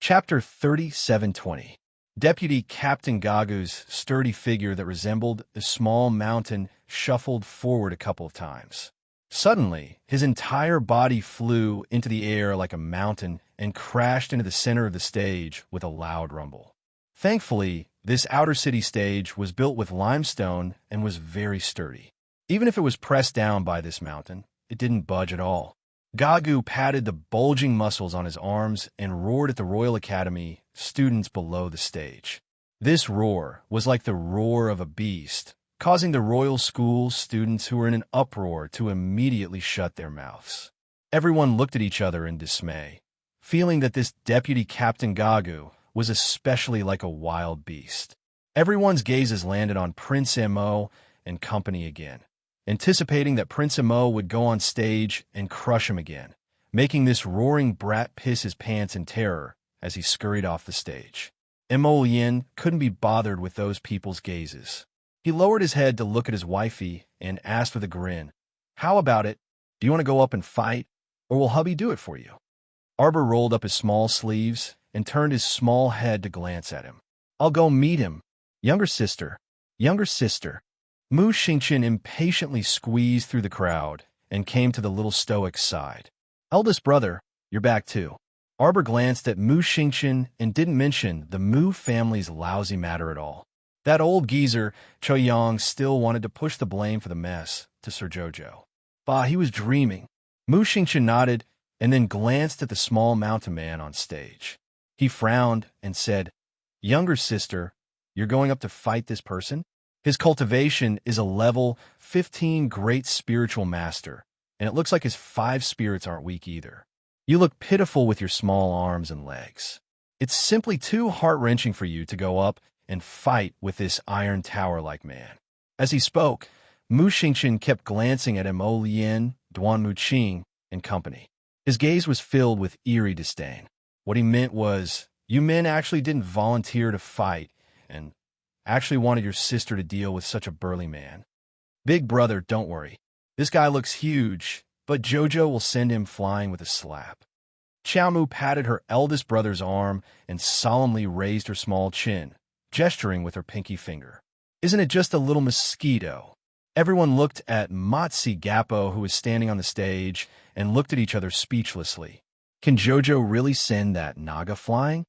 Chapter 3720. Deputy Captain Gagu's sturdy figure that resembled a small mountain shuffled forward a couple of times. Suddenly, his entire body flew into the air like a mountain and crashed into the center of the stage with a loud rumble. Thankfully, this outer city stage was built with limestone and was very sturdy. Even if it was pressed down by this mountain, it didn't budge at all. Gagu patted the bulging muscles on his arms and roared at the Royal Academy students below the stage. This roar was like the roar of a beast, causing the Royal School students who were in an uproar to immediately shut their mouths. Everyone looked at each other in dismay, feeling that this Deputy Captain Gagu was especially like a wild beast. Everyone's gazes landed on Prince Mo and company again, anticipating that Prince Mo would go on stage and crush him again, making this roaring brat piss his pants in terror as he scurried off the stage. Mo Yin couldn't be bothered with those people's gazes. He lowered his head to look at his wifey and asked with a grin, "How about it? Do you want to go up and fight, or will hubby do it for you?" Arbor rolled up his small sleeves and turned his small head to glance at him. "I'll go meet him. Younger sister, younger sister." Mu Xingqian impatiently squeezed through the crowd and came to the little stoic's side. "Eldest brother, you're back too." Arbor glanced at Mu Xingqian and didn't mention the Mu family's lousy matter at all. That old geezer, Chou Yang, still wanted to push the blame for the mess to Sir Jojo. Bah, he was dreaming. Mu Xingqian nodded and then glanced at the small mountain man on stage. He frowned and said, "Younger sister, you're going up to fight this person? His cultivation is a level 15 great spiritual master, and it looks like his 5 spirits aren't weak either. You look pitiful with your small arms and legs. It's simply too heart-wrenching for you to go up and fight with this iron tower-like man." As he spoke, Mu Xingqian kept glancing at Mo Lien, Duan Muqing, and company. His gaze was filled with eerie disdain. What he meant was, you men actually didn't volunteer to fight, and actually wanted your sister to deal with such a burly man. Big brother, don't worry. This guy looks huge, but Jojo will send him flying with a slap. Xiaomu patted her eldest brother's arm and solemnly raised her small chin, gesturing with her pinky finger. "Isn't it just a little mosquito?" Everyone looked at Motsi Gappo, who was standing on the stage, and looked at each other speechlessly. Can Jojo really send that naga flying?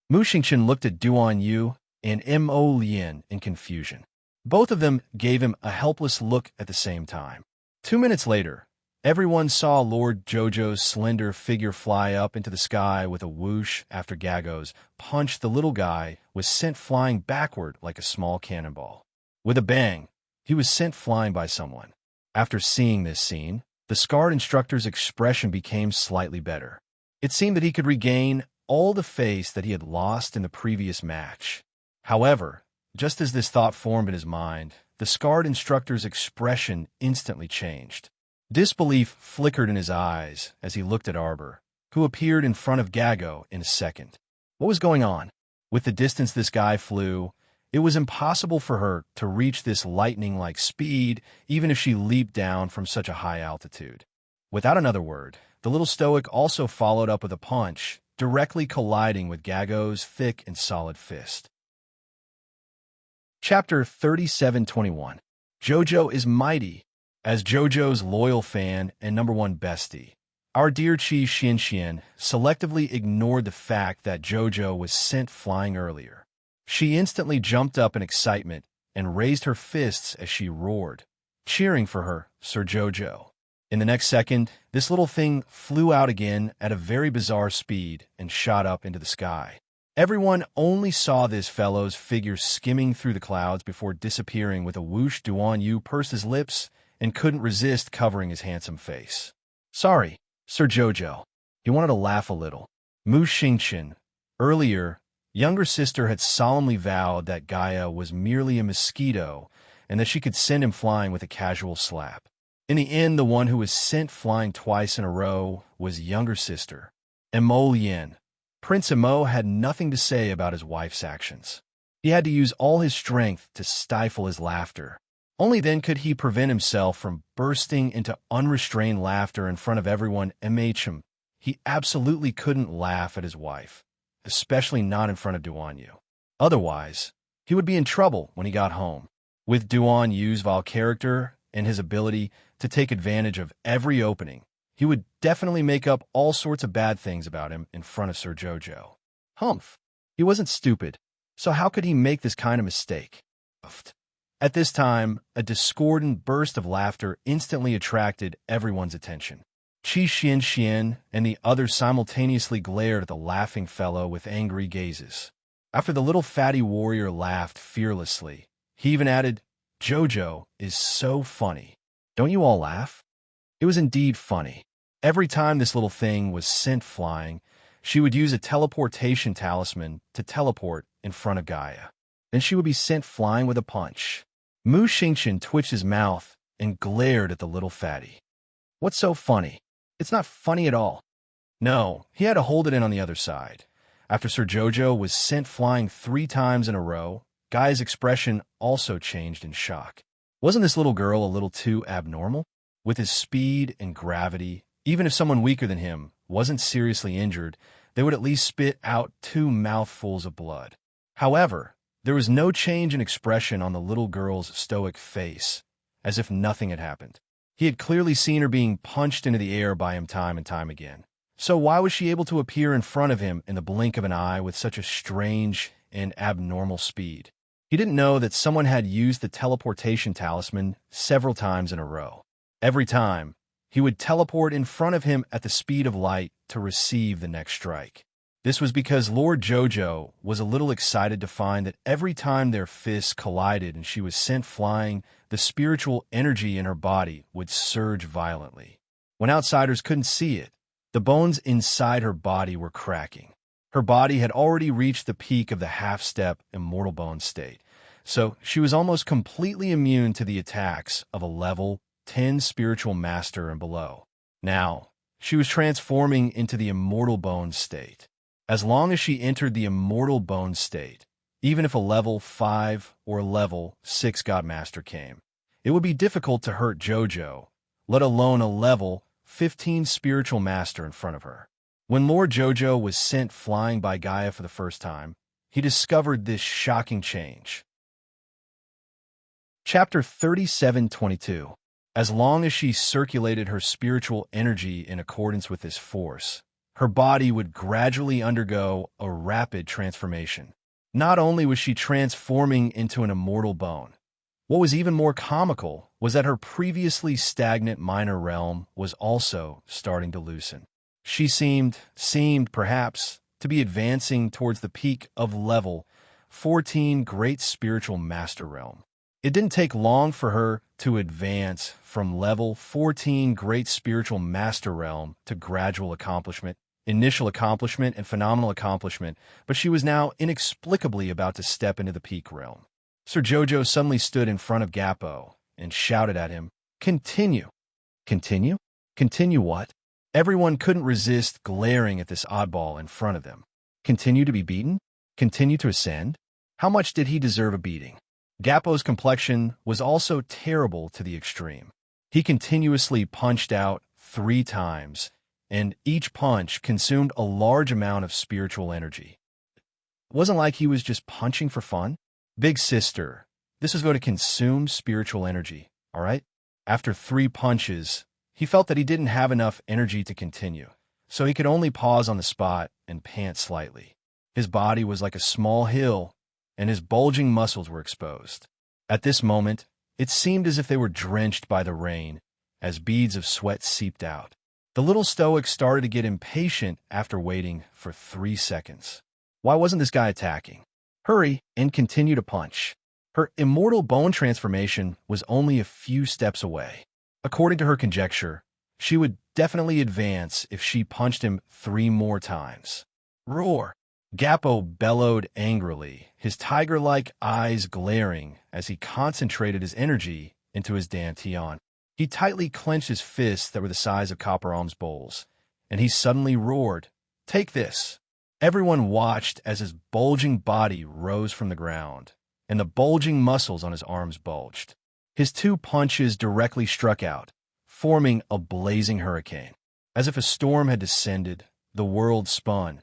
Mu Xingqian looked at Duan Yu and Mo Lien in confusion. Both of them gave him a helpless look at the same time. 2 minutes later, everyone saw Lord Jojo's slender figure fly up into the sky with a whoosh after Gago's punch. The little guy was sent flying backward like a small cannonball. With a bang, he was sent flying by someone. After seeing this scene, the scarred instructor's expression became slightly better. It seemed that he could regain all the face that he had lost in the previous match. However, just as this thought formed in his mind, the scarred instructor's expression instantly changed. Disbelief flickered in his eyes as he looked at Arbor, who appeared in front of Gago in a second. What was going on? With the distance this guy flew, it was impossible for her to reach this lightning-like speed, even if she leaped down from such a high altitude. Without another word, the little stoic also followed up with a punch, directly colliding with Gago's thick and solid fist. Chapter 3721. Jojo is mighty. As Jojo's loyal fan and #1 bestie, our dear Qi Xianxian selectively ignored the fact that Jojo was sent flying earlier. She instantly jumped up in excitement and raised her fists as she roared, cheering for her, Sir Jojo. In the next second, this little thing flew out again at a very bizarre speed and shot up into the sky. Everyone only saw this fellow's figure skimming through the clouds before disappearing with a whoosh. Duan Yu pursed his lips and couldn't resist covering his handsome face. "Sorry, Sir Jojo." He wanted to laugh a little. Mu Xingqian, earlier, younger sister had solemnly vowed that Gaia was merely a mosquito and that she could send him flying with a casual slap. In the end, the one who was sent flying twice in a row was younger sister, Mo Lien. Prince Mo had nothing to say about his wife's actions. He had to use all his strength to stifle his laughter. Only then could he prevent himself from bursting into unrestrained laughter in front of everyone. He absolutely couldn't laugh at his wife. especially not in front of Duan Yu. Otherwise, he would be in trouble when he got home. With Duan Yu's vile character and his ability to take advantage of every opening, he would definitely make up all sorts of bad things about him in front of Sir Jojo. Humph. He wasn't stupid, so how could he make this kind of mistake? At this time, a discordant burst of laughter instantly attracted everyone's attention. Qi Xian and the others simultaneously glared at the laughing fellow with angry gazes. After the little fatty warrior laughed fearlessly, he even added, "Jojo is so funny. Don't you all laugh?" It was indeed funny. Every time this little thing was sent flying, she would use a teleportation talisman to teleport in front of Gaia. Then she would be sent flying with a punch. Mu Xingqian twitched his mouth and glared at the little fatty. What's so funny? It's not funny at all. No, he had to hold it in on the other side. After Sir Jojo was sent flying 3 times in a row, Gaia's expression also changed in shock. Wasn't this little girl a little too abnormal? With his speed and gravity, even if someone weaker than him wasn't seriously injured, they would at least spit out 2 mouthfuls of blood. However, there was no change in expression on the little girl's stoic face, as if nothing had happened. He had clearly seen her being punched into the air by him time and time again. So why was she able to appear in front of him in the blink of an eye with such a strange and abnormal speed? He didn't know that someone had used the teleportation talisman several times in a row. Every time, he would teleport in front of him at the speed of light to receive the next strike. This was because Lord Jojo was a little excited to find that every time their fists collided and she was sent flying, the spiritual energy in her body would surge violently. When outsiders couldn't see it, the bones inside her body were cracking. Her body had already reached the peak of the half-step immortal bone state, so she was almost completely immune to the attacks of a level 10 spiritual master and below. Now, she was transforming into the immortal bone state. As long as she entered the immortal bone state, even if a level 5 or level 6 Godmaster came, it would be difficult to hurt Jojo, let alone a level 15 spiritual master in front of her. When Lord Jojo was sent flying by Gaia for the first time, he discovered this shocking change. Chapter 37:22. As long as she circulated her spiritual energy in accordance with this force, her body would gradually undergo a rapid transformation. Not only was she transforming into an immortal bone, what was even more comical was that her previously stagnant minor realm was also starting to loosen. She seemed perhaps, to be advancing towards the peak of level 14 Great Spiritual Master Realm. It didn't take long for her to advance from level 14 Great Spiritual Master Realm to gradual accomplishment, initial accomplishment, and phenomenal accomplishment, but she was now inexplicably about to step into the peak realm. Sir Jojo suddenly stood in front of Gappo and shouted at him, "Continue." Continue? Continue what? Everyone couldn't resist glaring at this oddball in front of them. Continue to be beaten? Continue to ascend? How much did he deserve a beating? Gappo's complexion was also terrible to the extreme. He continuously punched out 3 times, and each punch consumed a large amount of spiritual energy. It wasn't like he was just punching for fun. Big sister, this was going to consume spiritual energy, all right? After 3 punches, he felt that he didn't have enough energy to continue, so he could only pause on the spot and pant slightly. His body was like a small hill, and his bulging muscles were exposed. At this moment, it seemed as if they were drenched by the rain, as beads of sweat seeped out. The little stoic started to get impatient after waiting for 3 seconds. Why wasn't this guy attacking? Hurry and continue to punch. Her immortal bone transformation was only a few steps away. According to her conjecture, she would definitely advance if she punched him 3 more times. Roar! Gappo bellowed angrily, his tiger-like eyes glaring as he concentrated his energy into his dantian. He tightly clenched his fists that were the size of copper alms bowls, and he suddenly roared, "Take this!" Everyone watched as his bulging body rose from the ground, and the bulging muscles on his arms bulged. His 2 punches directly struck out, forming a blazing hurricane. As if a storm had descended, the world spun,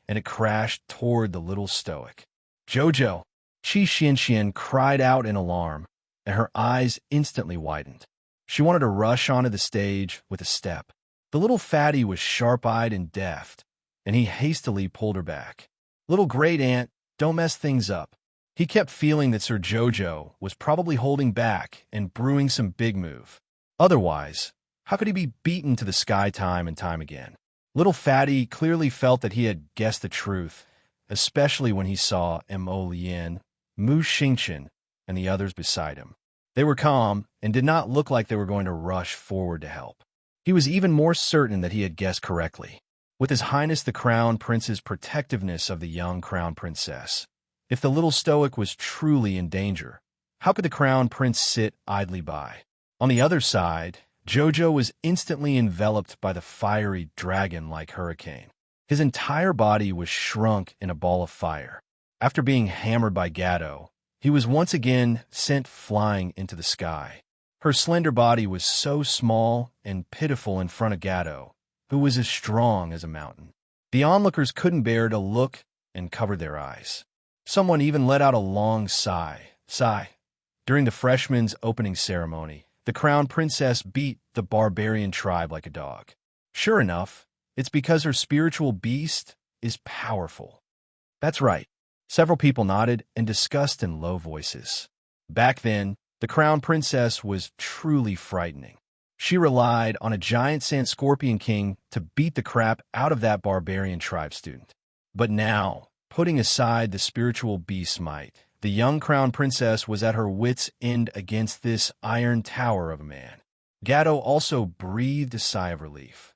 and it crashed toward the little stoic. "Jojo!" Qi Xianxian cried out in alarm, and her eyes instantly widened. She wanted to rush onto the stage with a step. The little fatty was sharp-eyed and deft, and he hastily pulled her back. "Little great aunt, don't mess things up." He kept feeling that Sir Jojo was probably holding back and brewing some big move. Otherwise, how could he be beaten to the sky time and time again? Little fatty clearly felt that he had guessed the truth, especially when he saw Mo Lian, Mu Xingqian, and the others beside him. They were calm and did not look like they were going to rush forward to help. He was even more certain that he had guessed correctly. With His Highness the Crown Prince's protectiveness of the young Crown Princess, if the little stoic was truly in danger, how could the Crown Prince sit idly by? On the other side, Jojo was instantly enveloped by the fiery dragon-like hurricane. His entire body was shrunk in a ball of fire. After being hammered by Gato, he was once again sent flying into the sky. Her slender body was so small and pitiful in front of Gato, who was as strong as a mountain. The onlookers couldn't bear to look and covered their eyes. Someone even let out a long sigh. During the freshman's opening ceremony, the Crown Princess beat the barbarian tribe like a dog. Sure enough, it's because her spiritual beast is powerful. That's right. Several people nodded and discussed in low voices. Back then, the Crown Princess was truly frightening. She relied on a giant sand scorpion king to beat the crap out of that barbarian tribe student. But now, putting aside the spiritual beast's might, the young Crown Princess was at her wits' end against this iron tower of a man. Gato also breathed a sigh of relief.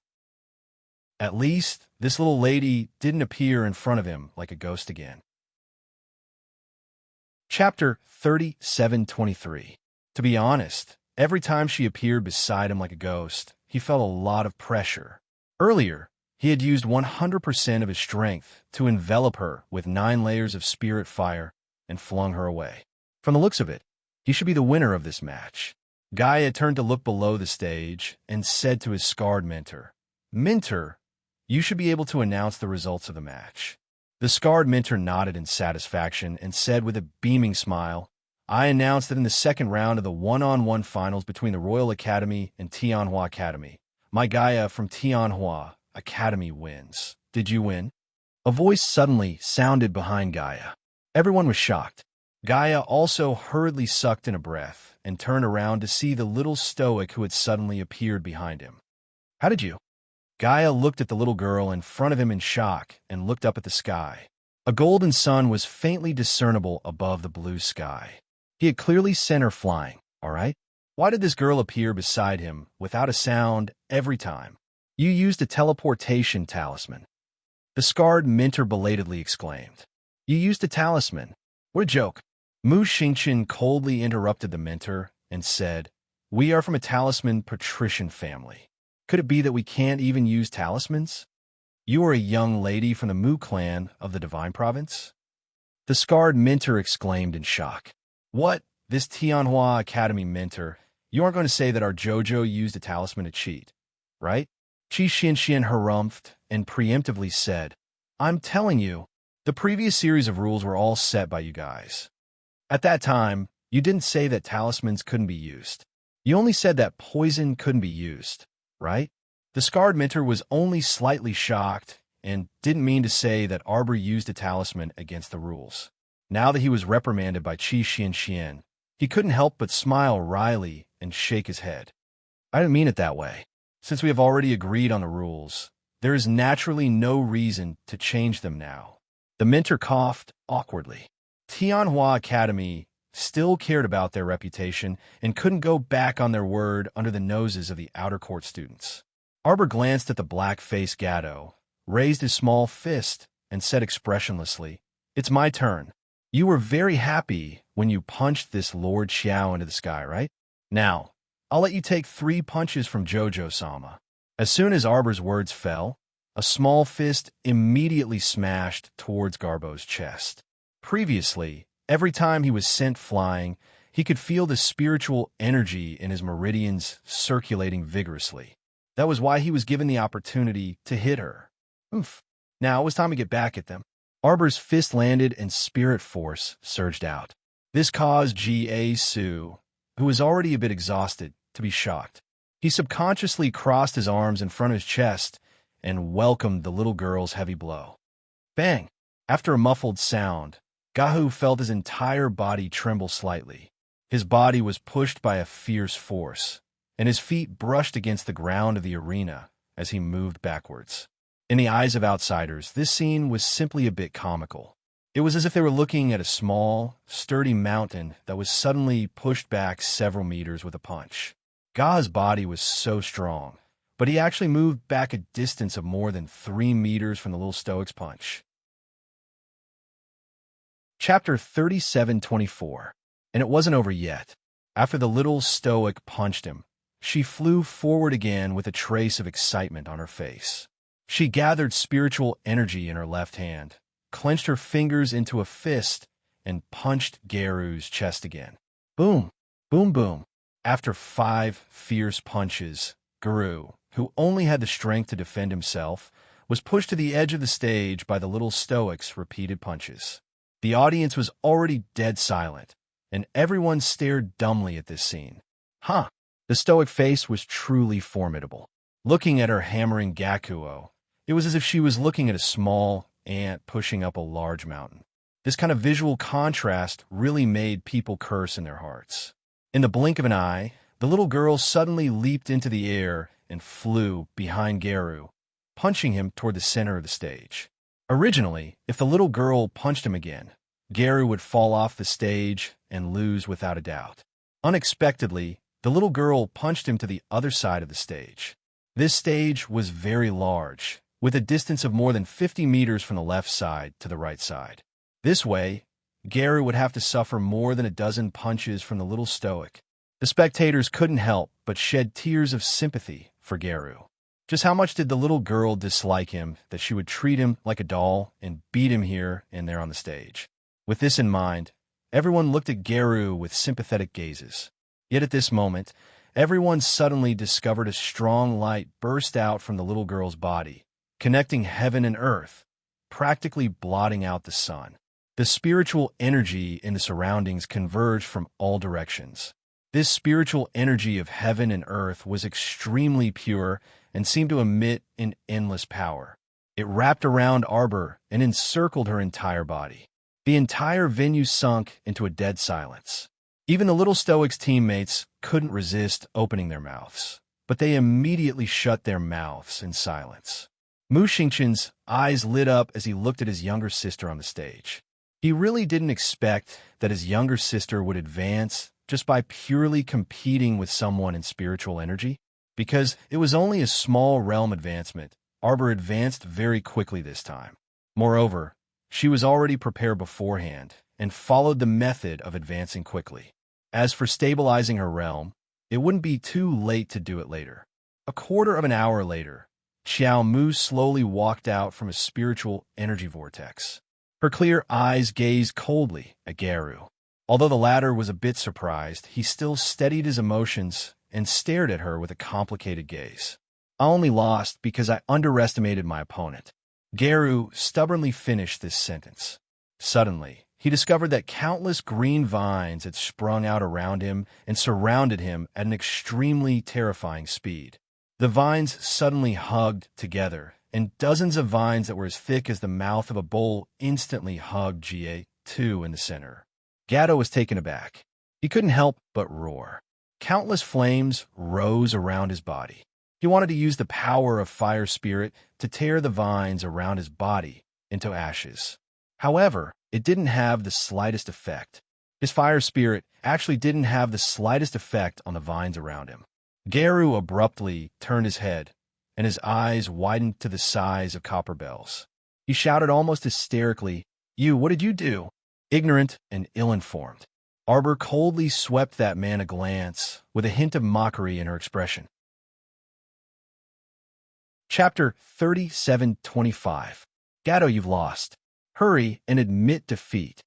At least, this little lady didn't appear in front of him like a ghost again. Chapter 3723. To be honest, every time she appeared beside him like a ghost, he felt a lot of pressure. Earlier, he had used 100% of his strength to envelop her with 9 layers of spirit fire and flung her away. From the looks of it, he should be the winner of this match. Gaia turned to look below the stage and said to his scarred mentor, "Mentor, you should be able to announce the results of the match." The scarred mentor nodded in satisfaction and said with a beaming smile, "I announce that in the second round of the one-on-one finals between the Royal Academy and Tianhua Academy, my Gaia from Tianhua Academy wins. Did you win?" A voice suddenly sounded behind Gaia. Everyone was shocked. Gaia also hurriedly sucked in a breath and turned around to see the little stoic who had suddenly appeared behind him. "How did you?" Gaia looked at the little girl in front of him in shock and looked up at the sky. A golden sun was faintly discernible above the blue sky. He had clearly sent her flying, all right? Why did this girl appear beside him without a sound every time? "You used a teleportation talisman," the scarred mentor belatedly exclaimed. "You used a talisman? What a joke." Mu Xingqian coldly interrupted the mentor and said, "We are from a talisman patrician family. Could it be that we can't even use talismans? You are a young lady from the Mu clan of the Divine Province?" The scarred mentor exclaimed in shock. "What? This Tianhua Academy mentor? You aren't going to say that our Jojo used a talisman to cheat, right?" Qi Xianxian harumphed and preemptively said, "I'm telling you, the previous series of rules were all set by you guys. At that time, you didn't say that talismans couldn't be used. You only said that poison couldn't be used, right?" The scarred mentor was only slightly shocked and didn't mean to say that Arbor used a talisman against the rules. Now that he was reprimanded by Qi Xianxian, he couldn't help but smile wryly and shake his head. "I didn't mean it that way. Since we have already agreed on the rules, there is naturally no reason to change them now." The mentor coughed awkwardly. Tianhua Academy still cared about their reputation and couldn't go back on their word under the noses of the outer court students. Arbor glanced at the black-faced Gato, raised his small fist, and said expressionlessly, "It's my turn. You were very happy when you punched this Lord Xiao into the sky, right? Now, I'll let you take 3 punches from Jojo-sama." As soon as Arbor's words fell, a small fist immediately smashed towards Garbo's chest. Previously, every time he was sent flying, he could feel the spiritual energy in his meridians circulating vigorously. That was why he was given the opportunity to hit her. Oof. Now it was time to get back at them. Arbor's fist landed and spirit force surged out. This caused Ga Su, who was already a bit exhausted, to be shocked. He subconsciously crossed his arms in front of his chest and welcomed the little girl's heavy blow. Bang! After a muffled sound, Gahu felt his entire body tremble slightly. His body was pushed by a fierce force, and his feet brushed against the ground of the arena as he moved backwards. In the eyes of outsiders, this scene was simply a bit comical. It was as if they were looking at a small, sturdy mountain that was suddenly pushed back several meters with a punch. Ga's body was so strong, but he actually moved back a distance of more than 3 meters from the little stoic's punch. Chapter 37:24. And it wasn't over yet. After the little stoic punched him, she flew forward again with a trace of excitement on her face. She gathered spiritual energy in her left hand, clenched her fingers into a fist, and punched Garu's chest again. Boom! Boom boom! After 5 fierce punches, Garu, who only had the strength to defend himself, was pushed to the edge of the stage by the little stoic's repeated punches. The audience was already dead silent, and everyone stared dumbly at this scene. The stoic face was truly formidable. Looking at her hammering Gakuo, it was as if she was looking at a small ant pushing up a large mountain. This kind of visual contrast really made people curse in their hearts. In the blink of an eye, the little girl suddenly leaped into the air and flew behind Garu, punching him toward the center of the stage. Originally, if the little girl punched him again, Garu would fall off the stage and lose without a doubt. Unexpectedly, the little girl punched him to the other side of the stage. This stage was very large, with a distance of more than 50 meters from the left side to the right side. This way, Garu would have to suffer more than a dozen punches from the little stoic. The spectators couldn't help but shed tears of sympathy for Garu. Just how much did the little girl dislike him that she would treat him like a doll and beat him here and there on the stage? With this in mind, everyone looked at Garu with sympathetic gazes. Yet at this moment, everyone suddenly discovered a strong light burst out from the little girl's body, connecting heaven and earth, practically blotting out the sun. The spiritual energy in the surroundings converged from all directions. This spiritual energy of heaven and earth was extremely pure and seemed to emit an endless power. It wrapped around Arbor and encircled her entire body. The entire venue sunk into a dead silence. Even the little stoic's teammates couldn't resist opening their mouths, but they immediately shut their mouths in silence. Mu Xingqian's eyes lit up as he looked at his younger sister on the stage. He really didn't expect that his younger sister would advance just by purely competing with someone in spiritual energy. Because it was only a small realm advancement, Arbor advanced very quickly this time. Moreover, she was already prepared beforehand and followed the method of advancing quickly. As for stabilizing her realm, it wouldn't be too late to do it later. A quarter of an hour later, Xiao Mu slowly walked out from a spiritual energy vortex. Her clear eyes gazed coldly at Garu. Although the latter was a bit surprised, he still steadied his emotions and stared at her with a complicated gaze. I only lost because I underestimated my opponent. Garu stubbornly finished this sentence. Suddenly, he discovered that countless green vines had sprung out around him and surrounded him at an extremely terrifying speed. The vines suddenly hugged together, and dozens of vines that were as thick as the mouth of a bull instantly hugged GA2 in the center. Gato was taken aback. He couldn't help but roar. Countless flames rose around his body. He wanted to use the power of fire spirit to tear the vines around his body into ashes. However, it didn't have the slightest effect. His fire spirit actually didn't have the slightest effect on the vines around him. Garu abruptly turned his head, and his eyes widened to the size of copper bells. He shouted almost hysterically, What did you do?" Ignorant and ill-informed. Arbor coldly swept that man a glance, with a hint of mockery in her expression. Chapter 37:25. Gato, you've lost. Hurry and admit defeat.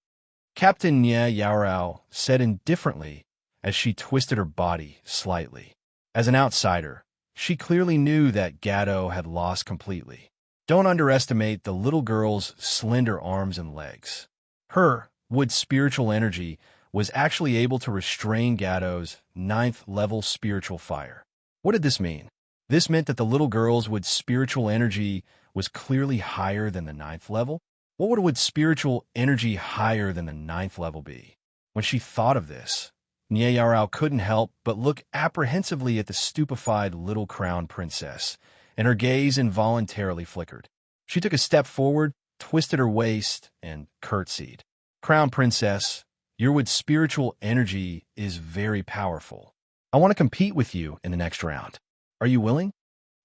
Captain Nia Yaorao said indifferently as she twisted her body slightly. As an outsider, she clearly knew that Gato had lost completely. Don't underestimate the little girl's slender arms and legs. Her wood spiritual energy was actually able to restrain Gatto's 9th level spiritual fire. What did this mean? This meant that the little girl's wood spiritual energy was clearly higher than the 9th level. What would a wood spiritual energy higher than the 9th level be? When she thought of this, Nyarao couldn't help but look apprehensively at the stupefied little crown princess, and her gaze involuntarily flickered. She took a step forward, twisted her waist, and curtsied. Crown princess, your wood spiritual energy is very powerful. I want to compete with you in the next round. Are you willing?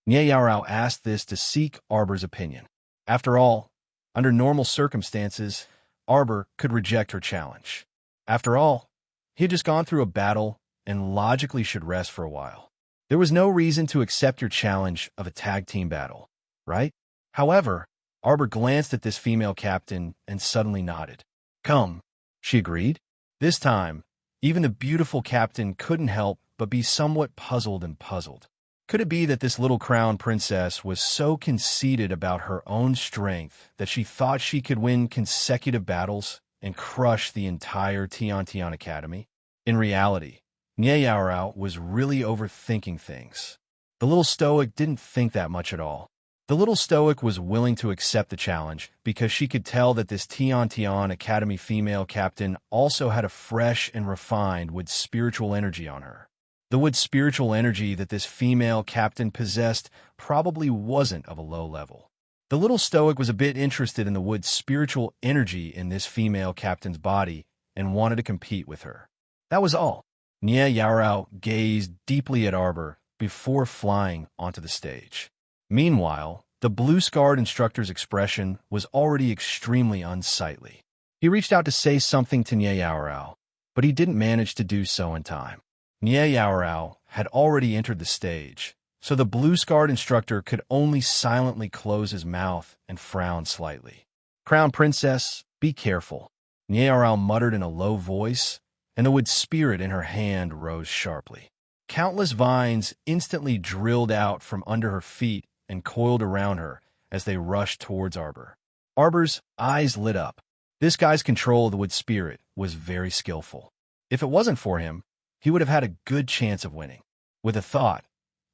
Nyarao asked this to seek Arbor's opinion. After all, under normal circumstances, Arbor could reject her challenge. After all, he had just gone through a battle and logically should rest for a while. There was no reason to accept your challenge of a tag team battle, right? However, Arbor glanced at this female captain and suddenly nodded. Come, she agreed. This time, even the beautiful captain couldn't help but be somewhat puzzled. Could it be that this little crown princess was so conceited about her own strength that she thought she could win consecutive battles and crush the entire Tian Academy? In reality, Nyarao was really overthinking things. The little stoic didn't think that much at all. The little stoic was willing to accept the challenge because she could tell that this Tian Academy female captain also had a fresh and refined wood spiritual energy on her. The wood spiritual energy that this female captain possessed probably wasn't of a low level. The little stoic was a bit interested in the wood spiritual energy in this female captain's body and wanted to compete with her. That was all. Nyarao gazed deeply at Arbor before flying onto the stage. Meanwhile, the blue-scarred instructor's expression was already extremely unsightly. He reached out to say something to Nyarao, but he didn't manage to do so in time. Nyarao had already entered the stage, so the blue-scarred instructor could only silently close his mouth and frown slightly. Crown Princess, be careful, Nyarao muttered in a low voice, and the wood spirit in her hand rose sharply. Countless vines instantly drilled out from under her feet and coiled around her as they rushed towards Arbor. Arbor's eyes lit up. This guy's control of the wood spirit was very skillful. If it wasn't for him, he would have had a good chance of winning. With a thought,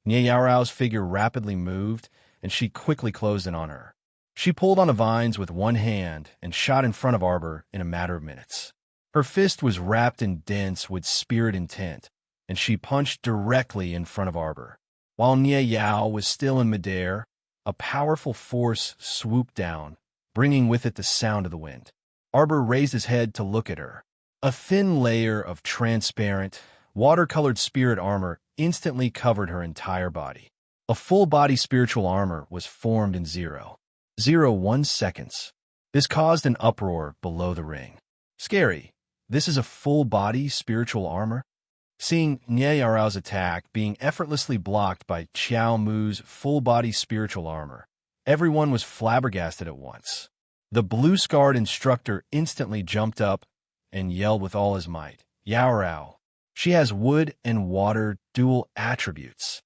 Nyarao's figure rapidly moved, and she quickly closed in on her. She pulled on the vines with one hand and shot in front of Arbor in a matter of minutes. Her fist was wrapped in dense wood spirit intent, and she punched directly in front of Arbor. While Nyao was still in midair, a powerful force swooped down, bringing with it the sound of the wind. Arbor raised his head to look at her. A thin layer of transparent, watercolored spirit armor instantly covered her entire body. A full-body spiritual armor was formed in 0.01 seconds. This caused an uproar below the ring. Scary. This is a full-body spiritual armor? Seeing Nyarao's attack being effortlessly blocked by Qiao Mu's full-body spiritual armor, everyone was flabbergasted at once. The blue-scarred instructor instantly jumped up and yelled with all his might, Yarao, she has wood and water dual attributes.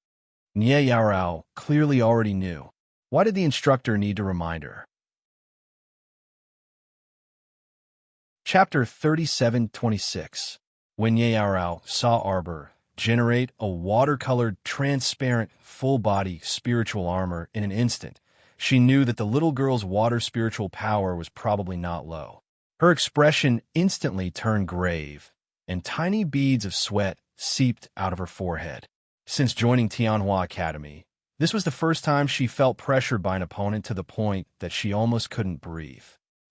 Nyarao clearly already knew. Why did the instructor need to remind her? Chapter 37:26. When Nyarao saw Arbor generate a watercolored, transparent, full-body spiritual armor in an instant, she knew that the little girl's water spiritual power was probably not low. Her expression instantly turned grave, and tiny beads of sweat seeped out of her forehead. Since joining Tianhua Academy, this was the first time she felt pressured by an opponent to the point that she almost couldn't breathe.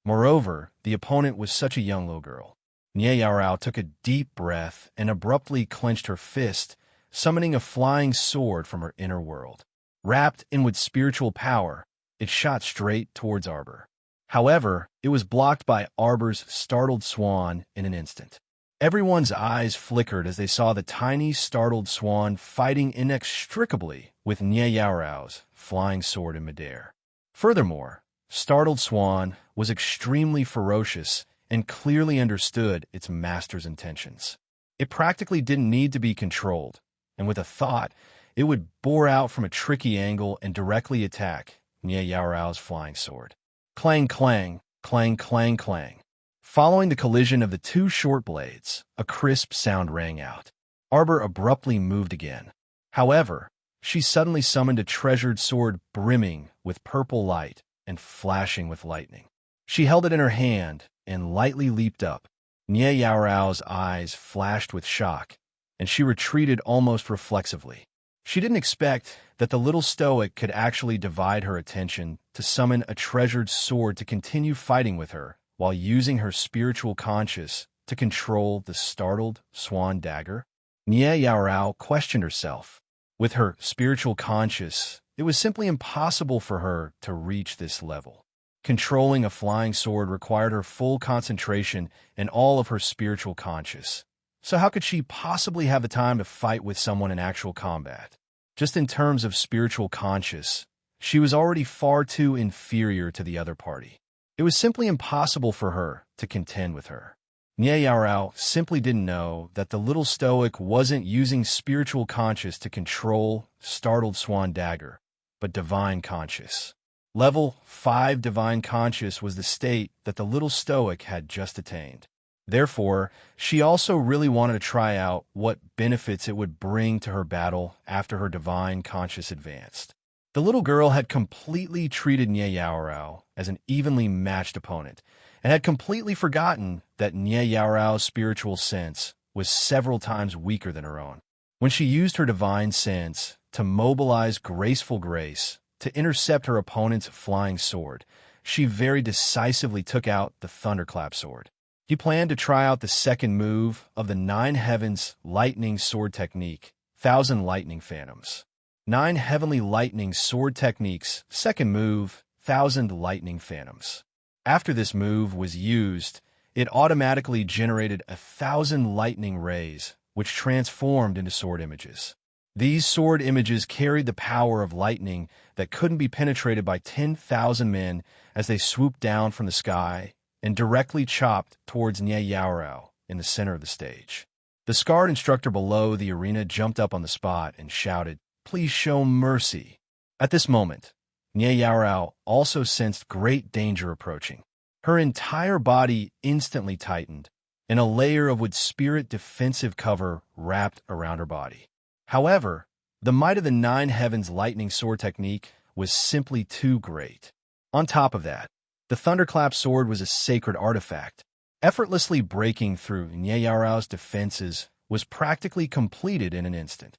Moreover, the opponent was such a young little girl. Nyarao took a deep breath and abruptly clenched her fist, summoning a flying sword from her inner world. Wrapped in with spiritual power, it shot straight towards Arbor. However, it was blocked by Arbor's startled swan in an instant. Everyone's eyes flickered as they saw the tiny, startled swan fighting inextricably with Nyarao's flying sword in midair. Furthermore, startled swan was extremely ferocious and clearly understood its master's intentions. It practically didn't need to be controlled, and with a thought, it would bore out from a tricky angle and directly attack Nye Yaorao's flying sword. Clang, clang, clang, clang, clang. Following the collision of the two short blades, a crisp sound rang out. Arbor abruptly moved again. However, she suddenly summoned a treasured sword brimming with purple light and flashing with lightning. She held it in her hand and lightly leaped up. Nye Yaorao's eyes flashed with shock, and she retreated almost reflexively. She didn't expect that the little stoic could actually divide her attention to summon a treasured sword to continue fighting with her while using her spiritual conscience to control the startled swan dagger. Nye Yaorao questioned herself. With her spiritual conscience, it was simply impossible for her to reach this level. Controlling a flying sword required her full concentration and all of her spiritual conscience. So how could she possibly have the time to fight with someone in actual combat? Just in terms of spiritual conscience, she was already far too inferior to the other party. It was simply impossible for her to contend with her. Nye Yaorao simply didn't know that the little stoic wasn't using spiritual conscience to control startled swan dagger, but divine conscience. Level 5 divine conscience was the state that the little stoic had just attained. Therefore, she also really wanted to try out what benefits it would bring to her battle after her divine conscience advanced. The little girl had completely treated Nye Yaorao as an evenly matched opponent, and had completely forgotten that Nye Yaorao's spiritual sense was several times weaker than her own. When she used her divine sense to mobilize graceful grace to intercept her opponent's flying sword, she very decisively took out the thunderclap sword. He planned to try out the second move of the 9 Heavens Lightning Sword Technique, 1,000 Lightning Phantoms. 9 Heavenly Lightning Sword Techniques, second move, 1,000 Lightning Phantoms. After this move was used, it automatically generated 1,000 lightning rays, which transformed into sword images. These sword images carried the power of lightning that couldn't be penetrated by 10,000 men as they swooped down from the sky and directly chopped towards Nye Yaorao in the center of the stage. The scarred instructor below the arena jumped up on the spot and shouted, "Please show mercy." At this moment, Nye Yaorao also sensed great danger approaching. Her entire body instantly tightened, and a layer of wood spirit defensive cover wrapped around her body. However, the might of the 9 Heavens Lightning Sword Technique was simply too great. On top of that, the Thunderclap sword was a sacred artifact. Effortlessly breaking through Nye Yaorao's defenses was practically completed in an instant.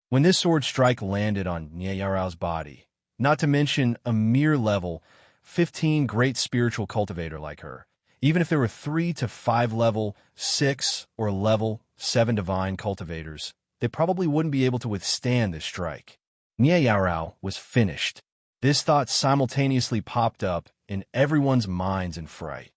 When this sword strike landed on Nye Yaorao's body, not to mention a mere level 15 great spiritual cultivator like her, even if there were 3 to 5 level 6 or level 7 divine cultivators, they probably wouldn't be able to withstand this strike. Nye Yaorao was finished. This thought simultaneously popped up in everyone's minds in fright.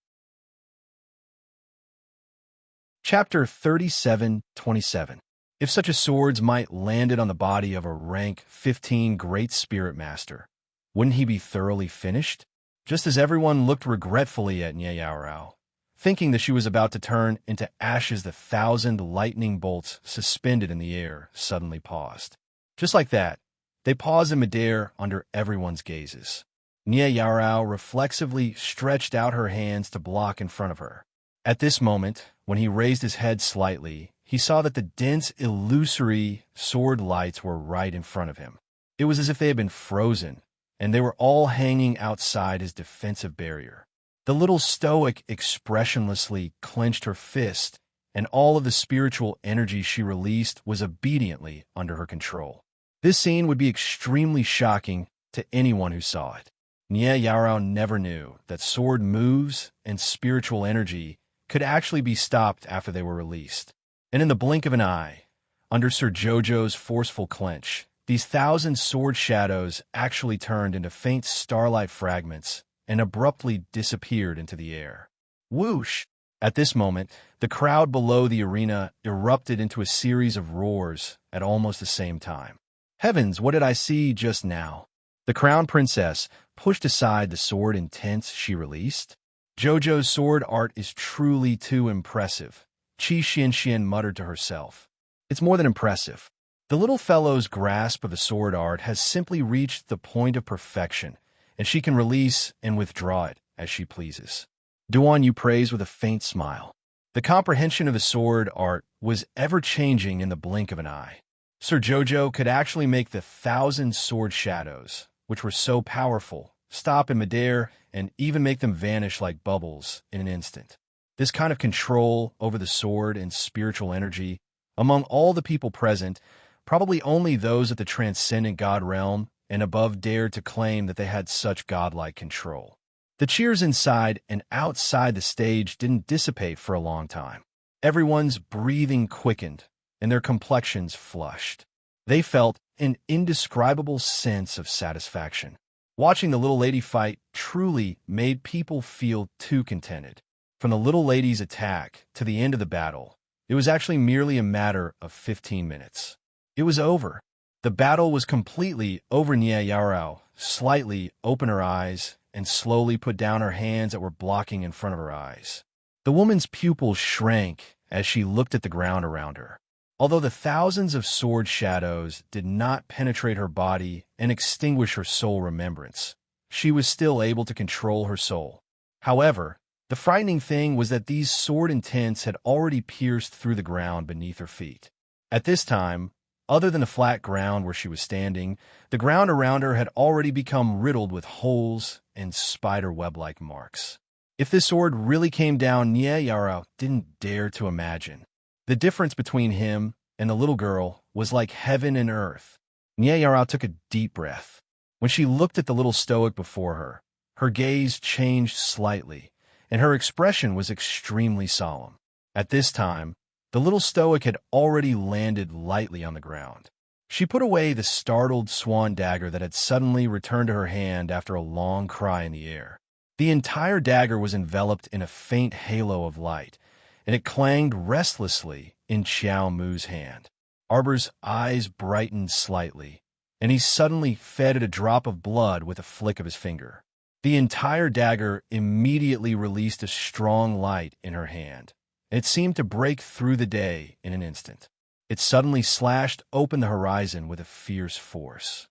Chapter 37:27. If such a sword's might landed on the body of a rank 15 great spirit master, wouldn't he be thoroughly finished? Just as everyone looked regretfully at Nye Yaorao, thinking that she was about to turn into ashes, the 1,000 lightning bolts suspended in the air suddenly paused. Just like that, they paused in midair under everyone's gazes. Nye Yaorao reflexively stretched out her hands to block in front of her. At this moment, when he raised his head slightly, he saw that the dense, illusory sword lights were right in front of him. It was as if they had been frozen, and they were all hanging outside his defensive barrier. The little stoic expressionlessly clenched her fist, and all of the spiritual energy she released was obediently under her control. This scene would be extremely shocking to anyone who saw it. Nye Yaorao never knew that sword moves and spiritual energy could actually be stopped after they were released. And in the blink of an eye, under Sir Jojo's forceful clench, these 1,000 sword shadows actually turned into faint starlight fragments and abruptly disappeared into the air. Whoosh! At this moment, the crowd below the arena erupted into a series of roars at almost the same time. Heavens, what did I see just now? The crown princess pushed aside the sword intense she released. Jojo's sword art is truly too impressive, Qi Xianxian muttered to herself. It's more than impressive. The little fellow's grasp of a sword art has simply reached the point of perfection, and she can release and withdraw it as she pleases. Duan Yu praised with a faint smile. The comprehension of a sword art was ever-changing in the blink of an eye. Sir Jojo could actually make the 1,000 sword shadows, which were so powerful, stop in midair and even make them vanish like bubbles in an instant. This kind of control over the sword and spiritual energy, among all the people present, probably only those at the transcendent god realm and above dared to claim that they had such godlike control. The cheers inside and outside the stage didn't dissipate for a long time. Everyone's breathing quickened, and their complexions flushed. They felt an indescribable sense of satisfaction. Watching the little lady fight truly made people feel too contented. From the little lady's attack to the end of the battle, it was actually merely a matter of 15 minutes. It was over. The battle was completely over. Nia Yarao slightly opened her eyes and slowly put down her hands that were blocking in front of her eyes. The woman's pupils shrank as she looked at the ground around her. Although the thousands of sword shadows did not penetrate her body and extinguish her soul remembrance, she was still able to control her soul. However, the frightening thing was that these sword intents had already pierced through the ground beneath her feet. At this time, other than the flat ground where she was standing, the ground around her had already become riddled with holes and spider web-like marks. If this sword really came down, Nie Yarao didn't dare to imagine. The difference between him and the little girl was like heaven and earth. Nie Yarao took a deep breath. When she looked at the little stoic before her, her gaze changed slightly, and her expression was extremely solemn. At this time, the little stoic had already landed lightly on the ground. She put away the startled swan dagger that had suddenly returned to her hand after a long cry in the air. The entire dagger was enveloped in a faint halo of light, and it clanged restlessly in Xiao Mu's hand. Arbor's eyes brightened slightly, and he suddenly fed it a drop of blood with a flick of his finger. The entire dagger immediately released a strong light in her hand. It seemed to break through the day in an instant. It suddenly slashed open the horizon with a fierce force.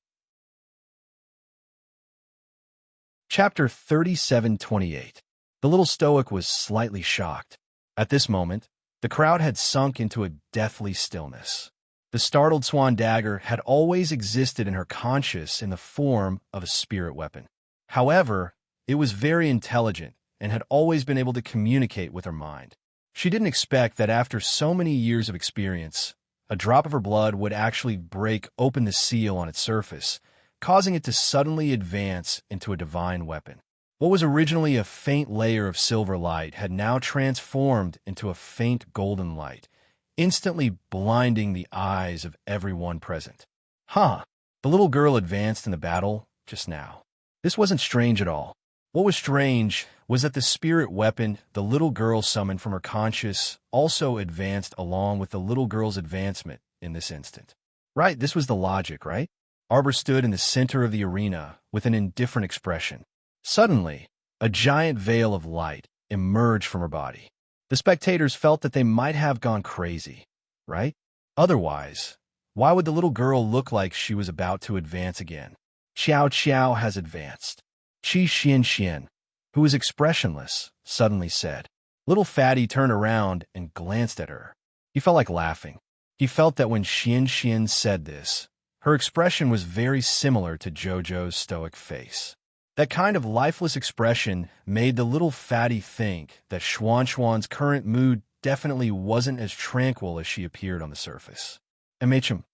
Chapter 37:28. The little stoic was slightly shocked. At this moment, the crowd had sunk into a deathly stillness. The startled swan dagger had always existed in her conscious in the form of a spirit weapon. However, it was very intelligent and had always been able to communicate with her mind. She didn't expect that after so many years of experience, a drop of her blood would actually break open the seal on its surface, causing it to suddenly advance into a divine weapon. What was originally a faint layer of silver light had now transformed into a faint golden light, instantly blinding the eyes of everyone present. The little girl advanced in the battle just now. This wasn't strange at all. What was strange was that the spirit weapon the little girl summoned from her conscious also advanced along with the little girl's advancement in this instant. Right, this was the logic, right? Arbor stood in the center of the arena with an indifferent expression. Suddenly, a giant veil of light emerged from her body. The spectators felt that they might have gone crazy, right? Otherwise, why would the little girl look like she was about to advance again? Xiao Xiao has advanced. Qi Xian Xian, who was expressionless, suddenly said. Little Fatty turned around and glanced at her. He felt like laughing. He felt that when Xian Xian said this, her expression was very similar to Jojo's stoic face. That kind of lifeless expression made the little Fatty think that Xuan Xuan's current mood definitely wasn't as tranquil as she appeared on the surface. MHM.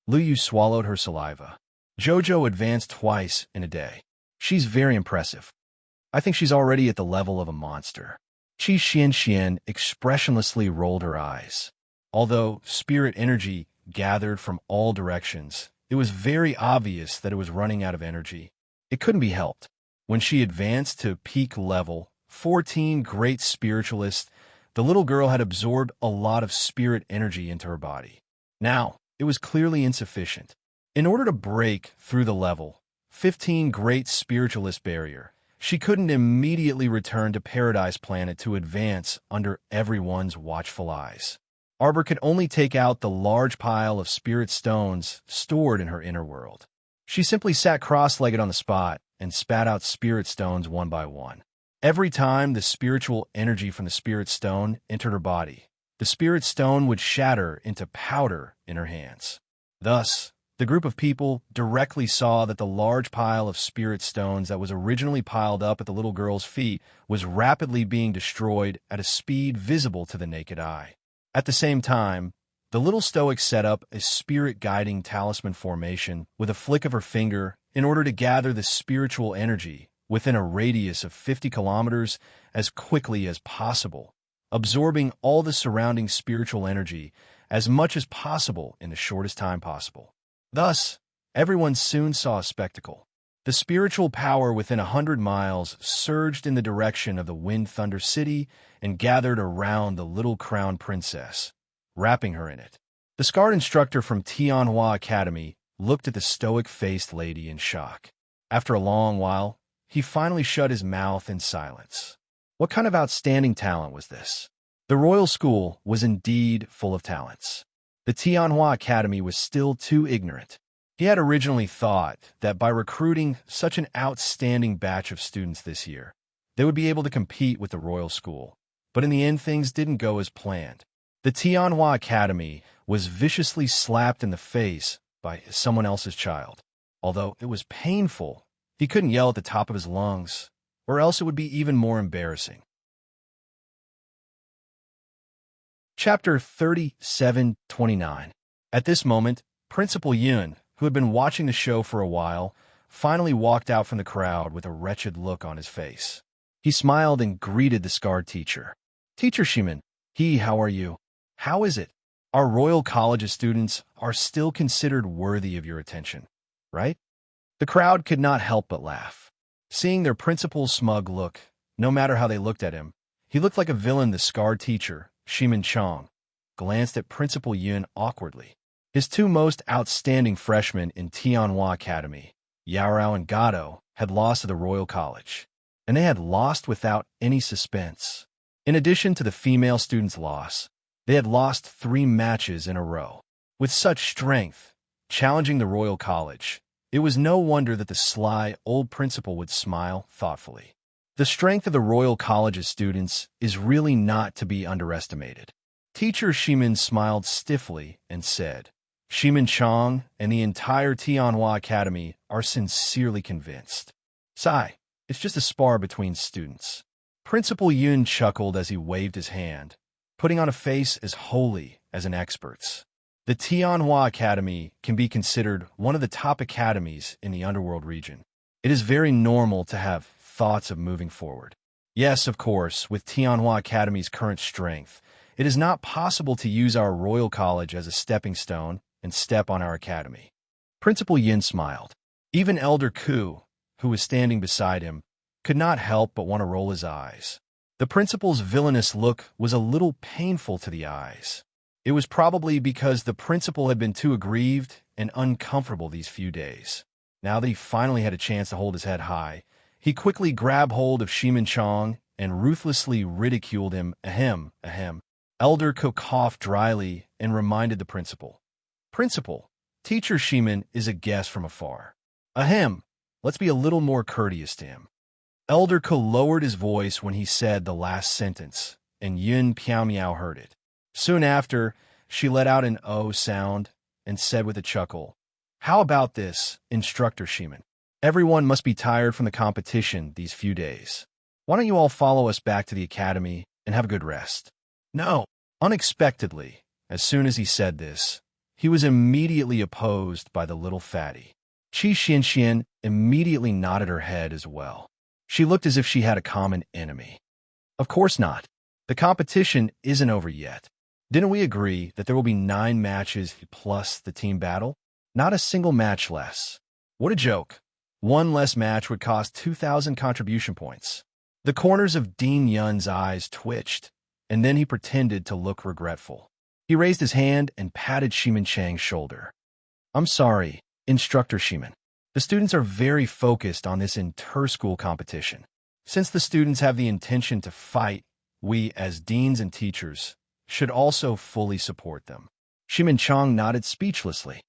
Lu Yu swallowed her saliva. Jojo advanced twice in a day. She's very impressive. I think she's already at the level of a monster. Qi Xian Xian expressionlessly rolled her eyes. Although spirit energy gathered from all directions, it was very obvious that it was running out of energy. It couldn't be helped. When she advanced to peak level, 14 great spiritualists, the little girl had absorbed a lot of spirit energy into her body. Now, it was clearly insufficient. In order to break through the level 15 great spiritualist barrier, she couldn't immediately return to Paradise Planet to advance under everyone's watchful eyes. Arbor could only take out the large pile of spirit stones stored in her inner world. She simply sat cross-legged on the spot and spat out spirit stones one by one. Every time the spiritual energy from the spirit stone entered her body, the spirit stone would shatter into powder in her hands. Thus, the group of people directly saw that the large pile of spirit stones that was originally piled up at the little girl's feet was rapidly being destroyed at a speed visible to the naked eye. At the same time, the little stoic set up a spirit-guiding talisman formation with a flick of her finger in order to gather the spiritual energy within a radius of 50 kilometers as quickly as possible, absorbing all the surrounding spiritual energy as much as possible in the shortest time possible. Thus, everyone soon saw a spectacle. The spiritual power within 100 miles surged in the direction of the Wind Thunder City and gathered around the little crown princess, wrapping her in it. The scarred instructor from Tianhua Academy looked at the stoic-faced lady in shock. After a long while, he finally shut his mouth in silence. What kind of outstanding talent was this? The royal school was indeed full of talents. The Tianhua Academy was still too ignorant. He had originally thought that by recruiting such an outstanding batch of students this year, they would be able to compete with the royal school. But in the end, things didn't go as planned. The Tianhua Academy was viciously slapped in the face by someone else's child. Although it was painful, he couldn't yell at the top of his lungs, or else it would be even more embarrassing. Chapter 37:29. At this moment, Principal Yun, who had been watching the show for a while, finally walked out from the crowd with a wretched look on his face. He smiled and greeted the scarred teacher. "Teacher Shimen, how are you? How is it? Our Royal College's students are still considered worthy of your attention, right?" The crowd could not help but laugh. Seeing their principal's smug look, no matter how they looked at him, he looked like a villain. The scarred teacher, Shimen Chong, glanced at Principal Yun awkwardly. His two most outstanding freshmen in Tianhua Academy, Yarao and Gado, had lost to the Royal College, and they had lost without any suspense. In addition to the female students' loss, they had lost 3 matches in a row. With such strength, challenging the Royal College, it was no wonder that the sly old principal would smile thoughtfully. The strength of the Royal College's students is really not to be underestimated. Teacher Shimen smiled stiffly and said, "Shimen Chong and the entire Tianhua Academy are sincerely convinced. Sigh, it's just a spar between students." Principal Yun chuckled as he waved his hand, putting on a face as holy as an expert's. The Tianhua Academy can be considered one of the top academies in the underworld region. It is very normal to have thoughts of moving forward. Yes, of course, with Tianhua Academy's current strength, it is not possible to use our Royal College as a stepping stone and step on our academy. Principal Yin smiled. Even Elder Ku, who was standing beside him, could not help but want to roll his eyes. The principal's villainous look was a little painful to the eyes. It was probably because the principal had been too aggrieved and uncomfortable these few days. Now that he finally had a chance to hold his head high, he quickly grabbed hold of Shimen Chong and ruthlessly ridiculed him. Ahem, ahem. Elder Ku coughed dryly and reminded the principal. "Principal, Teacher Shimen is a guest from afar. Ahem, let's be a little more courteous to him." Elder Ku lowered his voice when he said the last sentence, and Yun Piao heard it. Soon after, she let out an "oh" sound and said with a chuckle, "How about this, Instructor Shimen? Everyone must be tired from the competition these few days. Why don't you all follow us back to the academy and have a good rest?" No. Unexpectedly, as soon as he said this, he was immediately opposed by the little fatty. Qi Xianxian immediately nodded her head as well. She looked as if she had a common enemy. Of course not. The competition isn't over yet. Didn't we agree that there will be 9 matches plus the team battle? Not a single match less. What a joke. 1 less match would cost 2,000 contribution points. The corners of Dean Yun's eyes twitched, and then he pretended to look regretful. He raised his hand and patted Shimen Chang's shoulder. "I'm sorry, Instructor Shimen. The students are very focused on this inter-school competition. Since the students have the intention to fight, we, as deans and teachers, should also fully support them. Ximenchang nodded speechlessly.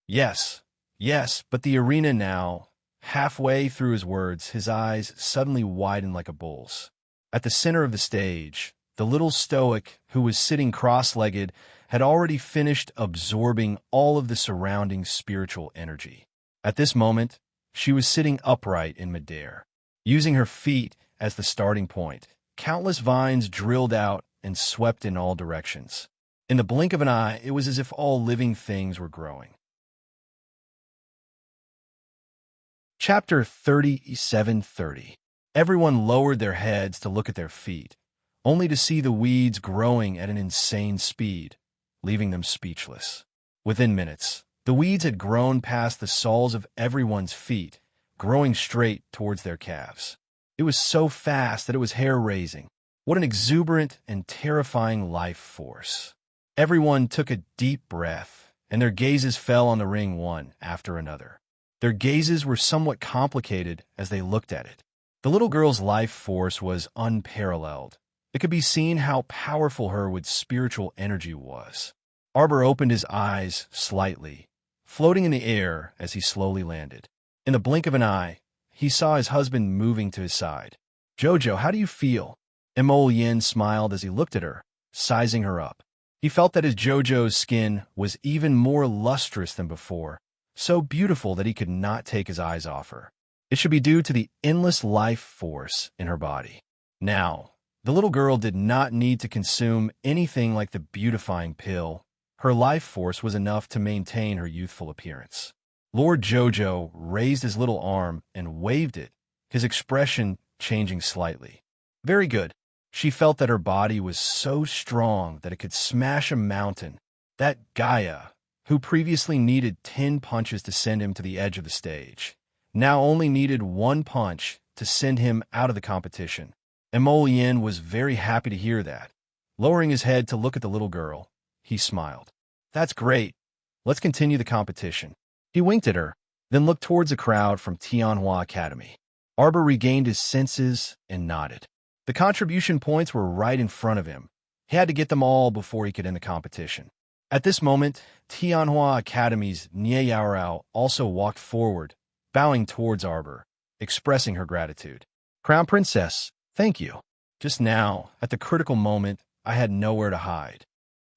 Yes, yes, but the arena now. Halfway through his words, his eyes suddenly widened like a bull's. At the center of the stage, the little stoic, who was sitting cross-legged, had already finished absorbing all of the surrounding spiritual energy. At this moment, she was sitting upright in midair. Using her feet as the starting point, countless vines drilled out and swept in all directions. In the blink of an eye, it was as if all living things were growing. Chapter 37:30. Everyone lowered their heads to look at their feet, only to see the weeds growing at an insane speed, leaving them speechless. Within minutes, the weeds had grown past the soles of everyone's feet, growing straight towards their calves. It was so fast that it was hair-raising. What an exuberant and terrifying life force. Everyone took a deep breath, and their gazes fell on the ring one after another. Their gazes were somewhat complicated as they looked at it. The little girl's life force was unparalleled. It could be seen how powerful her with spiritual energy was. Arbor opened his eyes slightly, floating in the air as he slowly landed. In the blink of an eye, he saw his husband moving to his side. "Jojo, how do you feel?" Emol Yin smiled as he looked at her, sizing her up. He felt that his Jojo's skin was even more lustrous than before, so beautiful that he could not take his eyes off her. It should be due to the endless life force in her body. Now, the little girl did not need to consume anything like the beautifying pill. Her life force was enough to maintain her youthful appearance. Lord Jojo raised his little arm and waved it, his expression changing slightly. Very good. She felt that her body was so strong that it could smash a mountain. That Gaia, who previously needed 10 punches to send him to the edge of the stage, now only needed 1 punch to send him out of the competition. Emol Yin was very happy to hear that. Lowering his head to look at the little girl, he smiled. "That's great. Let's continue the competition." He winked at her, then looked towards the crowd from Tianhua Academy. Arbor regained his senses and nodded. The contribution points were right in front of him. He had to get them all before he could end the competition. At this moment, Tianhua Academy's Nie Yaorao also walked forward, bowing towards Arbor, expressing her gratitude. "Crown Princess, thank you. Just now, at the critical moment, I had nowhere to hide.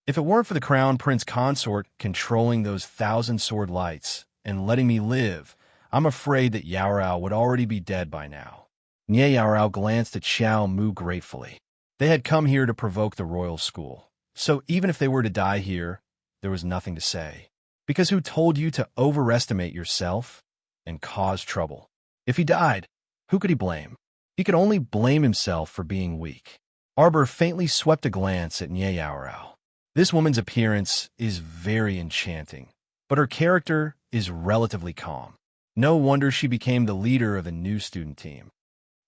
If it weren't for the Crown Prince Consort controlling those 1,000-sword lights and letting me live, I'm afraid that Yaorao would already be dead by now." Nie Yaorao glanced at Xiao Mu gratefully. They had come here to provoke the royal school, so even if they were to die here, there was nothing to say. Because who told you to overestimate yourself and cause trouble? If he died, who could he blame? He could only blame himself for being weak. Arbor faintly swept a glance at Nie Yaorao. This woman's appearance is very enchanting, but her character is relatively calm. No wonder she became the leader of the new student team.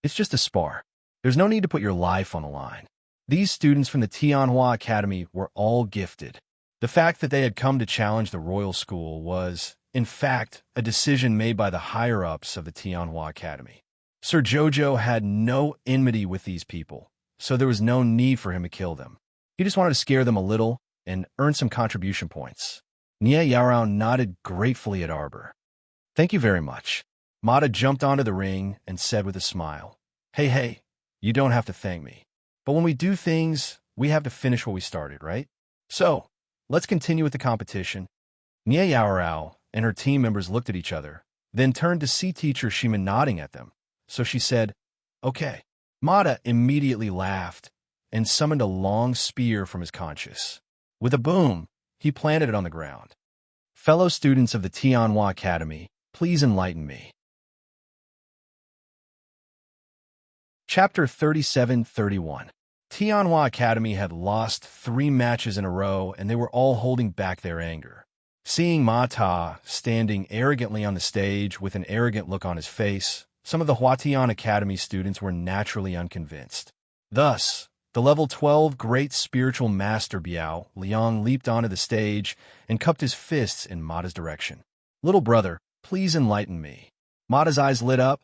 It's just a spar. There's no need to put your life on the line. These students from the Tianhua Academy were all gifted. The fact that they had come to challenge the royal school was, in fact, a decision made by the higher-ups of the Tianhua Academy. Sir Jojo had no enmity with these people, so there was no need for him to kill them. He just wanted to scare them a little and earn some contribution points. Nie Yaorao nodded gratefully at Arbor. "Thank you very much." Mata jumped onto the ring and said with a smile, Hey, you don't have to thank me. But when we do things, we have to finish what we started, right? So, let's continue with the competition." Nie Yaorao and her team members looked at each other, then turned to see teacher Shima nodding at them. So she said, "Okay." Mata immediately laughed and summoned a long spear from his conscious. With a boom, he planted it on the ground. "Fellow students of the Tianhua Academy, please enlighten me." Chapter 37:31. Tianhua Academy had lost 3 matches in a row, and they were all holding back their anger. Seeing Mata standing arrogantly on the stage with an arrogant look on his face, some of the Huatian Academy students were naturally unconvinced. Thus, the level 12 Great Spiritual Master Biao Liang leaped onto the stage and cupped his fists in Mata's direction. "Little brother, please enlighten me." Mata's eyes lit up,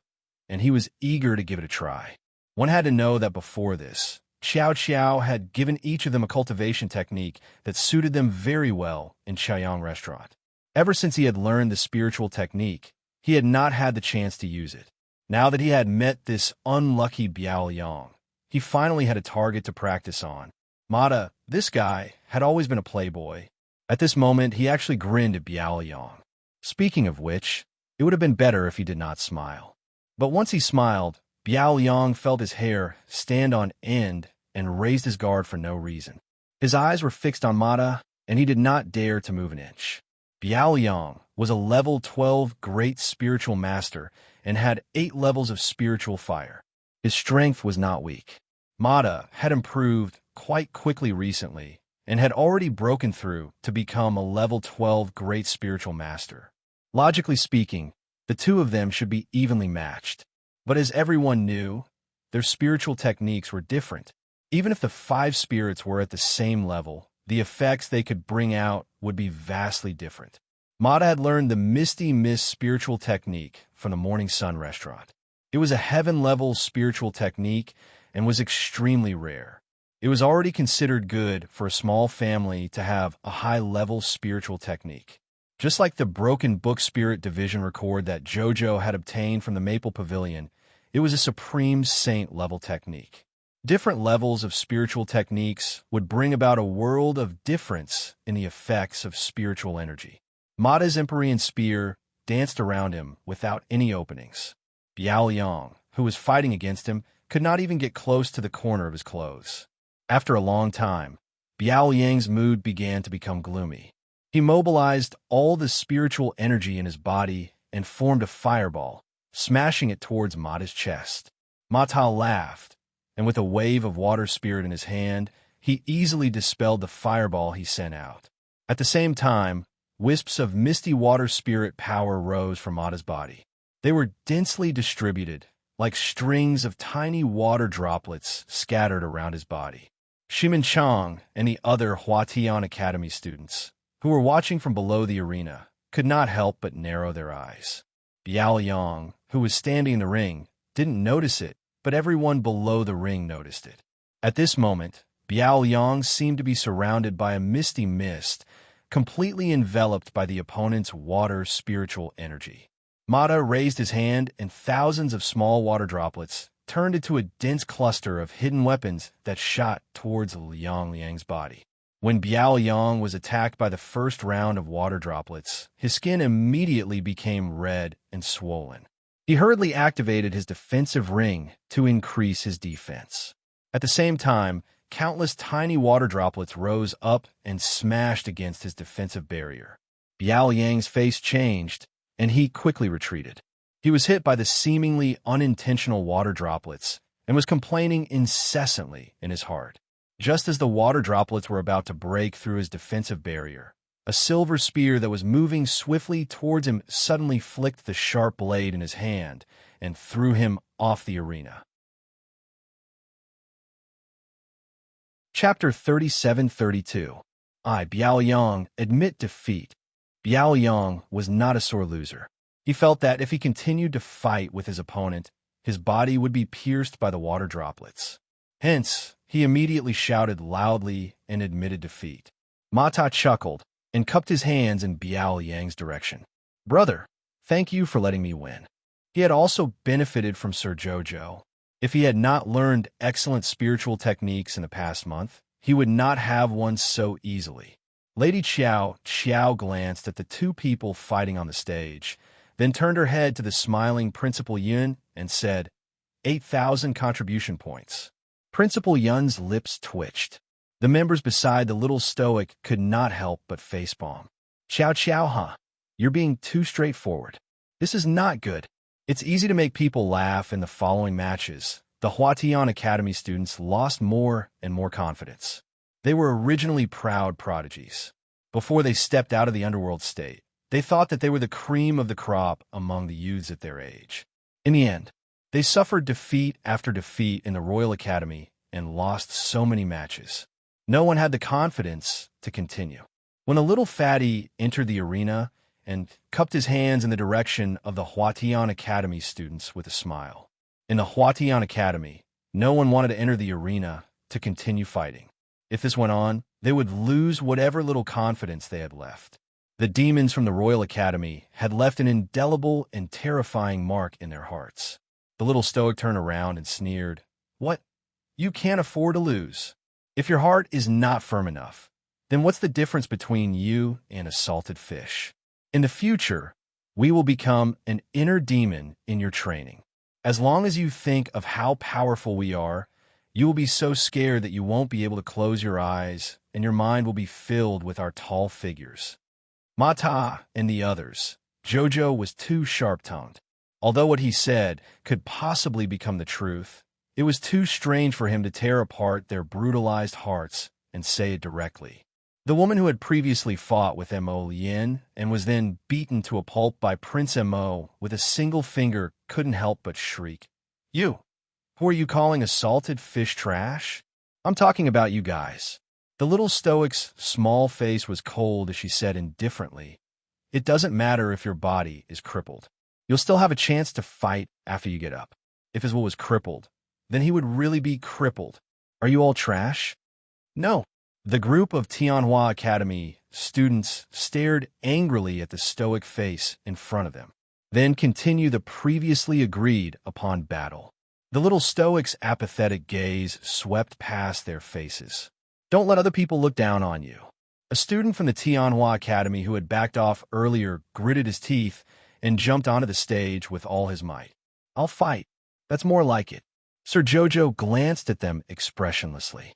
and he was eager to give it a try. One had to know that before this, Xiao Xiao had given each of them a cultivation technique that suited them very well in Chaoyang restaurant. Ever since he had learned the spiritual technique, he had not had the chance to use it. Now that he had met this unlucky Biao Yang, he finally had a target to practice on. Mata, this guy, had always been a playboy. At this moment, he actually grinned at Biao Yang. Speaking of which, it would have been better if he did not smile. But once he smiled, Biao Yang felt his hair stand on end and raised his guard for no reason. His eyes were fixed on Mata, and he did not dare to move an inch. Biao Yang was a level 12 great spiritual master and had 8 levels of spiritual fire. His strength was not weak. Mata had improved quite quickly recently and had already broken through to become a level 12 great spiritual master. Logically speaking, the two of them should be evenly matched. But as everyone knew, their spiritual techniques were different. Even if the 5 spirits were at the same level, the effects they could bring out would be vastly different. Mata had learned the Misty Mist spiritual technique from the Morning Sun restaurant. It was a heaven-level spiritual technique and was extremely rare. It was already considered good for a small family to have a high-level spiritual technique. Just like the Broken Book Spirit Division record that Jojo had obtained from the Maple Pavilion, it was a Supreme Saint-level technique. Different levels of spiritual techniques would bring about a world of difference in the effects of spiritual energy. Mata's Empyrean spear danced around him without any openings. Biao Yang, who was fighting against him, could not even get close to the corner of his clothes. After a long time, Biao Yang's mood began to become gloomy. He mobilized all the spiritual energy in his body and formed a fireball, smashing it towards Mata's chest. Mata laughed, and with a wave of water spirit in his hand, he easily dispelled the fireball he sent out. At the same time, wisps of misty water spirit power rose from Mata's body. They were densely distributed, like strings of tiny water droplets scattered around his body. Shimin Chang and the other Huatian Academy students, who were watching from below the arena, could not help but narrow their eyes. Biao Yang, who was standing in the ring, didn't notice it, but everyone below the ring noticed it. At this moment, Biao Yang seemed to be surrounded by a misty mist, completely enveloped by the opponent's water spiritual energy. Mata raised his hand, and thousands of small water droplets turned into a dense cluster of hidden weapons that shot towards Liang Liang's body. When Biao Yang was attacked by the first round of water droplets, his skin immediately became red and swollen. He hurriedly activated his defensive ring to increase his defense. At the same time, countless tiny water droplets rose up and smashed against his defensive barrier. Biao Yang's face changed, and he quickly retreated. He was hit by the seemingly unintentional water droplets and was complaining incessantly in his heart. Just as the water droplets were about to break through his defensive barrier, a silver spear that was moving swiftly towards him suddenly flicked the sharp blade in his hand and threw him off the arena. Chapter 37-32. Biao Yang admit defeat. Biao Yang was not a sore loser. He felt that if he continued to fight with his opponent, his body would be pierced by the water droplets. Hence, he immediately shouted loudly and admitted defeat. Mata chuckled and cupped his hands in Biao Yang's direction. "Brother, thank you for letting me win." He had also benefited from Sir Jojo. If he had not learned excellent spiritual techniques in the past month, he would not have won so easily. Lady Xiao glanced at the two people fighting on the stage, then turned her head to the smiling Principal Yun and said, 8,000 contribution points. Principal Yun's lips twitched. The members beside the little stoic could not help but facepalm. Xiao, huh? You're being too straightforward. This is not good. It's easy to make people laugh in the following matches. The Huatian Academy students lost more and more confidence. They were originally proud prodigies. Before they stepped out of the underworld state, they thought that they were the cream of the crop among the youths at their age. In the end, they suffered defeat after defeat in the Royal Academy and lost so many matches. No one had the confidence to continue. When a little fatty entered the arena and cupped his hands in the direction of the Huatian Academy students with a smile. In the Huatian Academy, no one wanted to enter the arena to continue fighting. If this went on, they would lose whatever little confidence they had left. The demons from the Royal Academy had left an indelible and terrifying mark in their hearts. The little stoic turned around and sneered, "What? You can't afford to lose. If your heart is not firm enough, then what's the difference between you and a salted fish? In the future, we will become an inner demon in your training. As long as you think of how powerful we are, you will be so scared that you won't be able to close your eyes, and your mind will be filled with our tall figures." Mata and the others, Jojo was too sharp-tongued. Although what he said could possibly become the truth, it was too strange for him to tear apart their brutalized hearts and say it directly. The woman who had previously fought with Mo Yin and was then beaten to a pulp by Prince Mo with a single finger couldn't help but shriek, "You! Who are you calling a salted fish trash? I'm talking about you guys." The little stoic's small face was cold as she said indifferently, "It doesn't matter if your body is crippled. You'll still have a chance to fight after you get up. If his will was crippled, then he would really be crippled. Are you all trash?" "No." The group of Tianhua Academy students stared angrily at the stoic face in front of them, then continued the previously agreed upon battle. The little stoic's apathetic gaze swept past their faces. "Don't let other people look down on you." A student from the Tianhua Academy who had backed off earlier gritted his teeth and jumped onto the stage with all his might. "I'll fight. That's more like it." Sir Jojo glanced at them expressionlessly.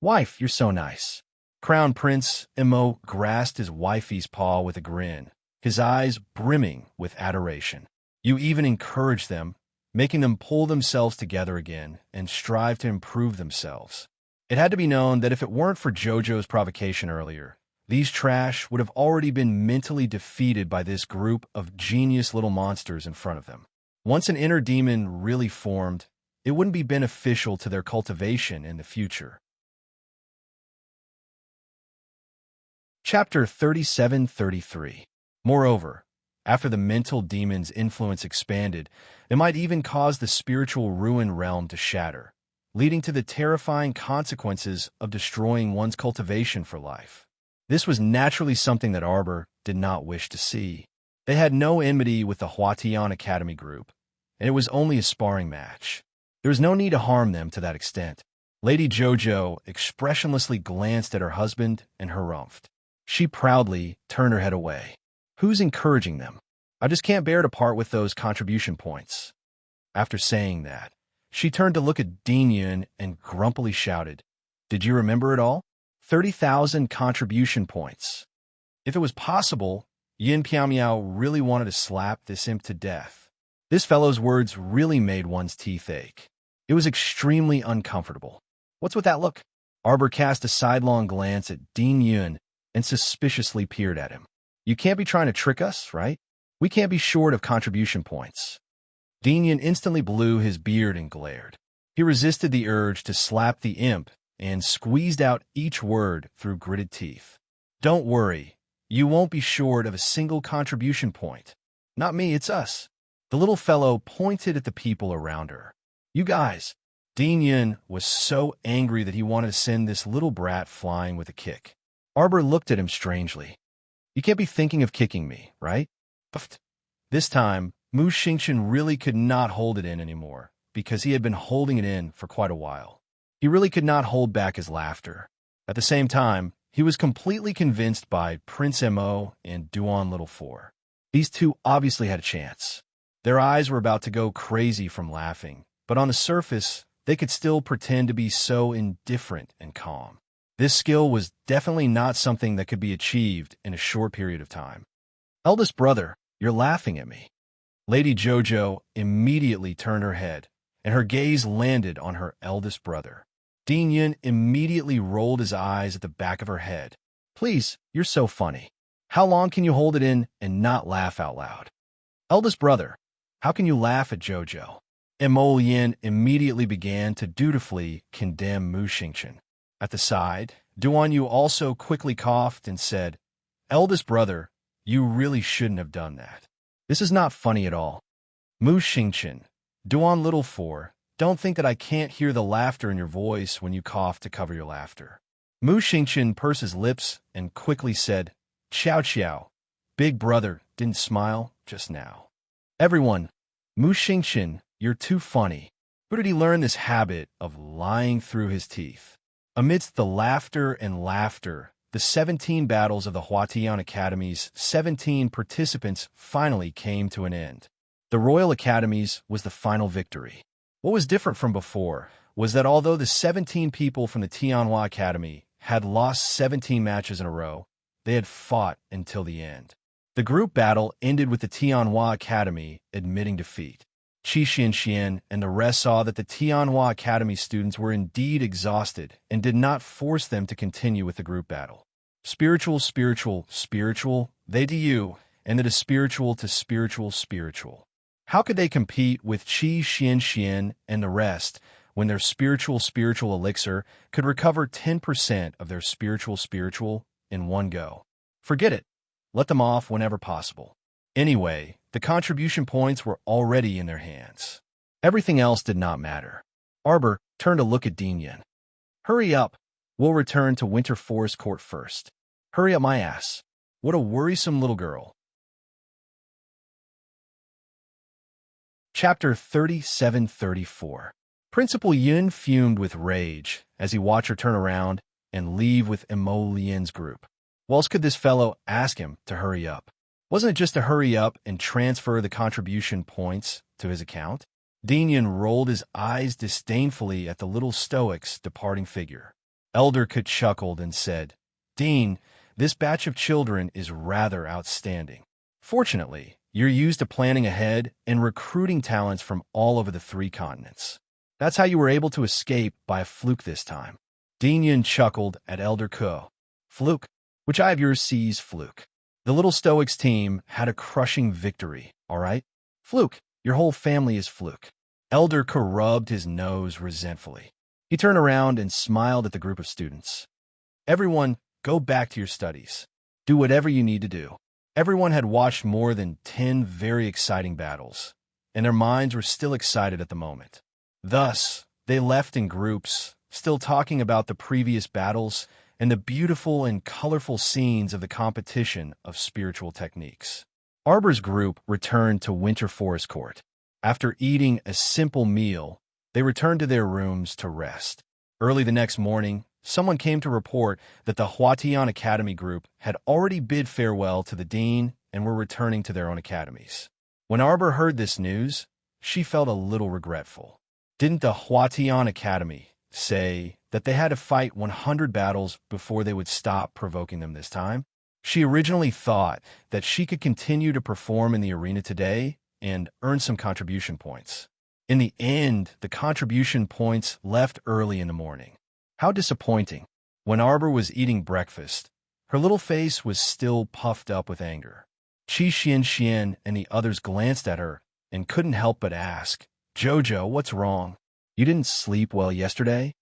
"Wife, you're so nice." Crown Prince Mo grasped his wifey's paw with a grin, his eyes brimming with adoration. "You even encourage them, making them pull themselves together again and strive to improve themselves." It had to be known that if it weren't for Jojo's provocation earlier, these trash would have already been mentally defeated by this group of genius little monsters in front of them. Once an inner demon really formed, it wouldn't be beneficial to their cultivation in the future. Chapter 37-33. Moreover, after the mental demon's influence expanded, it might even cause the spiritual ruin realm to shatter, leading to the terrifying consequences of destroying one's cultivation for life. This was naturally something that Arbor did not wish to see. They had no enmity with the Huatian Academy group, and it was only a sparring match. There was no need to harm them to that extent. Lady Jojo expressionlessly glanced at her husband and harumphed. She proudly turned her head away. "Who's encouraging them? I just can't bear to part with those contribution points." After saying that, she turned to look at Dean Yun and grumpily shouted, "Did you remember it all? 30,000 contribution points." If it was possible, Yin Piaomiao really wanted to slap this imp to death. This fellow's words really made one's teeth ache. It was extremely uncomfortable. "What's with that look?" Arbor cast a sidelong glance at Dean Yun and suspiciously peered at him. "You can't be trying to trick us, right? We can't be short of contribution points." Dean Yun instantly blew his beard and glared. He resisted the urge to slap the imp and squeezed out each word through gritted teeth. "Don't worry, you won't be short of a single contribution point. Not me, it's us." The little fellow pointed at the people around her. "You guys." Dean Yun was so angry that he wanted to send this little brat flying with a kick. Arbor looked at him strangely. "You can't be thinking of kicking me, right?" Puffed. This time, Mu Xingqian really could not hold it in anymore, because he had been holding it in for quite a while. He really could not hold back his laughter. At the same time, he was completely convinced by Prince Mo and Duan Little Four. These two obviously had a chance. Their eyes were about to go crazy from laughing, but on the surface, they could still pretend to be so indifferent and calm. This skill was definitely not something that could be achieved in a short period of time. "Eldest brother, you're laughing at me." Lady Jojo immediately turned her head, and her gaze landed on her eldest brother. Dean Yun immediately rolled his eyes at the back of her head. "Please, you're so funny. How long can you hold it in and not laugh out loud?" "Eldest brother, how can you laugh at Jojo?" Mo Yin immediately began to dutifully condemn Mu Xingqian. At the side, Duan Yu also quickly coughed and said, "Eldest brother, you really shouldn't have done that. This is not funny at all." Mu Xingqian, Duan Little Four, Don't think that I can't hear the laughter in your voice when you cough to cover your laughter. Mu Xingqian pursed his lips and quickly said, Chow chow. Big brother didn't smile just now. Everyone, Mu Xingqian, you're too funny. Where did he learn this habit of lying through his teeth? Amidst the laughter and laughter, the 17 battles of the Huatian Academy's 17 participants finally came to an end. The Royal Academies was the final victory. What was different from before was that although the 17 people from the Tianhua Academy had lost 17 matches in a row, they had fought until the end. The group battle ended with the Tianhua Academy admitting defeat. Qi Xianxian and the rest saw that the Tianhua Academy students were indeed exhausted and did not force them to continue with the group battle. Spiritual, they to you, and it is spiritual to spiritual. How could they compete with Qi Xianxian and the rest when their spiritual elixir could recover 10% of their spiritual in one go? Forget it. Let them off whenever possible. Anyway, the contribution points were already in their hands. Everything else did not matter. Arbor turned to look at Dinyan. Hurry up. We'll return to Winter Forest Court first. Hurry up my ass. What a worrisome little girl. Chapter 37-34. Principal Yun fumed with rage as he watched her turn around and leave with Emo Lian's group. What else could this fellow ask him to hurry up? Wasn't it just to hurry up and transfer the contribution points to his account? Dinyan rolled his eyes disdainfully at the little stoic's departing figure. Elder Ke chuckled and said, Dean, this batch of children is rather outstanding. Fortunately, you're used to planning ahead and recruiting talents from all over the 3 continents. That's how you were able to escape by a fluke this time. Dinyan chuckled at Elder Ke. Fluke? Which eye of yours sees fluke? The little Stoics team had a crushing victory, all right? Fluke, your whole family is fluke. Elder Ke rubbed his nose resentfully. He turned around and smiled at the group of students. Everyone, go back to your studies. Do whatever you need to do. Everyone had watched more than 10 very exciting battles, and their minds were still excited at the moment. Thus, they left in groups, still talking about the previous battles and the beautiful and colorful scenes of the competition of spiritual techniques. Arbor's group returned to Winter Forest Court. After eating a simple meal, they returned to their rooms to rest. Early the next morning, someone came to report that the Huatian Academy group had already bid farewell to the dean and were returning to their own academies. When Arbor heard this news, she felt a little regretful. Didn't the Huatian Academy say that they had to fight 100 battles before they would stop provoking them this time? She originally thought that she could continue to perform in the arena today and earn some contribution points. In the end, the contribution points left early in the morning. How disappointing. When Arbor was eating breakfast, her little face was still puffed up with anger. Qi Xianxian and the others glanced at her and couldn't help but ask, Jojo, what's wrong? You didn't sleep well yesterday?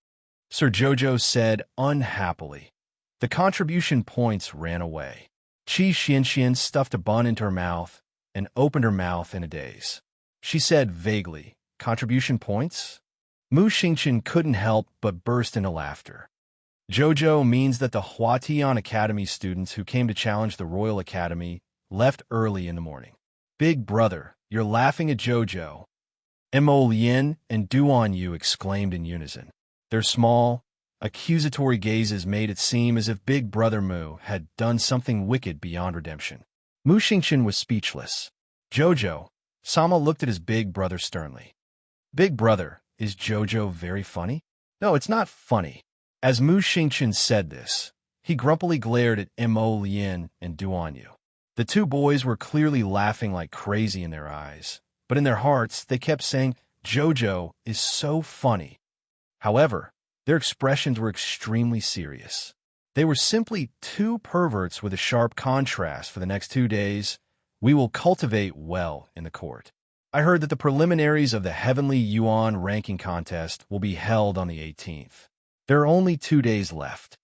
Sir Jojo said unhappily. The contribution points ran away. Qi Xianxian stuffed a bun into her mouth and opened her mouth in a daze. She said vaguely, contribution points? Mu Xingqian couldn't help but burst into laughter. Jojo means that the Huatian Academy students who came to challenge the Royal Academy left early in the morning. Big brother, you're laughing at Jojo. Emo Lian and Duan Yu exclaimed in unison. Their small, accusatory gazes made it seem as if Big Brother Mu had done something wicked beyond redemption. Mu Xingqian was speechless. Jojo, Sama looked at his big brother sternly. Big brother, is Jojo very funny? No, it's not funny. As Mu Xingqian said this, he grumpily glared at Emo Lian and Duan Yu. The 2 boys were clearly laughing like crazy in their eyes, but in their hearts they kept saying, Jojo is so funny. However, their expressions were extremely serious. They were simply 2 perverts with a sharp contrast for the next 2 days. We will cultivate well in the court. I heard that the preliminaries of the Heavenly Yuan ranking contest will be held on the 18th. There are only 2 days left.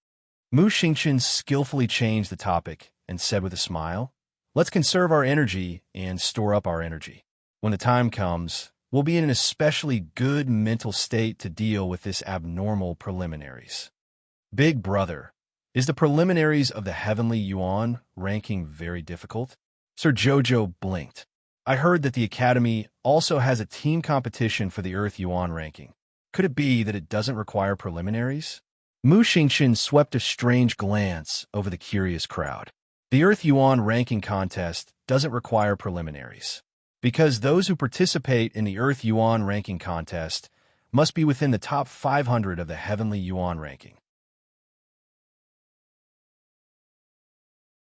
Mu Xingqian skillfully changed the topic and said with a smile, let's conserve our energy and store up our energy. When the time comes, will be in an especially good mental state to deal with this abnormal preliminaries. Big brother, is the preliminaries of the Heavenly Yuan ranking very difficult? Sir Jojo blinked. I heard that the Academy also has a team competition for the Earth Yuan ranking. Could it be that it doesn't require preliminaries? Mu Xingqian swept a strange glance over the curious crowd. The Earth Yuan ranking contest doesn't require preliminaries, because those who participate in the Earth Yuan ranking contest must be within the top 500 of the Heavenly Yuan ranking.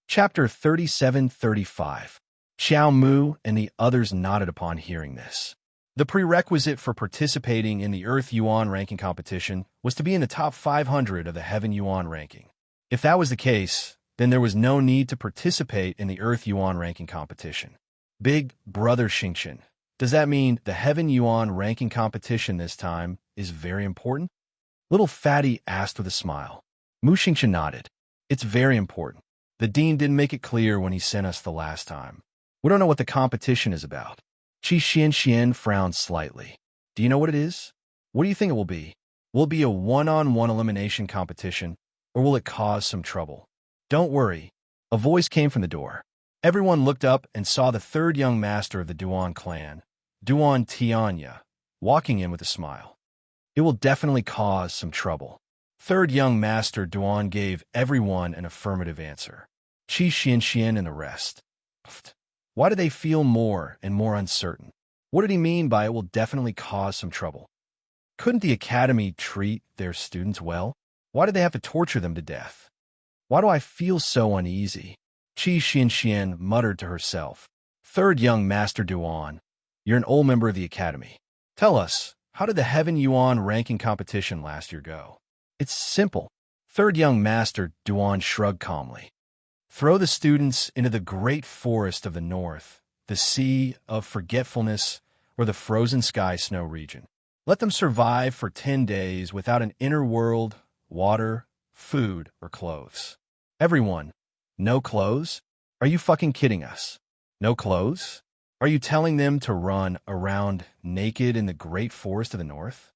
Chapter 37-35. Xiao Mu and the others nodded upon hearing this. The prerequisite for participating in the Earth Yuan ranking competition was to be in the top 500 of the Heaven Yuan ranking. If that was the case, then there was no need to participate in the Earth Yuan ranking competition. Big brother Xingqian, does that mean the Heaven Yuan ranking competition this time is very important? Little Fatty asked with a smile. Mu Xingqian nodded. It's very important. The dean didn't make it clear when he sent us the last time. We don't know what the competition is about. Qi Xianxian frowned slightly. Do you know what it is? What do you think it will be? Will it be a one-on-one elimination competition, or will it cause some trouble? Don't worry. A voice came from the door. Everyone looked up and saw the third young master of the Duan clan, Duan Tianya, walking in with a smile. It will definitely cause some trouble. Third young master Duan gave everyone an affirmative answer. Qi Xianxian and the rest. Why do they feel more and more uncertain? What did he mean by it will definitely cause some trouble? Couldn't the Academy treat their students well? Why did they have to torture them to death? Why do I feel so uneasy? Qi Xianxian muttered to herself. Third young master Duan, you're an old member of the Academy. Tell us, how did the Heaven Yuan ranking competition last year go? It's simple. Third young master Duan shrugged calmly. Throw the students into the great forest of the north, the sea of forgetfulness, or the frozen sky snow region. Let them survive for 10 days without an inner world, water, food, or clothes. Everyone, no clothes? Are you fucking kidding us? No clothes? Are you telling them to run around naked in the great forest of the north?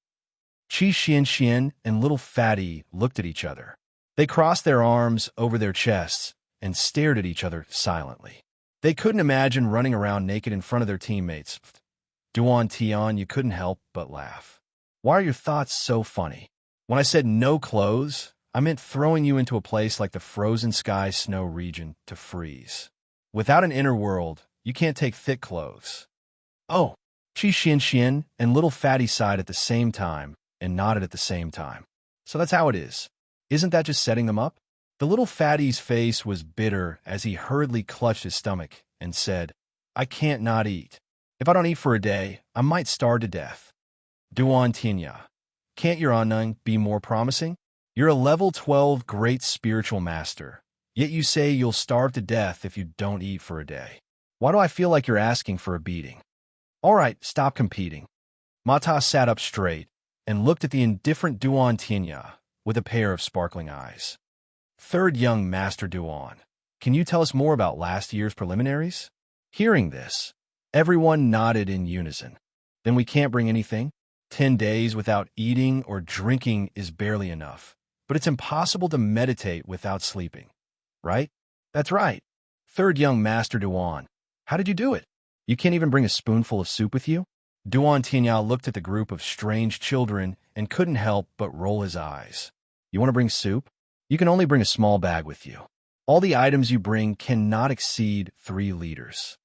Qi Xianxian and Little Fatty looked at each other. They crossed their arms over their chests and stared at each other silently. They couldn't imagine running around naked in front of their teammates. Duan Tian, you couldn't help but laugh. Why are your thoughts so funny? When I said no clothes, I meant throwing you into a place like the frozen sky snow region to freeze. Without an inner world, you can't take thick clothes. Oh, Qi Xianxian and Little Fatty sighed at the same time and nodded at the same time. So that's how it is. Isn't that just setting them up? The Little Fatty's face was bitter as he hurriedly clutched his stomach and said, I can't not eat. If I don't eat for a day, I might starve to death. Duan Tinya, can't your Anung be more promising? You're a level 12 great spiritual master, yet you say you'll starve to death if you don't eat for a day. Why do I feel like you're asking for a beating? All right, stop competing. Mata sat up straight and looked at the indifferent Duan Tinya with a pair of sparkling eyes. Third young master Duan, can you tell us more about last year's preliminaries? Hearing this, everyone nodded in unison. Then we can't bring anything? 10 days without eating or drinking is barely enough. But it's impossible to meditate without sleeping, right? That's right. Third young master Duan, how did you do it? You can't even bring a spoonful of soup with you? Duan Tianyao looked at the group of strange children and couldn't help but roll his eyes. You want to bring soup? You can only bring a small bag with you. All the items you bring cannot exceed 3 liters.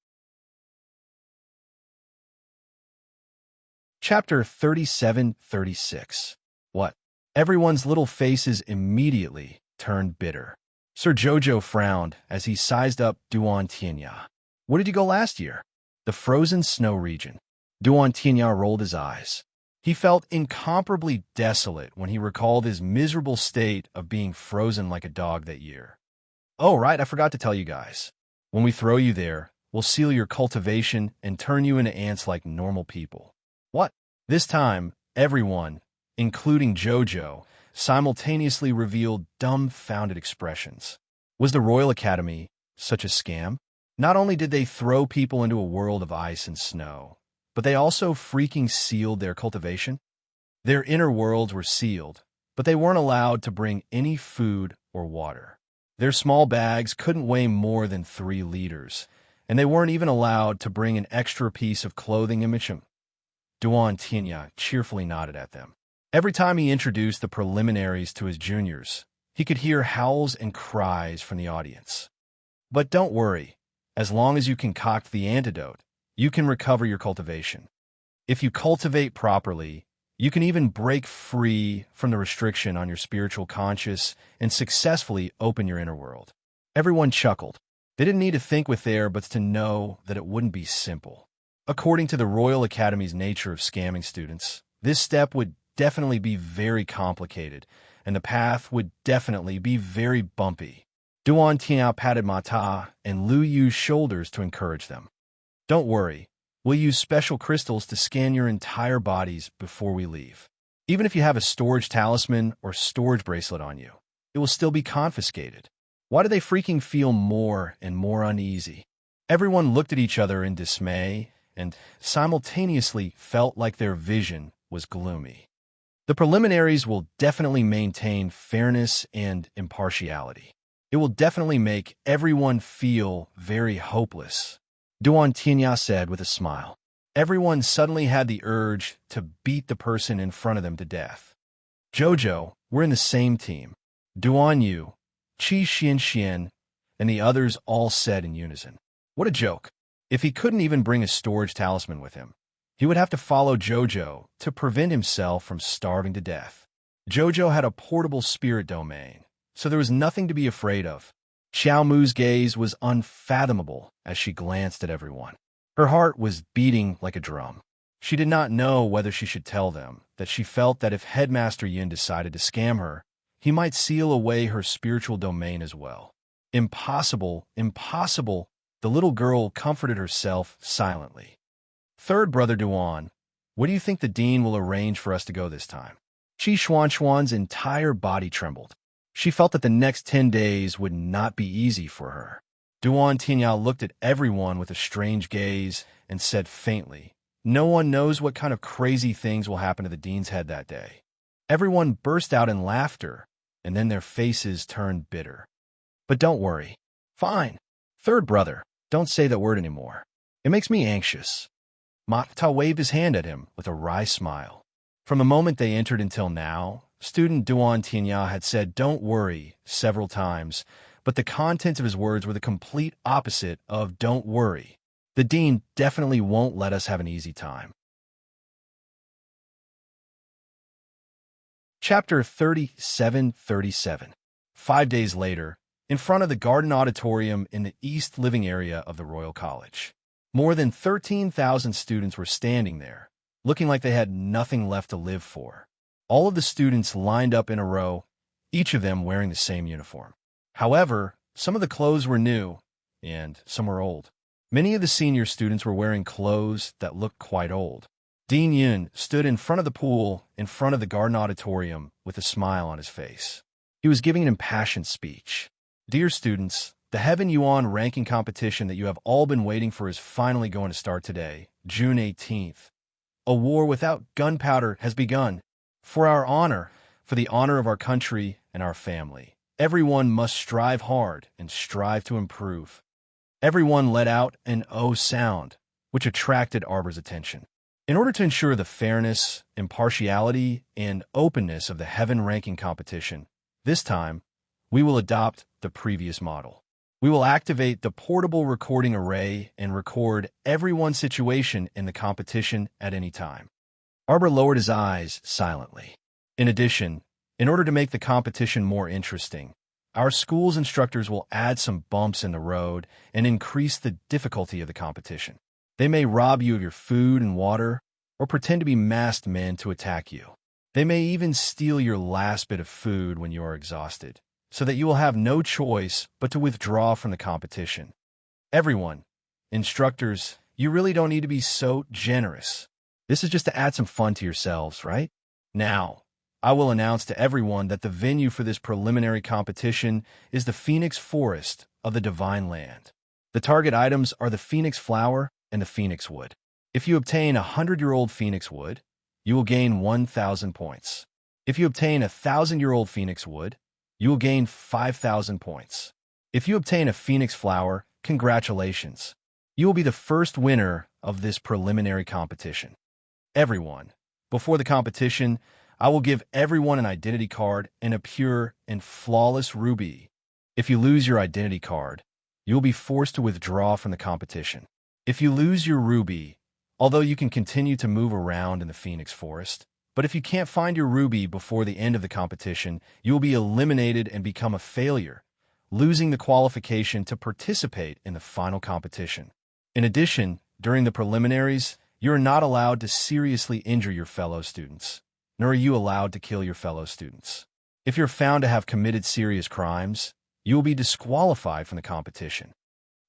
Chapter 37-36. What? Everyone's little faces immediately turned bitter. Sir Jojo frowned as he sized up Duan Tianya. Where did you go last year? The frozen snow region. Duan Tianya rolled his eyes. He felt incomparably desolate when he recalled his miserable state of being frozen like a dog that year. Oh, right, I forgot to tell you guys. When we throw you there, we'll seal your cultivation and turn you into ants like normal people. What? This time, everyone, including Jojo, simultaneously revealed dumbfounded expressions. Was the Royal Academy such a scam? Not only did they throw people into a world of ice and snow, but they also freaking sealed their cultivation. Their inner worlds were sealed, but they weren't allowed to bring any food or water. Their small bags couldn't weigh more than 3 liters, and they weren't even allowed to bring an extra piece of clothing in them. Duan Tinya cheerfully nodded at them. Every time he introduced the preliminaries to his juniors, he could hear howls and cries from the audience. But don't worry, as long as you concoct the antidote, you can recover your cultivation. If you cultivate properly, you can even break free from the restriction on your spiritual conscious and successfully open your inner world. Everyone chuckled. They didn't need to think with their buts to know that it wouldn't be simple. According to the Royal Academy's nature of scamming students, this step would definitely be very complicated, and the path would definitely be very bumpy. Duan Tiao patted Mata and Lu Yu's shoulders to encourage them. Don't worry, we'll use special crystals to scan your entire bodies before we leave. Even if you have a storage talisman or storage bracelet on you, it will still be confiscated. Why do they freaking feel more and more uneasy? Everyone looked at each other in dismay and simultaneously felt like their vision was gloomy. The preliminaries will definitely maintain fairness and impartiality. It will definitely make everyone feel very hopeless, Duan Tinya said with a smile. Everyone suddenly had the urge to beat the person in front of them to death. Jojo, we're in the same team. Duan Yu, Qi Xian, and the others all said in unison. What a joke. If he couldn't even bring a storage talisman with him, he would have to follow Jojo to prevent himself from starving to death. Jojo had a portable spirit domain, so there was nothing to be afraid of. Xiao Mu's gaze was unfathomable as she glanced at everyone. Her heart was beating like a drum. She did not know whether she should tell them that she felt that if Headmaster Yin decided to scam her, he might seal away her spiritual domain as well. Impossible, impossible, the little girl comforted herself silently. Third brother Duan, what do you think the dean will arrange for us to go this time? Qi Xuan's entire body trembled. She felt that the next 10 days would not be easy for her. Duan Tinyao looked at everyone with a strange gaze and said faintly, no one knows what kind of crazy things will happen to the dean's head that day. Everyone burst out in laughter, and then their faces turned bitter. But don't worry. Fine. Third brother, don't say that word anymore. It makes me anxious. Mata waved his hand at him with a wry smile. From the moment they entered until now, student Duan Tinya had said don't worry several times, but the contents of his words were the complete opposite of don't worry. The dean definitely won't let us have an easy time. Chapter 37. 5 days later, in front of the garden auditorium in the East Living area of the Royal College. More than 13,000 students were standing there, looking like they had nothing left to live for. All of the students lined up in a row, each of them wearing the same uniform. However, some of the clothes were new, and some were old. Many of the senior students were wearing clothes that looked quite old. Dean Yun stood in front of the pool in front of the garden auditorium with a smile on his face. He was giving an impassioned speech. Dear students, the Heaven Yuan ranking competition that you have all been waiting for is finally going to start today, June 18th. A war without gunpowder has begun. For our honor, for the honor of our country and our family, everyone must strive hard and strive to improve. Everyone let out an O sound, which attracted Arbor's attention. In order to ensure the fairness, impartiality, and openness of the Heaven ranking competition, this time, we will adopt the previous model. We will activate the portable recording array and record everyone's situation in the competition at any time. Arbor lowered his eyes silently. In addition, in order to make the competition more interesting, our school's instructors will add some bumps in the road and increase the difficulty of the competition. They may rob you of your food and water, or pretend to be masked men to attack you. They may even steal your last bit of food when you are exhausted, so that you will have no choice but to withdraw from the competition. Everyone, instructors, you really don't need to be so generous. This is just to add some fun to yourselves, right? Now, I will announce to everyone that the venue for this preliminary competition is the Phoenix Forest of the Divine Land. The target items are the Phoenix Flower and the Phoenix Wood. If you obtain 100-year-old phoenix wood, you will gain 1,000 points. If you obtain a 1,000-year-old phoenix wood, you will gain 5,000 points. If you obtain a phoenix flower, congratulations. You will be the first winner of this preliminary competition. Everyone, before the competition, I will give everyone an identity card and a pure and flawless ruby. If you lose your identity card, you will be forced to withdraw from the competition. If you lose your ruby, although you can continue to move around in the Phoenix Forest, but if you can't find your ruby before the end of the competition, you will be eliminated and become a failure, losing the qualification to participate in the final competition. In addition, during the preliminaries, you are not allowed to seriously injure your fellow students, nor are you allowed to kill your fellow students. If you're found to have committed serious crimes, you will be disqualified from the competition.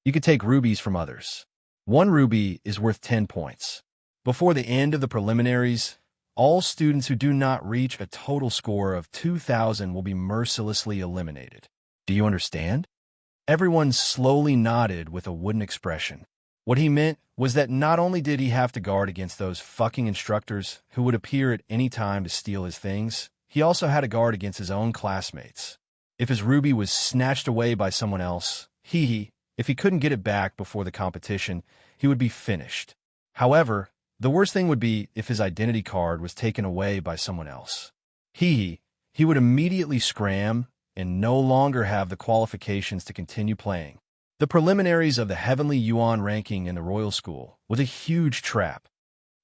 You could take rubies from others. 1 ruby is worth 10 points. Before the end of the preliminaries, all students who do not reach a total score of 2,000 will be mercilessly eliminated. Do you understand? Everyone slowly nodded with a wooden expression. What he meant was that not only did he have to guard against those fucking instructors who would appear at any time to steal his things, he also had to guard against his own classmates. If his ruby was snatched away by someone else, if he couldn't get it back before the competition, he would be finished. However, the worst thing would be if his identity card was taken away by someone else. He would immediately scram and no longer have the qualifications to continue playing. The preliminaries of the Heavenly Yuan ranking in the Royal School was a huge trap.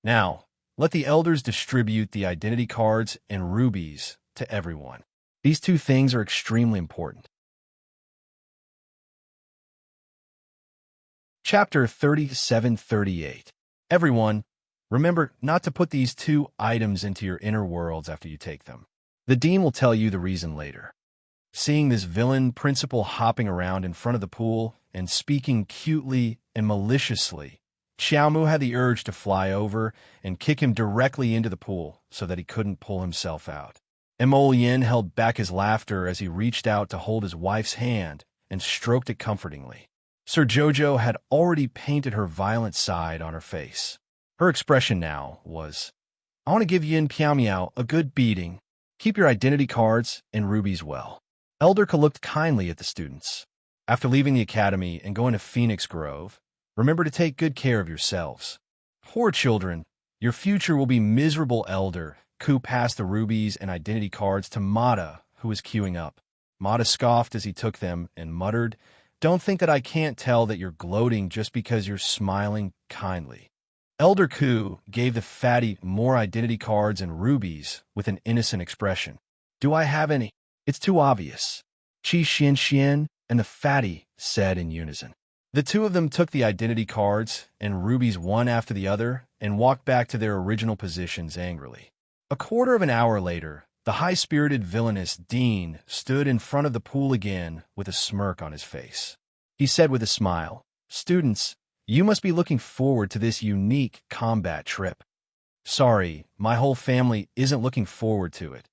Now, let the elders distribute the identity cards and rubies to everyone. These 2 things are extremely important. Chapter 37-38. Everyone, remember not to put these 2 items into your inner worlds after you take them. The dean will tell you the reason later. Seeing this villain principal hopping around in front of the pool and speaking cutely and maliciously, Xiaomu had the urge to fly over and kick him directly into the pool so that he couldn't pull himself out. Emolien held back his laughter as he reached out to hold his wife's hand and stroked it comfortingly. Sir Jojo had already painted her violent side on her face. Her expression now was, I want to give Yin Piao Miao a good beating. Keep your identity cards and rubies well. Elder Ka looked kindly at the students. After leaving the academy and going to Phoenix Grove, remember to take good care of yourselves. Poor children, your future will be miserable. Elder Ku passed the rubies and identity cards to Mata, who was queuing up. Mata scoffed as he took them and muttered, Don't think that I can't tell that you're gloating just because you're smiling kindly. Elder Ku gave the fatty more identity cards and rubies with an innocent expression. Do I have any? It's too obvious. Qi Xian Xian and the fatty said in unison. The 2 of them took the identity cards and rubies one after the other and walked back to their original positions angrily. A quarter of an hour later, the high-spirited villainous Dean stood in front of the pool again with a smirk on his face. He said with a smile, Students, you must be looking forward to this unique combat trip. Sorry, my whole family isn't looking forward to it.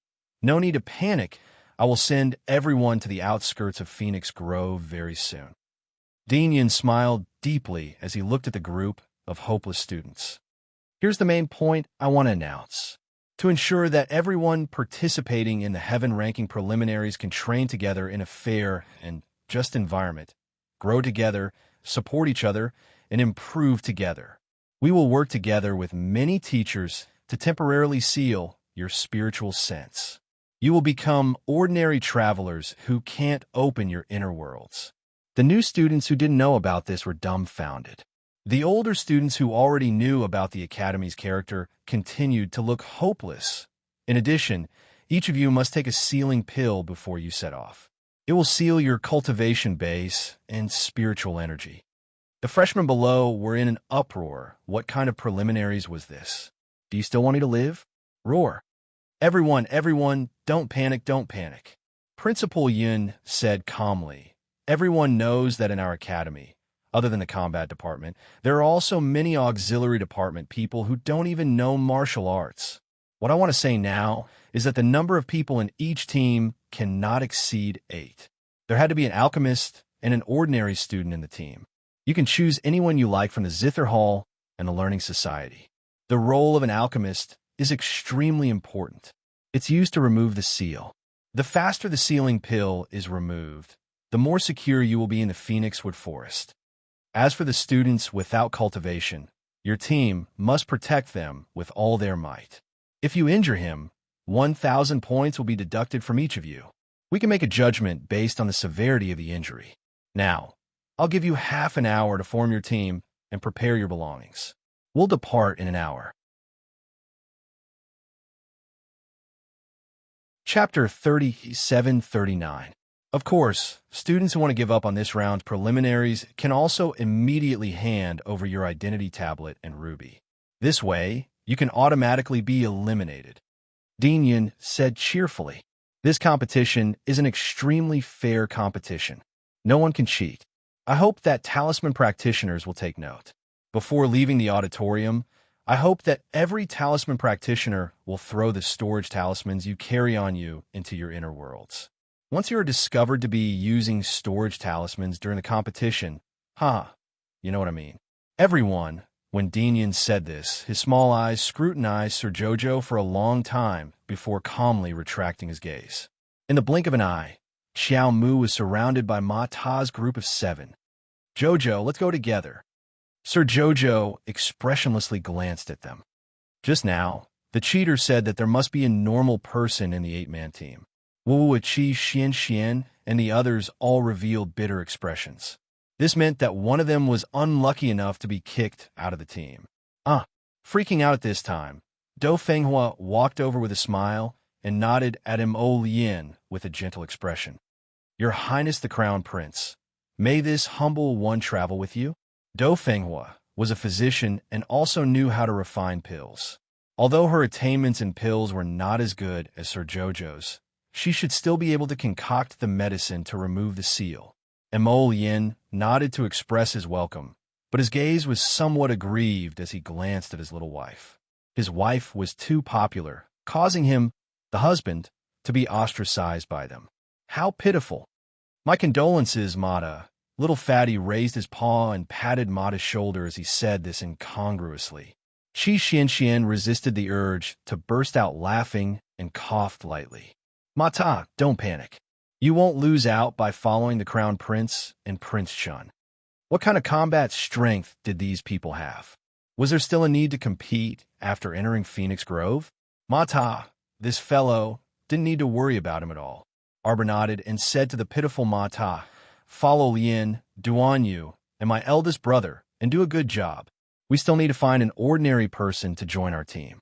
No need to panic. I will send everyone to the outskirts of Phoenix Grove very soon. Dean Yin smiled deeply as he looked at the group of hopeless students. Here's the main point I want to announce. To ensure that everyone participating in the Heaven ranking preliminaries can train together in a fair and just environment, grow together, support each other, and improve together. We will work together with many teachers to temporarily seal your spiritual sense. You will become ordinary travelers who can't open your inner worlds. The new students who didn't know about this were dumbfounded. The older students who already knew about the Academy's character continued to look hopeless. In addition, each of you must take a sealing pill before you set off. It will seal your cultivation base and spiritual energy. The freshmen below were in an uproar. What kind of preliminaries was this? Do you still want me to live? Roar. Everyone, don't panic, don't panic. Principal Yun said calmly, everyone knows that in our academy, other than the combat department, there are also many auxiliary department people who don't even know martial arts. What I want to say now is that the number of people in each team cannot exceed 8. There had to be an alchemist and an ordinary student in the team. You can choose anyone you like from the Zither Hall and the Learning Society. The role of an alchemist is extremely important. It's used to remove the seal. The faster the sealing pill is removed, the more secure you will be in the Phoenixwood Forest. As for the students without cultivation, your team must protect them with all their might. If you injure him, 1,000 points will be deducted from each of you. We can make a judgment based on the severity of the injury. Now, I'll give you half an hour to form your team and prepare your belongings. We'll depart in an hour. Chapter 37-39. Of course, students who want to give up on this round's preliminaries can also immediately hand over your identity tablet and ruby. This way, you can automatically be eliminated. Dean Yin said cheerfully. This competition is an extremely fair competition. No one can cheat. I hope that talisman practitioners will take note. Before leaving the auditorium, I hope that every talisman practitioner will throw the storage talismans you carry on you into your inner worlds. Once you are discovered to be using storage talismans during the competition, you know what I mean. Everyone, when Dean Yin said this, his small eyes scrutinized Sir Jojo for a long time before calmly retracting his gaze. In the blink of an eye, Xiao Mu was surrounded by Ma Ta's group of 7. Jojo, let's go together. Sir Jojo expressionlessly glanced at them. Just now, the cheater said that there must be a normal person in the 8-man team. Wu Chi, Xian Xian, and the others all revealed bitter expressions. This meant that one of them was unlucky enough to be kicked out of the team. Freaking out at this time, Do Fenghua walked over with a smile and nodded at Mo Lien with a gentle expression. Your Highness the Crown Prince, may this humble one travel with you? Do Fenghua was a physician and also knew how to refine pills. Although her attainments in pills were not as good as Sir Jojo's, she should still be able to concoct the medicine to remove the seal. Mo Lien nodded to express his welcome, but his gaze was somewhat aggrieved as he glanced at his little wife. His wife was too popular, causing him, the husband, to be ostracized by them. How pitiful. My condolences, Mata. Little Fatty raised his paw and patted Mata's shoulder as he said this incongruously. Qi Xianxian resisted the urge to burst out laughing and coughed lightly. Mata, don't panic. You won't lose out by following the Crown Prince and Prince Chun. What kind of combat strength did these people have? Was there still a need to compete after entering Phoenix Grove? Mata, this fellow, didn't need to worry about him at all. Arbor nodded and said to the pitiful Mata, follow Lien, Duan Yu, and my eldest brother, and do a good job. We still need to find an ordinary person to join our team.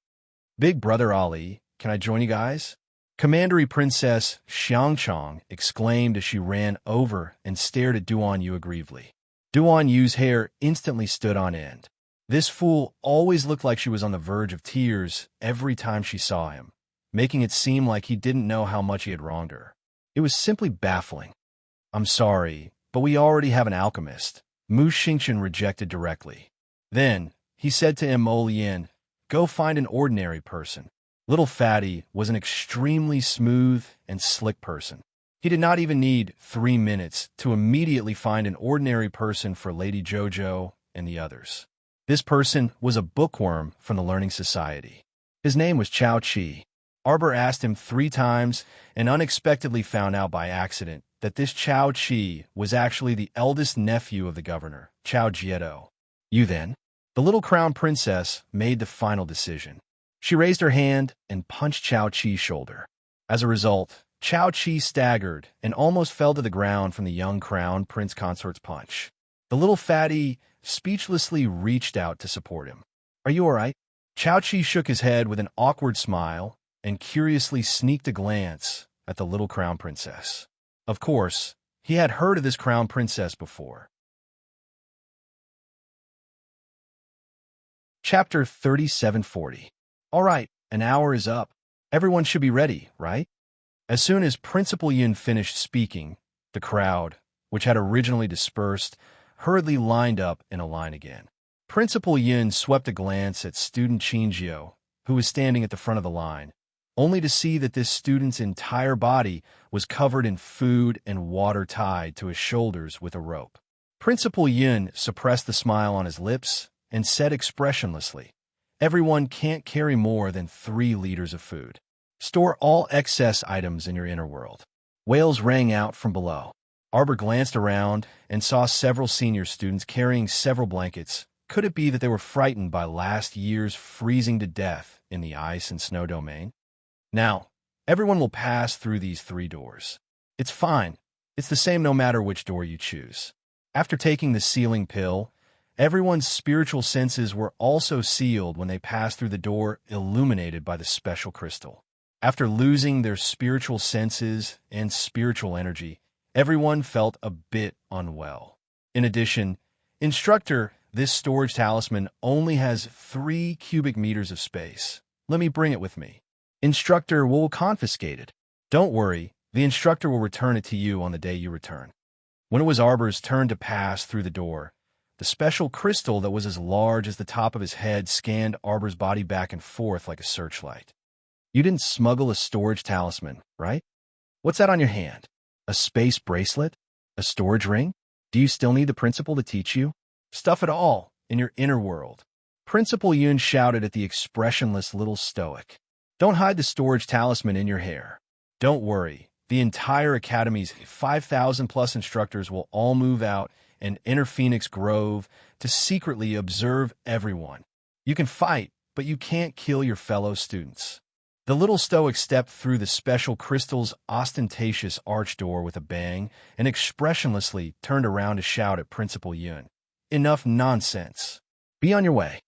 Big Brother Ali, can I join you guys? Commandery Princess Xiangchong exclaimed as she ran over and stared at Duan Yu aggrievedly. Duan Yu's hair instantly stood on end. This fool always looked like she was on the verge of tears every time she saw him, making it seem like he didn't know how much he had wronged her. It was simply baffling. I'm sorry, but we already have an alchemist, Mu Xingchen rejected directly. Then, he said to Mo Lien, go find an ordinary person. Little Fatty was an extremely smooth and slick person. He did not even need 3 minutes to immediately find an ordinary person for Lady Jojo and the others. This person was a bookworm from the Learning Society. His name was Chao Chi. Arbor asked him 3 times and unexpectedly found out by accident that this Chao Chi was actually the eldest nephew of the governor, Chao Jieto. You then? The little crown princess made the final decision. She raised her hand and punched Chao Chi's shoulder. As a result, Chao Chi staggered and almost fell to the ground from the young crown prince consort's punch. The little fatty speechlessly reached out to support him. Are you all right? Chao Chi shook his head with an awkward smile and curiously sneaked a glance at the little crown princess. Of course, he had heard of this crown princess before. Chapter 3740. All right, an hour is up. Everyone should be ready, right? As soon as Principal Yin finished speaking, the crowd, which had originally dispersed, hurriedly lined up in a line again. Principal Yin swept a glance at student Qingjio, who was standing at the front of the line, only to see that this student's entire body was covered in food and water tied to his shoulders with a rope. Principal Yin suppressed the smile on his lips and said expressionlessly, "Everyone can't carry more than 3 liters of food. Store all excess items in your inner world." Wails rang out from below. Arbor glanced around and saw several senior students carrying several blankets. Could it be that they were frightened by last year's freezing to death in the ice and snow domain? Now, everyone will pass through these 3 doors. It's fine. It's the same no matter which door you choose. After taking the sealing pill, everyone's spiritual senses were also sealed when they passed through the door illuminated by the special crystal. After losing their spiritual senses and spiritual energy, everyone felt a bit unwell. In addition, "Instructor, this storage talisman only has 3 cubic meters of space. Let me bring it with me." "Instructor, we'll confiscate it." "Don't worry, the instructor will return it to you on the day you return." When it was Arbor's turn to pass through the door, the special crystal that was as large as the top of his head scanned Arbor's body back and forth like a searchlight. "You didn't smuggle a storage talisman, right? What's that on your hand? A space bracelet? A storage ring? Do you still need the principal to teach you? Stuff it all in your inner world." Principal Yun shouted at the expressionless little stoic. "Don't hide the storage talisman in your hair. Don't worry, the entire Academy's 5,000+ instructors will all move out and enter Phoenix Grove to secretly observe everyone. You can fight, but you can't kill your fellow students." The little stoic stepped through the special crystal's ostentatious arch door with a bang and expressionlessly turned around to shout at Principal Yun, "Enough nonsense. Be on your way."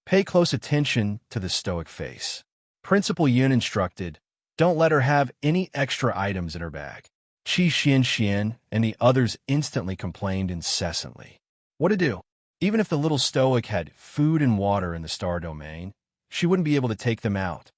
Pay close attention to the stoic face. Principal Yun instructed, "Don't let her have any extra items in her bag." Qi Xian and the others instantly complained incessantly. What to do? Even if the little stoic had food and water in the star domain, she wouldn't be able to take them out.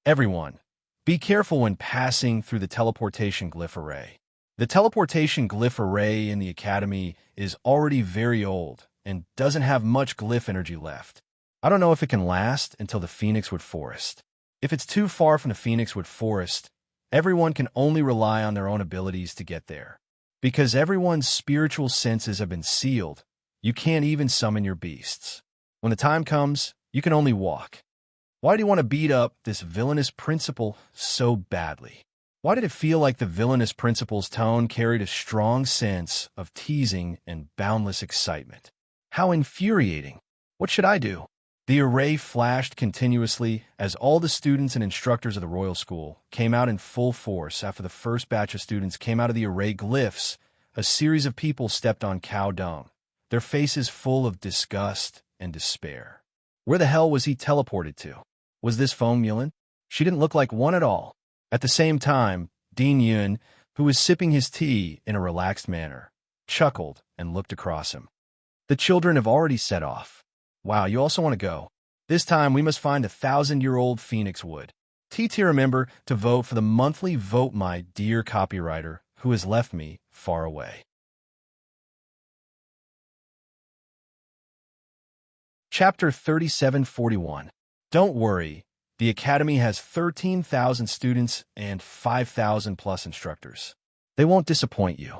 "Everyone, be careful when passing through the teleportation glyph array. The teleportation glyph array in the Academy is already very old and doesn't have much glyph energy left. I don't know if it can last until the Phoenixwood Forest. If it's too far from the Phoenixwood Forest, everyone can only rely on their own abilities to get there. Because everyone's spiritual senses have been sealed, you can't even summon your beasts. When the time comes, you can only walk. Why do you want to beat up this villainous principal so badly?" Why did it feel like the villainous principal's tone carried a strong sense of teasing and boundless excitement? How infuriating! What should I do? The array flashed continuously as all the students and instructors of the Royal School came out in full force. After the first batch of students came out of the array glyphs, a series of people stepped on cow dung, their faces full of disgust and despair. Where the hell was he teleported to? Was this Foam Yulin? She didn't look like one at all. At the same time, Dean Yun, who was sipping his tea in a relaxed manner, chuckled and looked across him. "The children have already set off. Wow, you also want to go? This time we must find 1,000-year-old Phoenix Wood. TT, remember to vote for the monthly Vote My Dear Copywriter who has left me far away." Chapter 3741. Don't worry, the Academy has 13,000 students and 5,000+ instructors. They won't disappoint you.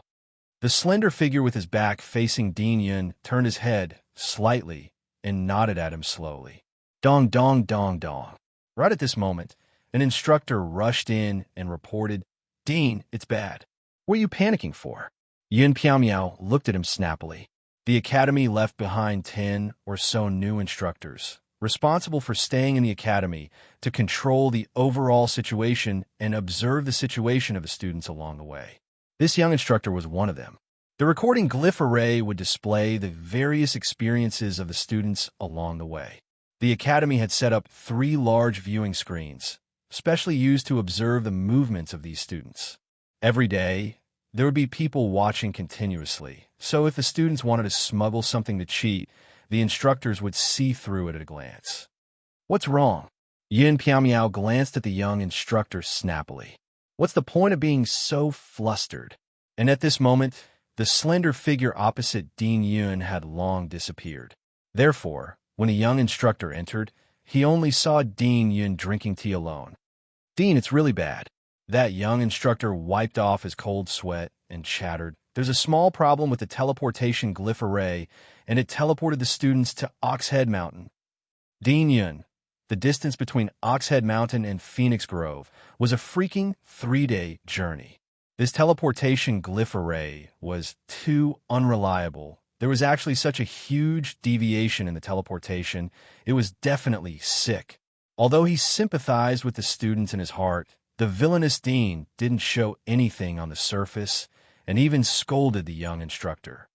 The slender figure with his back facing Dean Yun turned his head slightly and nodded at him slowly. Dong, dong, dong, dong. Right at this moment, an instructor rushed in and reported, "Dean, it's bad. What are you panicking for?" Yun Piao looked at him snappily. The Academy left behind 10 or so new instructors, responsible for staying in the Academy to control the overall situation and observe the situation of the students along the way. This young instructor was one of them. The recording glyph array would display the various experiences of the students along the way. The Academy had set up 3 large viewing screens, specially used to observe the movements of these students. Every day, there would be people watching continuously, so if the students wanted to smuggle something to cheat, the instructors would see through it at a glance. "What's wrong?" Yin Piao glanced at the young instructor snappily. "What's the point of being so flustered?" And at this moment, the slender figure opposite Dean Yun had long disappeared. Therefore, when a young instructor entered, he only saw Dean Yun drinking tea alone. "Dean, it's really bad." That young instructor wiped off his cold sweat and chattered, There's a small problem with the teleportation glyph array, and it teleported the students to Oxhead Mountain. Dingyun, the distance between Oxhead Mountain and Phoenix Grove, was a freaking 3-day journey. This teleportation glyph array was too unreliable. There was actually such a huge deviation in the teleportation, it was definitely sick. Although he sympathized with the students in his heart, the villainous dean didn't show anything on the surface and even scolded the young instructor.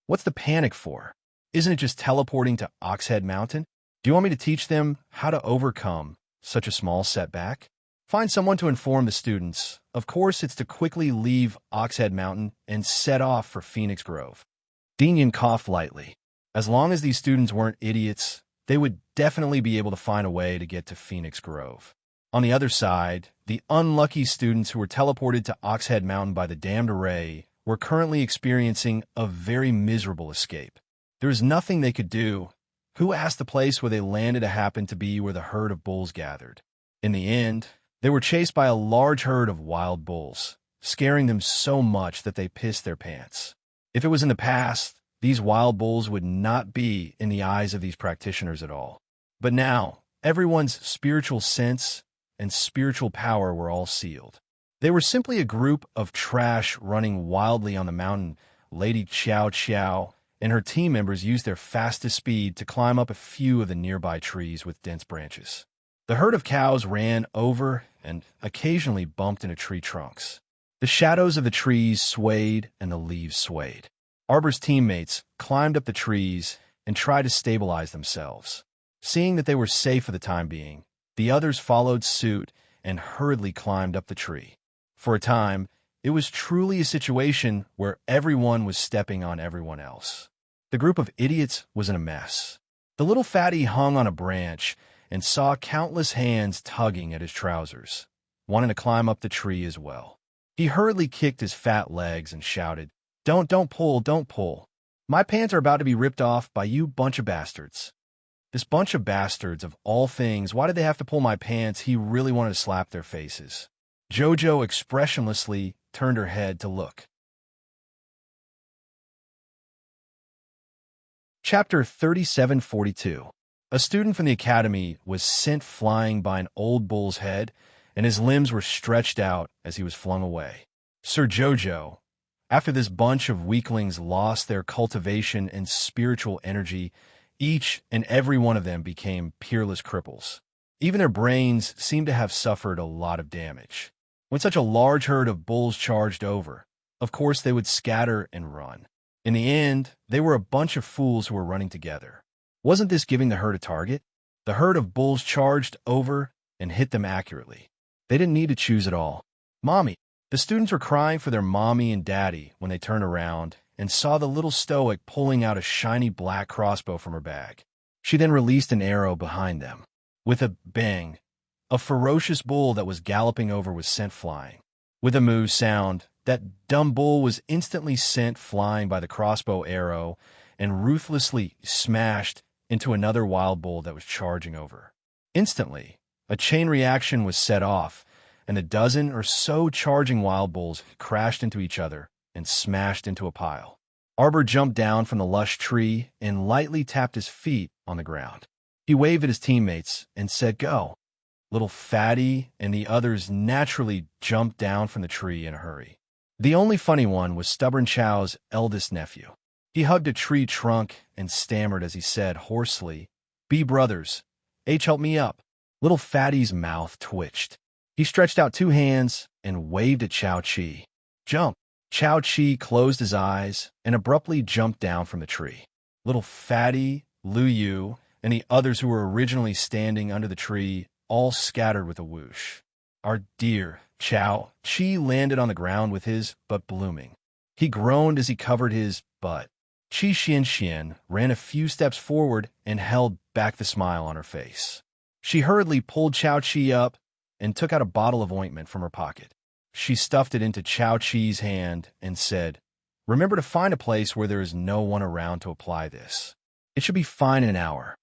What's the panic for? Isn't it just teleporting to Oxhead Mountain? Do you want me to teach them how to overcome such a small setback? Find someone to inform the students. Of course, it's to quickly leave Oxhead Mountain and set off for Phoenix Grove. Dingyun coughed lightly. As long as these students weren't idiots, they would definitely be able to find a way to get to Phoenix Grove. On the other side, the unlucky students who were teleported to Oxhead Mountain by the damned array were currently experiencing a very miserable escape. There was nothing they could do. Who asked the place where they landed to happen to be where the herd of bulls gathered? In the end, they were chased by a large herd of wild bulls, scaring them so much that they pissed their pants. If it was in the past, these wild bulls would not be in the eyes of these practitioners at all. But now, everyone's spiritual sense and spiritual power were all sealed. They were simply a group of trash running wildly on the mountain. Lady Chow Chow and her team members used their fastest speed to climb up a few of the nearby trees with dense branches. The herd of cows ran over and occasionally bumped into tree trunks. The shadows of the trees swayed and the leaves swayed. Arbor's teammates climbed up the trees and tried to stabilize themselves. Seeing that they were safe for the time being, the others followed suit and hurriedly climbed up the tree. For a time, it was truly a situation where everyone was stepping on everyone else. The group of idiots was in a mess. The little fatty hung on a branch and saw countless hands tugging at his trousers, wanting to climb up the tree as well. He hurriedly kicked his fat legs and shouted, Don't pull. My pants are about to be ripped off by you bunch of bastards." This bunch of bastards, of all things, why did they have to pull my pants? He really wanted to slap their faces. Jojo expressionlessly turned her head to look. Chapter 3742. A student from the academy was sent flying by an old bull's head, and his limbs were stretched out as he was flung away. Sir Jojo, after this bunch of weaklings lost their cultivation and spiritual energy, each and every one of them became peerless cripples. Even their brains seemed to have suffered a lot of damage. When such a large herd of bulls charged over, of course they would scatter and run. In the end, they were a bunch of fools who were running together. Wasn't this giving the herd a target? The herd of bulls charged over and hit them accurately. They didn't need to choose at all. Mommy! The students were crying for their mommy and daddy when they turned around and saw the little stoic pulling out a shiny black crossbow from her bag. She then released an arrow behind them. With a bang, a ferocious bull that was galloping over was sent flying. With a moo sound, that dumb bull was instantly sent flying by the crossbow arrow and ruthlessly smashed into another wild bull that was charging over. Instantly, a chain reaction was set off, and a dozen or so charging wild bulls crashed into each other and smashed into a pile. Arbor jumped down from the lush tree and lightly tapped his feet on the ground. He waved at his teammates and said, "Go." Little Fatty and the others naturally jumped down from the tree in a hurry. The only funny one was Stubborn Chow's eldest nephew. He hugged a tree trunk and stammered as he said hoarsely, "Be brothers. H, help me up." Little Fatty's mouth twitched. He stretched out two hands and waved at Chao Chi. "Jump." Chao Chi closed his eyes and abruptly jumped down from the tree. Little Fatty, Lu Yu, and the others who were originally standing under the tree all scattered with a whoosh. Our dear Chao Chi landed on the ground with his butt blooming. He groaned as he covered his butt. Chi Xian ran a few steps forward and held back the smile on her face. She hurriedly pulled Chao Chi up and took out a bottle of ointment from her pocket. She stuffed it into Chao Chi's hand and said, "Remember to find a place where there is no one around to apply this. It should be fine in an hour."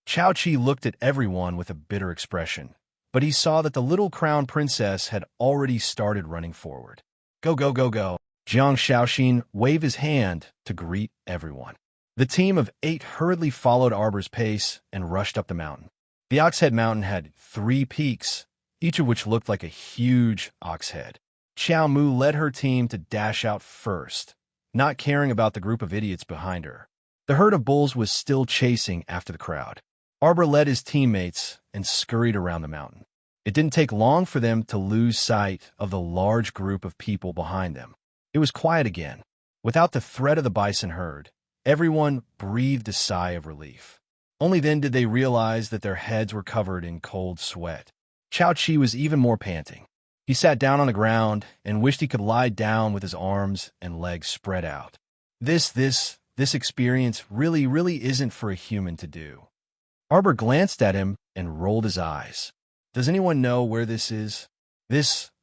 Chao Chi looked at everyone with a bitter expression, but he saw that the little crown princess had already started running forward. "Go, go, go, go." Jiang Shaoxin waved his hand to greet everyone. The team of 8 hurriedly followed Arbor's pace and rushed up the mountain. The Oxhead Mountain had 3 peaks, each of which looked like a huge ox head. Xiao Mu led her team to dash out first, not caring about the group of idiots behind her. The herd of bulls was still chasing after the crowd. Arbor led his teammates and scurried around the mountain. It didn't take long for them to lose sight of the large group of people behind them. It was quiet again. Without the threat of the bison herd, everyone breathed a sigh of relief. Only then did they realize that their heads were covered in cold sweat. Chao Chi was even more panting. He sat down on the ground and wished he could lie down with his arms and legs spread out. This experience really isn't for a human to do. Arbor glanced at him and rolled his eyes. Does anyone know where this is?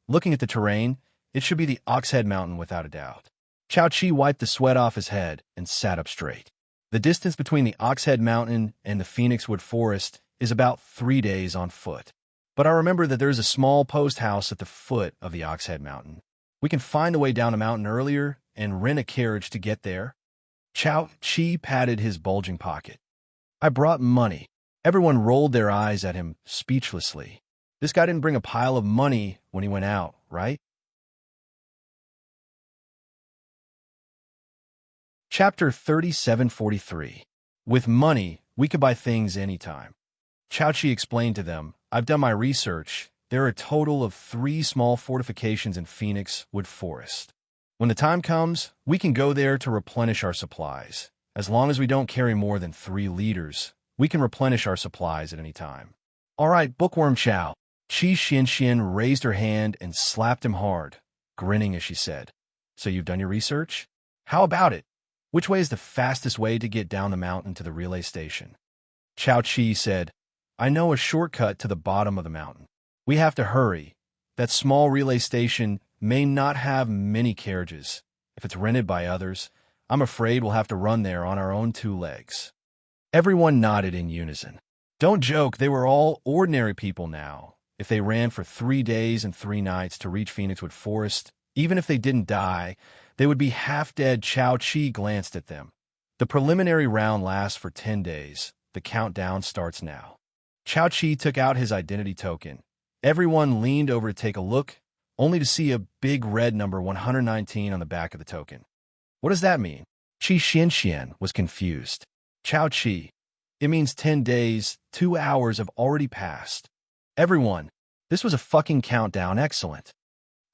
Looking at the terrain, it should be the Oxhead Mountain without a doubt. Chao Chi wiped the sweat off his head and sat up straight. The distance between the Oxhead Mountain and the Phoenixwood Forest is about 3 days on foot. But I remember that there's a small post house at the foot of the Oxhead Mountain. We can find the way down the mountain earlier and rent a carriage to get there. Chao Chi patted his bulging pocket. I brought money. Everyone rolled their eyes at him speechlessly. This guy didn't bring a pile of money when he went out, right? Chapter 3743. With money, we could buy things anytime. Chao Chi explained to them, I've done my research. There are a total of 3 small fortifications in Phoenixwood Forest. When the time comes, we can go there to replenish our supplies. As long as we don't carry more than 3 liters, we can replenish our supplies at any time. All right, Bookworm Chow. Qi Xianxian raised her hand and slapped him hard, grinning as she said, So you've done your research? How about it? Which way is the fastest way to get down the mountain to the relay station? Chao Chi said, I know a shortcut to the bottom of the mountain. We have to hurry. That small relay station may not have many carriages. If it's rented by others, I'm afraid we'll have to run there on our own 2 legs. Everyone nodded in unison. Don't joke, they were all ordinary people now. If they ran for 3 days and 3 nights to reach Phoenixwood Forest, even if they didn't die, they would be half dead. Chao Chi glanced at them. The preliminary round lasts for 10 days. The countdown starts now. Chao Chi took out his identity token. Everyone leaned over to take a look, only to see a big red number 119 on the back of the token. What does that mean? Qi Xianxian was confused. Chao Chi, it means 10 days, 2 hours have already passed. Everyone, this was a fucking countdown. Excellent.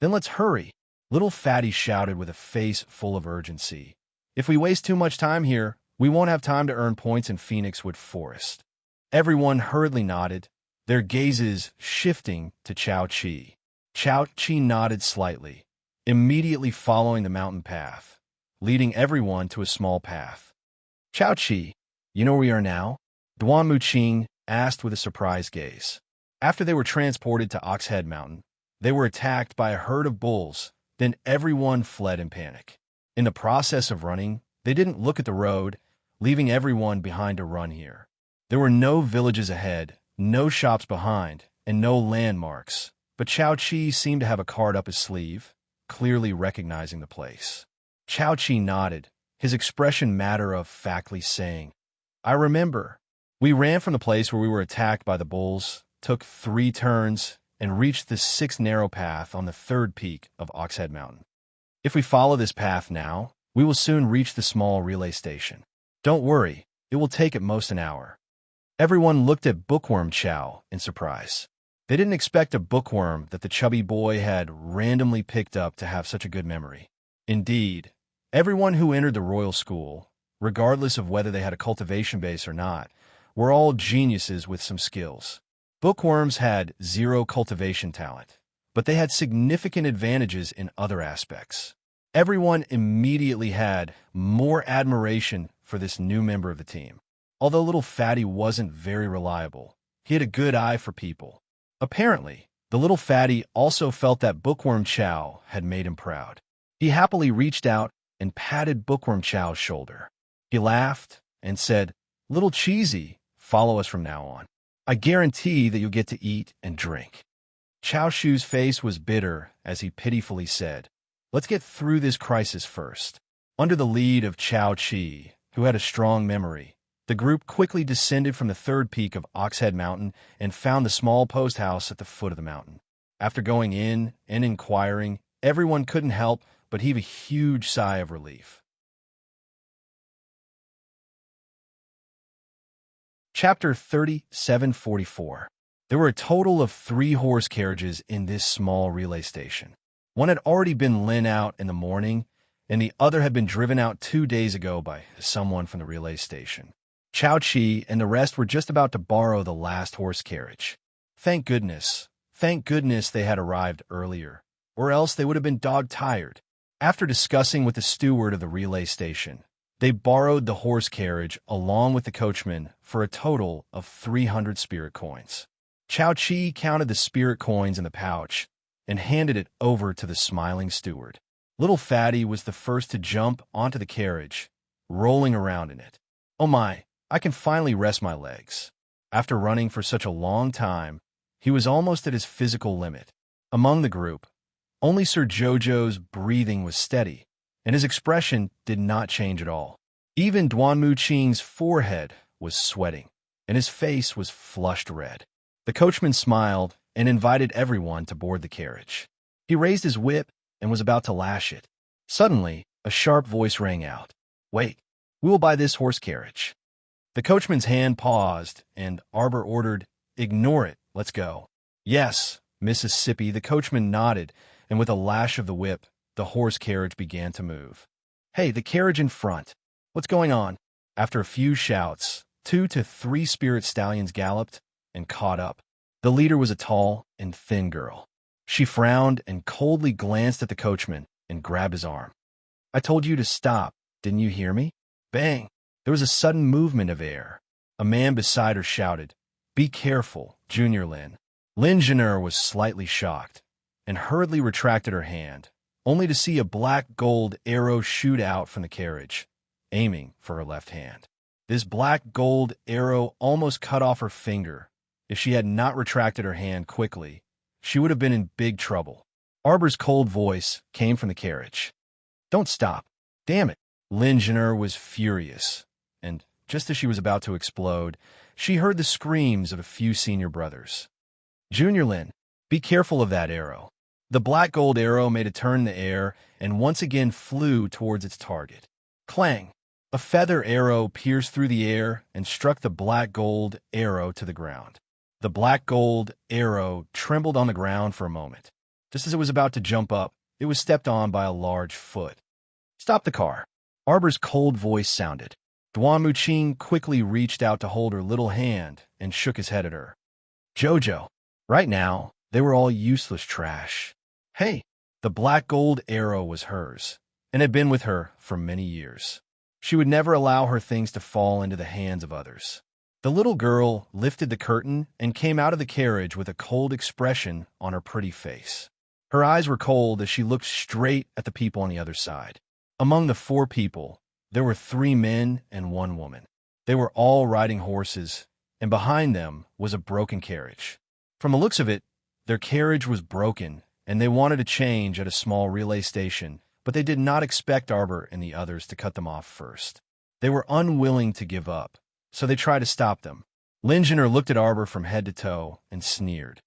Then let's hurry. Little Fatty shouted with a face full of urgency. If we waste too much time here, we won't have time to earn points in Phoenixwood Forest. Everyone hurriedly nodded, their gazes shifting to Chao Chi. Chao Chi nodded slightly, immediately following the mountain path, leading everyone to a small path. Chao Chi, you know where we are now? Duan Muqing asked with a surprised gaze. After they were transported to Oxhead Mountain, they were attacked by a herd of bulls. Then everyone fled in panic. In the process of running, they didn't look at the road, leaving everyone behind to run here. There were no villages ahead, no shops behind, and no landmarks, but Chao Chi seemed to have a card up his sleeve, clearly recognizing the place. Chao Chi nodded, his expression matter-of-factly saying, I remember. We ran from the place where we were attacked by the bulls, took 3 turns, and reached the 6th narrow path on the 3rd peak of Oxhead Mountain. If we follow this path now, we will soon reach the small relay station. Don't worry, it will take at most an hour. Everyone looked at Bookworm Chow in surprise. They didn't expect a bookworm that the chubby boy had randomly picked up to have such a good memory. Indeed, everyone who entered the royal school, regardless of whether they had a cultivation base or not, were all geniuses with some skills. Bookworms had 0 cultivation talent, but they had significant advantages in other aspects. Everyone immediately had more admiration for this new member of the team. Although Little Fatty wasn't very reliable, he had a good eye for people. Apparently, the Little Fatty also felt that Bookworm Chow had made him proud. He happily reached out and patted Bookworm Chow's shoulder. He laughed and said, Little Cheesy, follow us from now on. I guarantee that you'll get to eat and drink. Chao Shu's face was bitter as he pitifully said, Let's get through this crisis first. Under the lead of Chao Chi, who had a strong memory, the group quickly descended from the third peak of Oxhead Mountain and found the small post house at the foot of the mountain. After going in and inquiring, everyone couldn't help but heave a huge sigh of relief. Chapter 3744. There were a total of 3 horse carriages in this small relay station. One had already been lent out in the morning, and the other had been driven out 2 days ago by someone from the relay station. Chao Chi and the rest were just about to borrow the last horse carriage. Thank goodness they had arrived earlier, or else they would have been dog-tired. After discussing with the steward of the relay station, they borrowed the horse carriage along with the coachman for a total of 300 spirit coins. Chao Chi counted the spirit coins in the pouch and handed it over to the smiling steward. Little Fatty was the first to jump onto the carriage, rolling around in it. Oh my, I can finally rest my legs. After running for such a long time, he was almost at his physical limit. Among the group, only Sir Jojo's breathing was steady, and his expression did not change at all. Even Duan Muqing's forehead was sweating, and his face was flushed red. The coachman smiled and invited everyone to board the carriage. He raised his whip and was about to lash it. Suddenly, a sharp voice rang out. "Wait, we will buy this horse carriage." The coachman's hand paused, and Arbor ordered, "Ignore it, let's go." "Yes, Mississippi," the coachman nodded, and with a lash of the whip, the horse carriage began to move. "Hey, the carriage in front. What's going on?" After a few shouts, 2 to 3 spirit stallions galloped and caught up. The leader was a tall and thin girl. She frowned and coldly glanced at the coachman and grabbed his arm. "I told you to stop. Didn't you hear me?" Bang! There was a sudden movement of air. A man beside her shouted, "Be careful, Junior Lin." Lin Junior was slightly shocked and hurriedly retracted her hand, only to see a black gold arrow shoot out from the carriage, aiming for her left hand. This black gold arrow almost cut off her finger. If she had not retracted her hand quickly, she would have been in big trouble. Arbor's cold voice came from the carriage. "Don't stop. Damn it." Lin Junior was furious, and just as she was about to explode, she heard the screams of a few senior brothers. "Junior Lin, be careful of that arrow." The black gold arrow made a turn in the air and once again flew towards its target. Clang! A feather arrow pierced through the air and struck the black gold arrow to the ground. The black gold arrow trembled on the ground for a moment. Just as it was about to jump up, it was stepped on by a large foot. "Stop the car." Arbor's cold voice sounded. Duan Muqing quickly reached out to hold her little hand and shook his head at her. "Jojo." Right now, they were all useless trash. Hey, the black gold arrow was hers, and had been with her for many years. She would never allow her things to fall into the hands of others. The little girl lifted the curtain and came out of the carriage with a cold expression on her pretty face. Her eyes were cold as she looked straight at the people on the other side. Among the 4 people, there were 3 men and 1 woman. They were all riding horses, and behind them was a broken carriage. From the looks of it, their carriage was broken, and they wanted to change at a small relay station, but they did not expect Arbor and the others to cut them off first. They were unwilling to give up, so they tried to stop them. Lin Junior looked at Arbor from head to toe and sneered.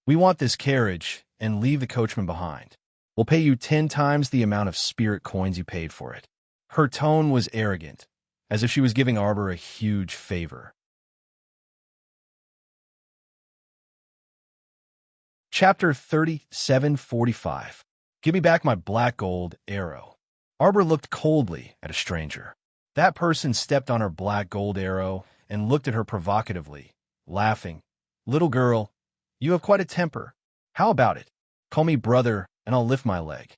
"We want this carriage, and leave the coachman behind. We'll pay you 10 times the amount of spirit coins you paid for it." Her tone was arrogant, as if she was giving Arbor a huge favor. Chapter 3745. Give me back my black gold arrow. Arbor looked coldly at a stranger. That person stepped on her black gold arrow and looked at her provocatively, laughing. "Little girl, you have quite a temper. How about it? Call me brother, and I'll lift my leg."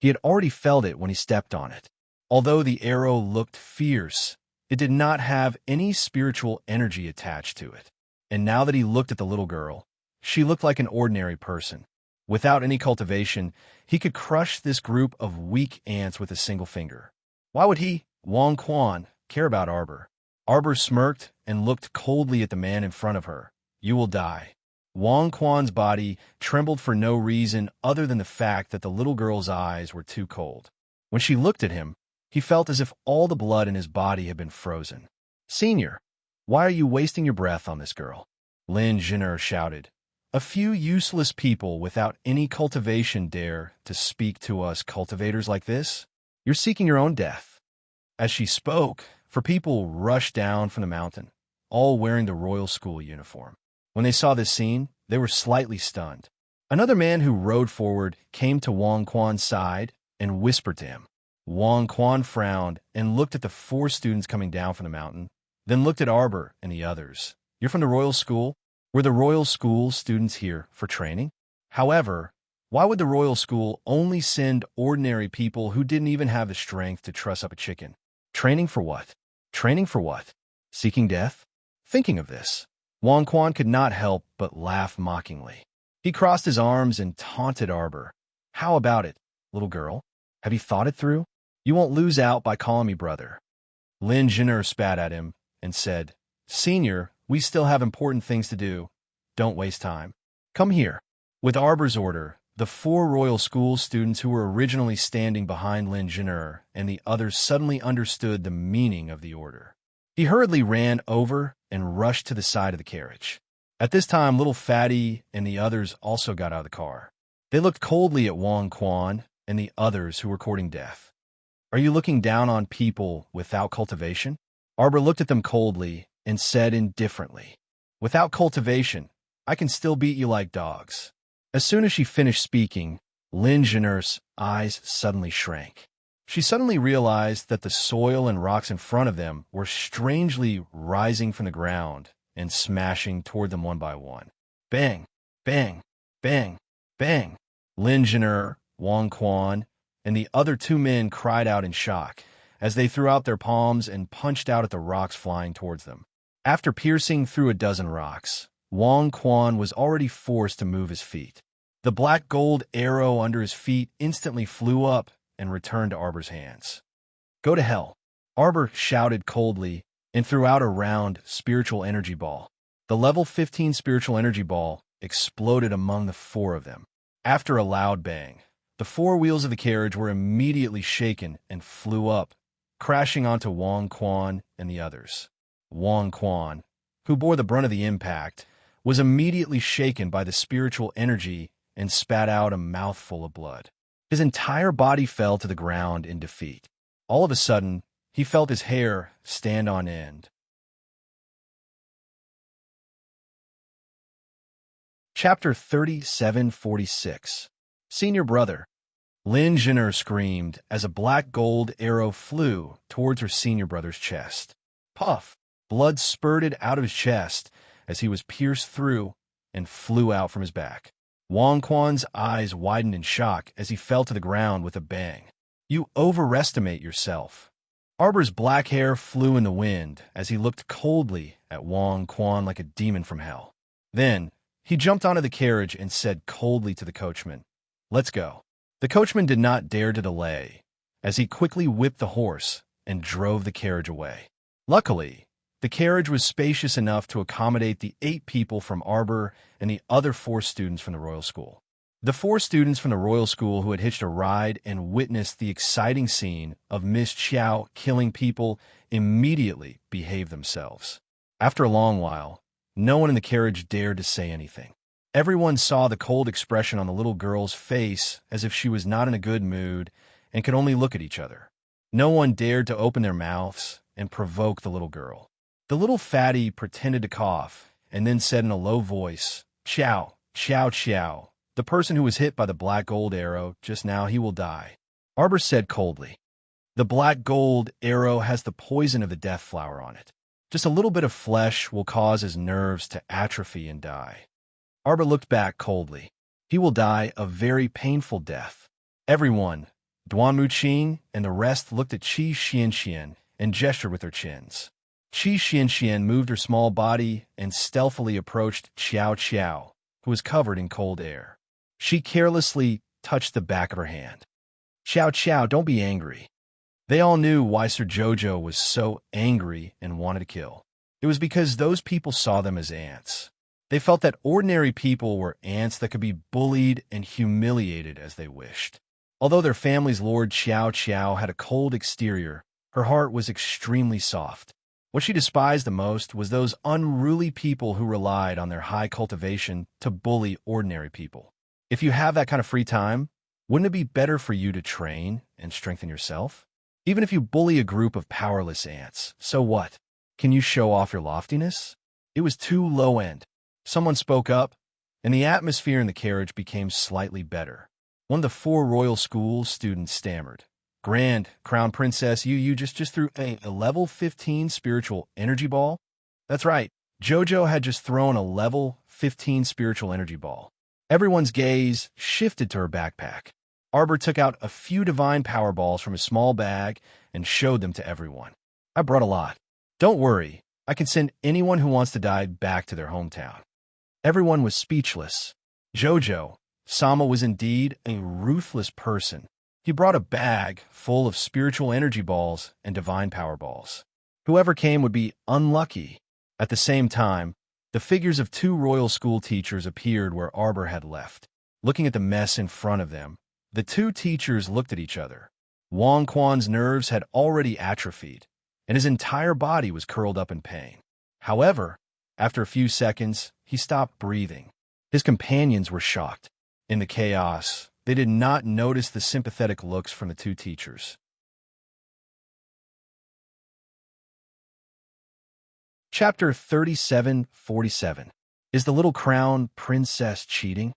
He had already felt it when he stepped on it. Although the arrow looked fierce, it did not have any spiritual energy attached to it. And now that he looked at the little girl, she looked like an ordinary person. Without any cultivation, he could crush this group of weak ants with a single finger. Why would he, Wong Quan, care about Arbor? Arbor smirked and looked coldly at the man in front of her. "You will die." Wang Quan's body trembled for no reason other than the fact that the little girl's eyes were too cold. When she looked at him, he felt as if all the blood in his body had been frozen. "Senior, why are you wasting your breath on this girl?" Lin Jin'er shouted. "A few useless people without any cultivation dare to speak to us cultivators like this? You're seeking your own death." As she spoke, people rushed down from the mountain, all wearing the royal school uniform. When they saw this scene, they were slightly stunned. Another man who rode forward came to Wang Quan's side and whispered to him. Wang Quan frowned and looked at the 4 students coming down from the mountain, then looked at Arbor and the others. "You're from the royal school? Were the royal school students here for training? However, why would the royal school only send ordinary people who didn't even have the strength to truss up a chicken? Training for what? Training for what? Seeking death?" Thinking of this, Wang Quan could not help but laugh mockingly. He crossed his arms and taunted Arbor. "How about it, little girl? Have you thought it through? You won't lose out by calling me brother." Lin Jin'er spat at him and said, "Senior, we still have important things to do. Don't waste time. Come here." With Arbor's order, the 4 royal school students who were originally standing behind Lin Jin'er and the others suddenly understood the meaning of the order. He hurriedly ran over and rushed to the side of the carriage. At this time, little Fatty and the others also got out of the car. They looked coldly at Wang Quan and the others who were courting death. "Are you looking down on people without cultivation?" Arbor looked at them coldly and said indifferently, "Without cultivation, I can still beat you like dogs." As soon as she finished speaking, Lin Jin'er's eyes suddenly shrank. She suddenly realized that the soil and rocks in front of them were strangely rising from the ground and smashing toward them one by one. Bang, bang, bang, bang. Lin Jin'er, Wang Quan, and the other 2 men cried out in shock as they threw out their palms and punched out at the rocks flying towards them. After piercing through a dozen rocks, Wang Quan was already forced to move his feet. The black gold arrow under his feet instantly flew up and returned to Arbor's hands. "Go to hell," Arbor shouted coldly and threw out a round spiritual energy ball. The level 15 spiritual energy ball exploded among the 4 of them. After a loud bang, the 4 wheels of the carriage were immediately shaken and flew up, crashing onto Wang Quan and the others. Wang Quan, who bore the brunt of the impact, was immediately shaken by the spiritual energy and spat out a mouthful of blood. His entire body fell to the ground in defeat. All of a sudden, he felt his hair stand on end. Chapter 3746. Senior Brother. Lin Jin'er screamed as a black gold arrow flew towards her senior brother's chest. Puff! Blood spurted out of his chest as he was pierced through and flew out from his back. Wang Quan's eyes widened in shock as he fell to the ground with a bang. "You overestimate yourself." Arbor's black hair flew in the wind as he looked coldly at Wang Quan like a demon from hell. Then, he jumped onto the carriage and said coldly to the coachman, "Let's go." The coachman did not dare to delay, as he quickly whipped the horse and drove the carriage away. Luckily, the carriage was spacious enough to accommodate the 8 people from Arbor and the other 4 students from the royal school. The 4 students from the royal school who had hitched a ride and witnessed the exciting scene of Miss Qiao killing people immediately behaved themselves. After a long while, no one in the carriage dared to say anything. Everyone saw the cold expression on the little girl's face as if she was not in a good mood and could only look at each other. No one dared to open their mouths and provoke the little girl. The little fatty pretended to cough and then said in a low voice, "Chow, chow, chow. The person who was hit by the black gold arrow just now, he will die." Arbor said coldly, "The black gold arrow has the poison of the death flower on it. Just a little bit of flesh will cause his nerves to atrophy and die." Arbor looked back coldly. "He will die a very painful death." Everyone, Duan Muqing and the rest, looked at Qi Xianxian and gestured with their chins. Qi Xianxian moved her small body and stealthily approached Qiao Qiao, who was covered in cold air. She carelessly touched the back of her hand. "Qiao Qiao, don't be angry." They all knew why Sir Jojo was so angry and wanted to kill. It was because those people saw them as ants. They felt that ordinary people were ants that could be bullied and humiliated as they wished. Although their family's Lord Xiao Xiao had a cold exterior, her heart was extremely soft. What she despised the most was those unruly people who relied on their high cultivation to bully ordinary people. If you have that kind of free time, wouldn't it be better for you to train and strengthen yourself? Even if you bully a group of powerless ants, so what? Can you show off your loftiness? It was too low-end. Someone spoke up, and the atmosphere in the carriage became slightly better. One of the 4 royal school students stammered. Grand Crown Princess, you just threw a level 15 spiritual energy ball? That's right, Jojo had just thrown a level 15 spiritual energy ball. Everyone's gaze shifted to her backpack. Arbor took out a few divine power balls from a small bag and showed them to everyone. I brought a lot. Don't worry, I can send anyone who wants to die back to their hometown. Everyone was speechless. Jojo, Sama was indeed a ruthless person. He brought a bag full of spiritual energy balls and divine power balls. Whoever came would be unlucky. At the same time, the figures of 2 royal school teachers appeared where Arbor had left. Looking at the mess in front of them, the 2 teachers looked at each other. Wang Quan's nerves had already atrophied, and his entire body was curled up in pain. However, after a few seconds, he stopped breathing. His companions were shocked. In the chaos, they did not notice the sympathetic looks from the 2 teachers. Chapter 37:47. Is the little crown princess cheating?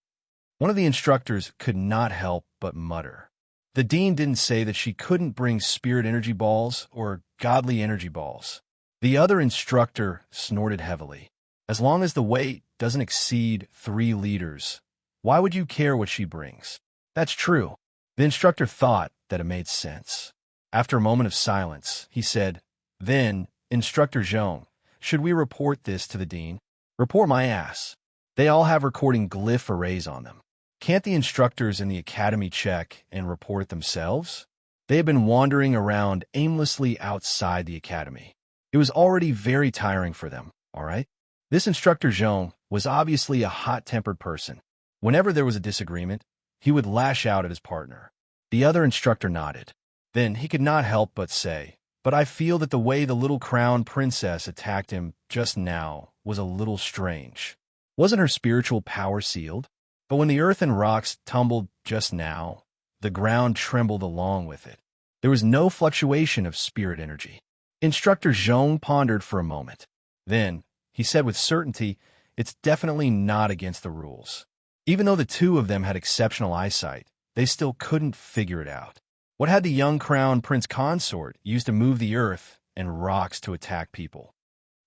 One of the instructors could not help but mutter. The dean didn't say that she couldn't bring spirit energy balls or godly energy balls. The other instructor snorted heavily. As long as the weight doesn't exceed 3 liters, why would you care what she brings? That's true. The instructor thought that it made sense. After a moment of silence, he said, Then, Instructor Zhong, should we report this to the dean? Report my ass. They all have recording glyph arrays on them. Can't the instructors in the academy check and report themselves? They had been wandering around aimlessly outside the academy. It was already very tiring for them, all right? This Instructor Zhong was obviously a hot-tempered person. Whenever there was a disagreement, he would lash out at his partner. The other instructor nodded. Then he could not help but say, But I feel that the way the little crown princess attacked him just now was a little strange. Wasn't her spiritual power sealed? But when the earth and rocks tumbled just now, the ground trembled along with it. There was no fluctuation of spirit energy. Instructor Zhong pondered for a moment. Then, he said with certainty, it's definitely not against the rules. Even though the 2 of them had exceptional eyesight, they still couldn't figure it out. What had the young crown prince consort used to move the earth and rocks to attack people?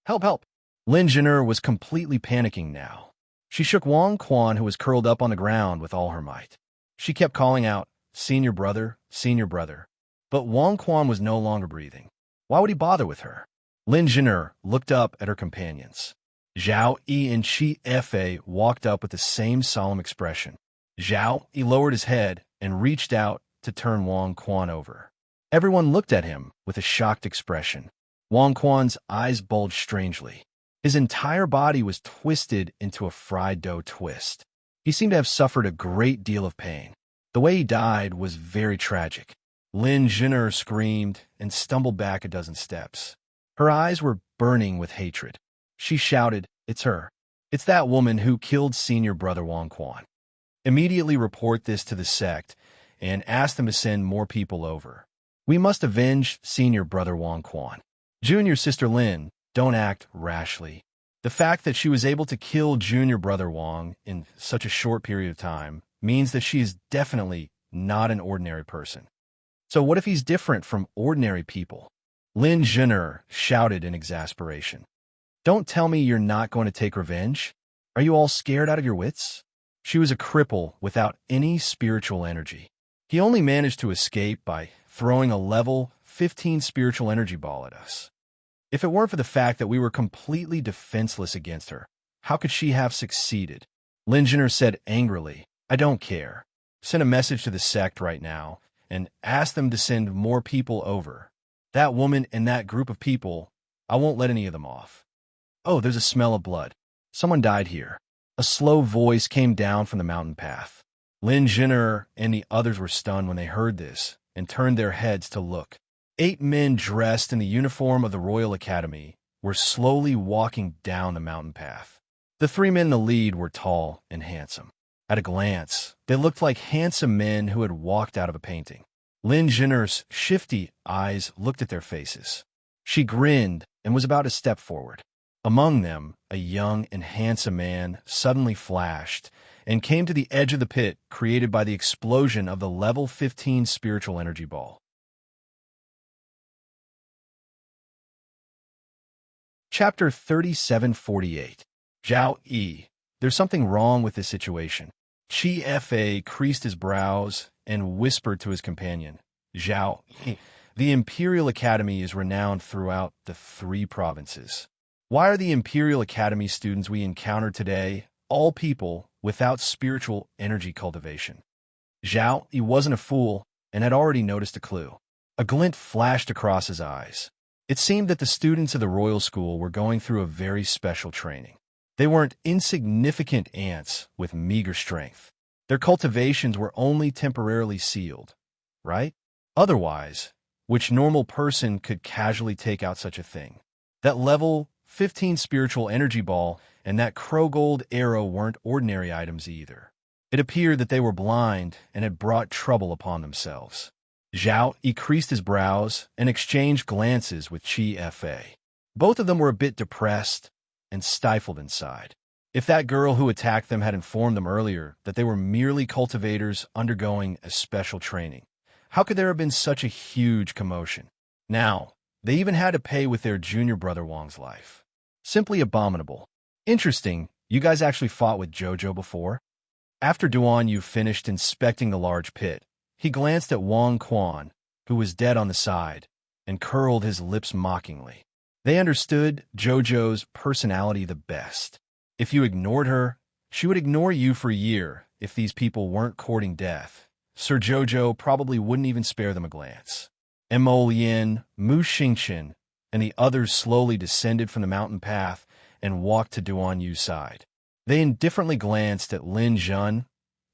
Help, help! Lin Jin'er was completely panicking now. She shook Wang Quan, who was curled up on the ground, with all her might. She kept calling out, Senior brother, senior brother. But Wang Quan was no longer breathing. Why would he bother with her? Lin Jin'er looked up at her companions. Zhao Yi and Chi Fa walked up with the same solemn expression. Zhao Yi lowered his head and reached out to turn Wang Quan over. Everyone looked at him with a shocked expression. Wang Quan's eyes bulged strangely. His entire body was twisted into a fried dough twist. He seemed to have suffered a great deal of pain. The way he died was very tragic. Lin Jin'er screamed and stumbled back a dozen steps. Her eyes were burning with hatred. She shouted, It's her. It's that woman who killed senior brother Wang Quan. Immediately report this to the sect and ask them to send more people over. We must avenge senior brother Wang Quan. Junior sister Lin, don't act rashly. The fact that she was able to kill junior brother Wang in such a short period of time means that she is definitely not an ordinary person. So what if he's different from ordinary people? Lin Jin'er shouted in exasperation. Don't tell me you're not going to take revenge. Are you all scared out of your wits? She was a cripple without any spiritual energy. He only managed to escape by throwing a level 15 spiritual energy ball at us. If it weren't for the fact that we were completely defenseless against her, how could she have succeeded? Lin Jin'er said angrily, I don't care. Send a message to the sect right now and ask them to send more people over. That woman and that group of people, I won't let any of them off. Oh, there's a smell of blood. Someone died here. A slow voice came down from the mountain path. Lin Jinner and the others were stunned when they heard this and turned their heads to look. 8 men dressed in the uniform of the Royal Academy were slowly walking down the mountain path. The 3 men in the lead were tall and handsome. At a glance, they looked like handsome men who had walked out of a painting. Lin Jinner's shifty eyes looked at their faces. She grinned and was about to step forward. Among them, a young and handsome man suddenly flashed and came to the edge of the pit created by the explosion of the level 15 spiritual energy ball. Chapter 3748. Zhao Yi. There's something wrong with this situation. Chi Fa creased his brows and whispered to his companion, Zhao Yi. The Imperial Academy is renowned throughout the 3 provinces. Why are the Imperial Academy students we encountered today all people without spiritual energy cultivation? Zhao Yi wasn't a fool and had already noticed a clue. A glint flashed across his eyes. It seemed that the students of the Royal School were going through a very special training. They weren't insignificant ants with meager strength. Their cultivations were only temporarily sealed, right? Otherwise, which normal person could casually take out such a thing? That level 15 spiritual energy ball and that crow gold arrow weren't ordinary items either. It appeared that they were blind and had brought trouble upon themselves. Zhao Yi creased his brows and exchanged glances with Chi Fa. Both of them were a bit depressed and stifled inside. If that girl who attacked them had informed them earlier that they were merely cultivators undergoing a special training, how could there have been such a huge commotion? Now, they even had to pay with their junior brother Wang's life. Simply abominable. Interesting, you guys actually fought with Jojo before? After Duan Yu finished inspecting the large pit, he glanced at Wang Quan, who was dead on the side, and curled his lips mockingly. They understood Jojo's personality the best. If you ignored her, she would ignore you for a year. If these people weren't courting death, Sir Jojo probably wouldn't even spare them a glance. Mo Lien, Mu Xingqian, and the others slowly descended from the mountain path and walked to Duan Yu's side. They indifferently glanced at Lin Jun,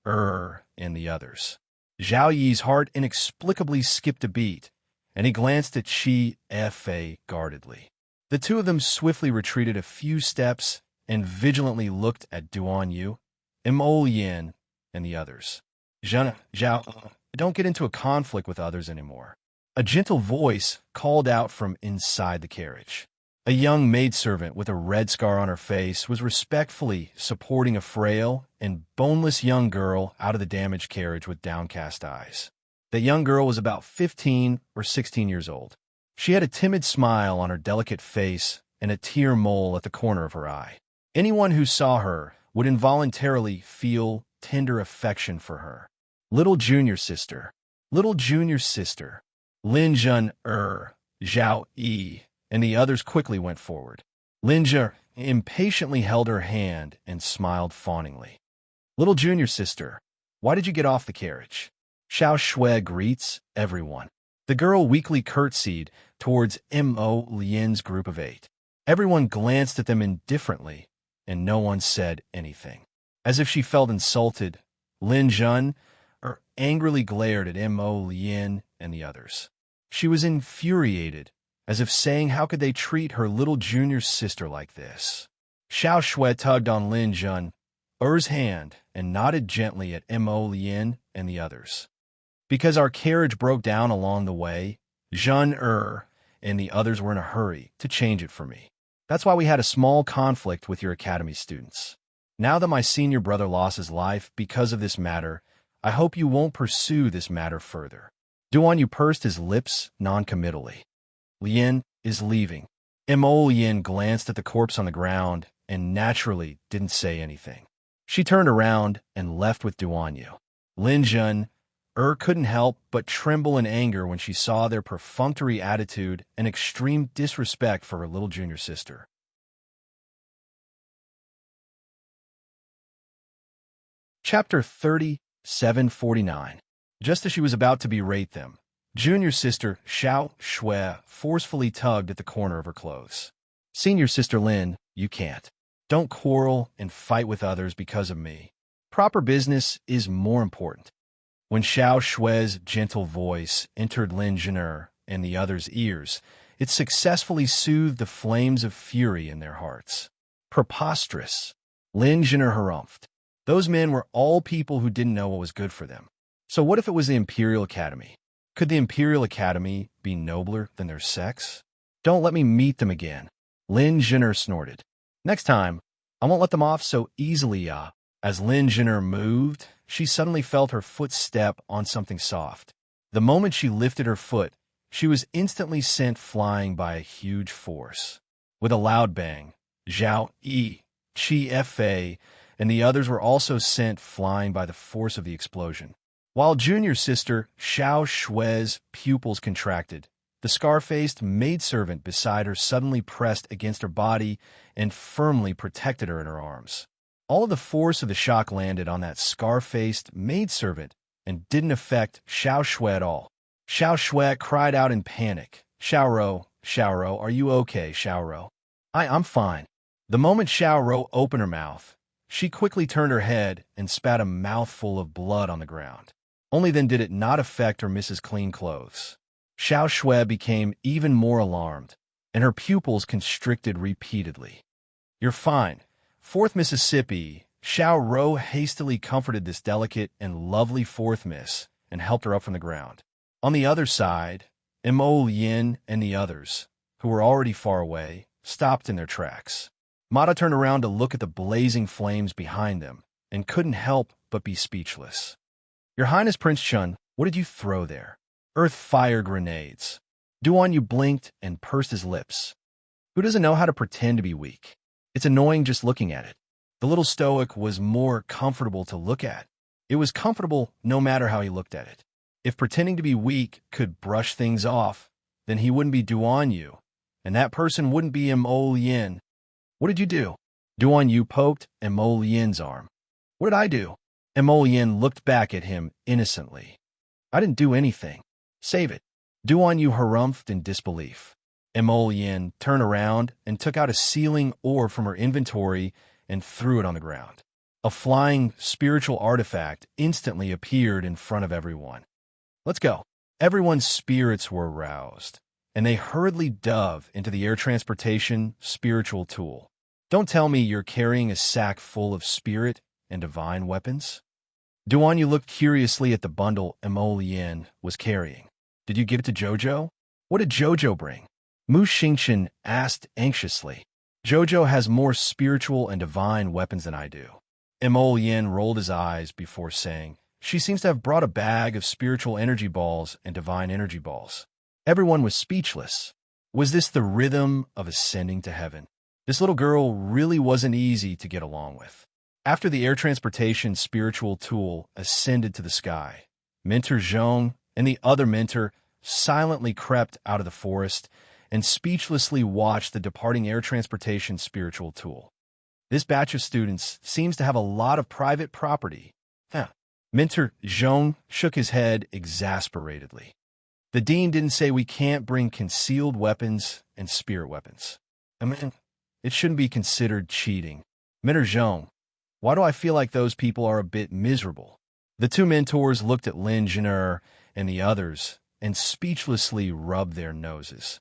and the others. Zhao Yi's heart inexplicably skipped a beat, and he glanced at Chi Fa guardedly. The 2 of them swiftly retreated a few steps and vigilantly looked at Duan Yu, Mo Lien, and the others. Zhao, don't get into a conflict with others anymore. A gentle voice called out from inside the carriage. A young maidservant with a red scar on her face was respectfully supporting a frail and boneless young girl out of the damaged carriage with downcast eyes. The young girl was about 15 or 16 years old. She had a timid smile on her delicate face and a tear mole at the corner of her eye. Anyone who saw her would involuntarily feel tender affection for her. Little junior sister. Little junior sister. Lin Jun, Zhao Yi, and the others quickly went forward. Lin Jun impatiently held her hand and smiled fawningly. Little junior sister, why did you get off the carriage? Xiao Shui greets everyone. The girl weakly curtsied towards Mo Lien's group of 8. Everyone glanced at them indifferently, and no one said anything. As if she felt insulted, Lin Jun angrily glared at Mo Lien and the others. She was infuriated, as if saying how could they treat her little junior sister like this. Xiao Shui tugged on Lin Jun's hand and nodded gently at Mo Lien and the others. Because our carriage broke down along the way, Jun and the others were in a hurry to change it for me. That's why we had a small conflict with your academy students. Now that my senior brother lost his life because of this matter, I hope you won't pursue this matter further. Duan Yu pursed his lips non-committally. Lien is leaving. Mo Lien glanced at the corpse on the ground and naturally didn't say anything. She turned around and left with Duan Yu. Lin Jun couldn't help but tremble in anger when she saw their perfunctory attitude and extreme disrespect for her little junior sister. Chapter 3749. Just as she was about to berate them, junior sister Xiao Shui forcefully tugged at the corner of her clothes. Senior sister Lin, you can't. Don't quarrel and fight with others because of me. Proper business is more important. When Xiao Shui's gentle voice entered Lin Zhen'er and the others' ears, it successfully soothed the flames of fury in their hearts. Preposterous. Lin Zhen'er harumphed. Those men were all people who didn't know what was good for them. So what if it was the Imperial Academy? Could the Imperial Academy be nobler than their sex? Don't let me meet them again. Lin Zhen'er snorted. Next time, I won't let them off so easily, As Lin Zhen'er moved, she suddenly felt her foot step on something soft. The moment she lifted her foot, she was instantly sent flying by a huge force. With a loud bang, Zhao Yi, Qi Fa, and the others were also sent flying by the force of the explosion. While junior sister Xiao Shui's pupils contracted, the scar-faced maidservant beside her suddenly pressed against her body and firmly protected her in her arms. All of the force of the shock landed on that scar-faced maidservant and didn't affect Xiao Shui at all. Xiao Shui cried out in panic. Xiao Ro, are you okay, Xiao Ro? I'm fine. The moment Xiao Ro opened her mouth, she quickly turned her head and spat a mouthful of blood on the ground. Only then did it not affect her Mrs. Clean Clothes. Xiao Shui became even more alarmed, and her pupils constricted repeatedly. You're fine. 4th Mississippi, Xiao Ro hastily comforted this delicate and lovely 4th Miss and helped her up from the ground. On the other side, Mo Yin and the others, who were already far away, stopped in their tracks. Mata turned around to look at the blazing flames behind them and couldn't help but be speechless. Your Highness Prince Chun, what did you throw there? Earth fire grenades. Duan Yu blinked and pursed his lips. Who doesn't know how to pretend to be weak? It's annoying just looking at it. The little stoic was more comfortable to look at. It was comfortable no matter how he looked at it. If pretending to be weak could brush things off, then he wouldn't be Duan Yu, and that person wouldn't be Mo Yin. What did you do? Duan Yu poked Mo Yin's arm. What did I do? Mo Yin looked back at him innocently. I didn't do anything. Save it. Duan Yu harumphed in disbelief. Mo Yin turned around and took out a sealing orb from her inventory and threw it on the ground. A flying spiritual artifact instantly appeared in front of everyone. Let's go. Everyone's spirits were aroused, and they hurriedly dove into the air transportation spiritual tool. Don't tell me you're carrying a sack full of spirit and divine weapons? Duan Yu looked curiously at the bundle Mo Yin was carrying. Did you give it to Jojo? What did Jojo bring? Mu Xingchen asked anxiously. Jojo has more spiritual and divine weapons than I do. Mo Yin rolled his eyes before saying, she seems to have brought a bag of spiritual energy balls and divine energy balls. Everyone was speechless. Was this the rhythm of ascending to heaven? This little girl really wasn't easy to get along with. After the air transportation spiritual tool ascended to the sky, Mentor Zhong and the other mentor silently crept out of the forest and speechlessly watched the departing air transportation spiritual tool. This batch of students seems to have a lot of private property. Mentor Zhong shook his head exasperatedly. The dean didn't say we can't bring concealed weapons and spirit weapons. I mean, it shouldn't be considered cheating. Mentor Zhong, why do I feel like those people are a bit miserable? The two mentors looked at Lin Zhen'er and the others and speechlessly rubbed their noses.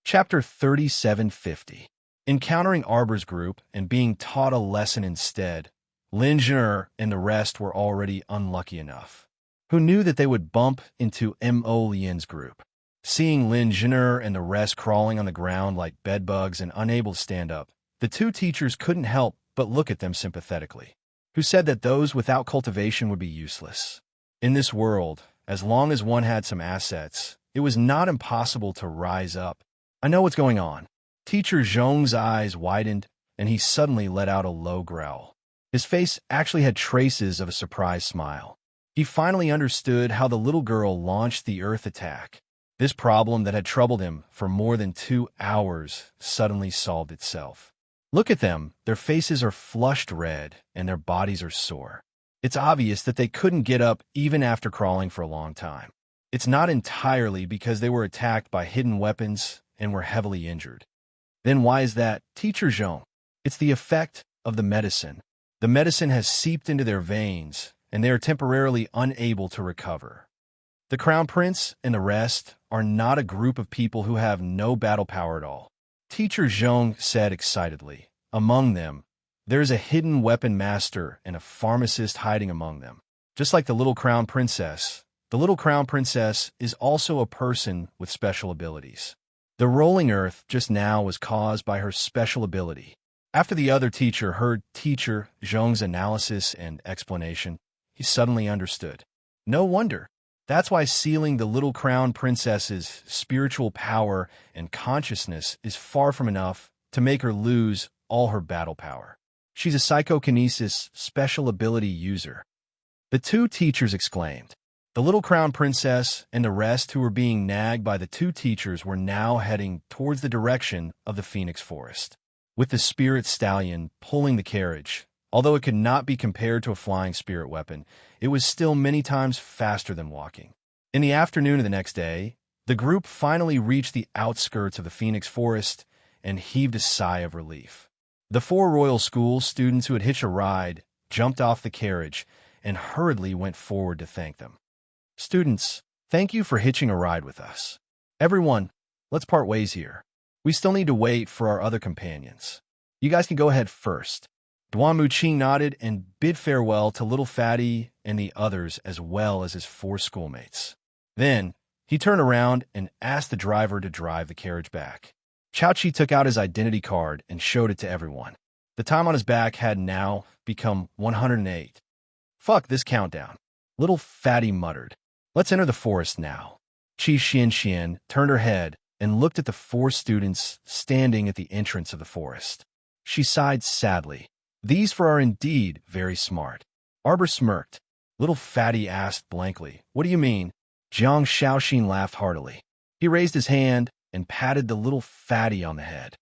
Chapter 3750. Encountering Arbor's group and being taught a lesson instead, Lin Zhen'er and the rest were already unlucky enough. Who knew that they would bump into Mo Yin's group? Seeing Lin Zhen'er and the rest crawling on the ground like bedbugs and unable to stand up, the two teachers couldn't help but look at them sympathetically. Who said that those without cultivation would be useless? In this world, as long as one had some assets, it was not impossible to rise up. I know what's going on. Teacher Zhong's eyes widened, and he suddenly let out a low growl. His face actually had traces of a surprised smile. He finally understood how the little girl launched the earth attack. This problem that had troubled him for more than 2 hours suddenly solved itself. Look at them. Their faces are flushed red, and their bodies are sore. It's obvious that they couldn't get up even after crawling for a long time. it's not entirely because they were attacked by hidden weapons and were heavily injured. Then why is that, Teacher Zhong? It's the effect of the medicine. The medicine has seeped into their veins, and they are temporarily unable to recover. The Crown Prince and the rest are not a group of people who have no battle power at all. Teacher Zhong said excitedly. Among them, there is a hidden weapon master and a pharmacist hiding among them. Just like the little Crown Princess, the little Crown Princess is also a person with special abilities. The rolling earth just now was caused by her special ability. After the other teacher heard Teacher Zhong's analysis and explanation, he suddenly understood. No wonder. That's why sealing the little Crown Princess's spiritual power and consciousness is far from enough to make her lose all her battle power. She's a psychokinesis special ability user. The two teachers exclaimed. The little Crown Princess and the rest who were being nagged by the two teachers were now heading towards the direction of the Phoenix Forest. With the spirit stallion pulling the carriage, although it could not be compared to a flying spirit weapon, it was still many times faster than walking. In the afternoon of the next day, the group finally reached the outskirts of the Phoenix Forest and heaved a sigh of relief. The four Royal School students who had hitched a ride jumped off the carriage and hurriedly went forward to thank them. Students, thank you for hitching a ride with us. Everyone, let's part ways here. We still need to wait for our other companions. You guys can go ahead first. Duan Muqing nodded and bid farewell to Little Fatty and the others as well as his four schoolmates. Then, he turned around and asked the driver to drive the carriage back. Chaoqi took out his identity card and showed it to everyone. The time on his back had now become 108. Fuck this countdown. Little Fatty muttered. Let's enter the forest now. Qi Xianxian turned her head and looked at the four students standing at the entrance of the forest. She sighed sadly. These four are indeed very smart. Arbor smirked. Little Fatty asked blankly, What do you mean? Jiang Shaoxin laughed heartily. He raised his hand and patted the little Fatty on the head.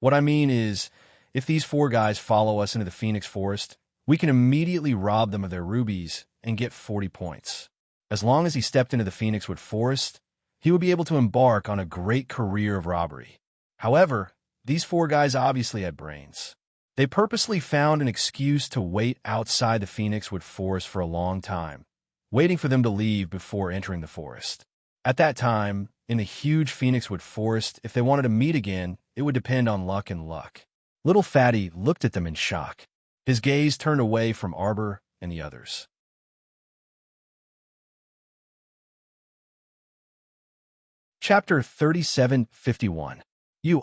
What I mean is, if these four guys follow us into the Phoenix Forest, we can immediately rob them of their rubies and get 40 points. As long as he stepped into the Phoenixwood Forest, he would be able to embark on a great career of robbery. However, these four guys obviously had brains. They purposely found an excuse to wait outside the Phoenixwood Forest for a long time, waiting for them to leave before entering the forest. At that time, in the huge Phoenixwood Forest, if they wanted to meet again, it would depend on luck and luck. Little Fatty looked at them in shock. His gaze turned away from Arbor and the others. Chapter 3751.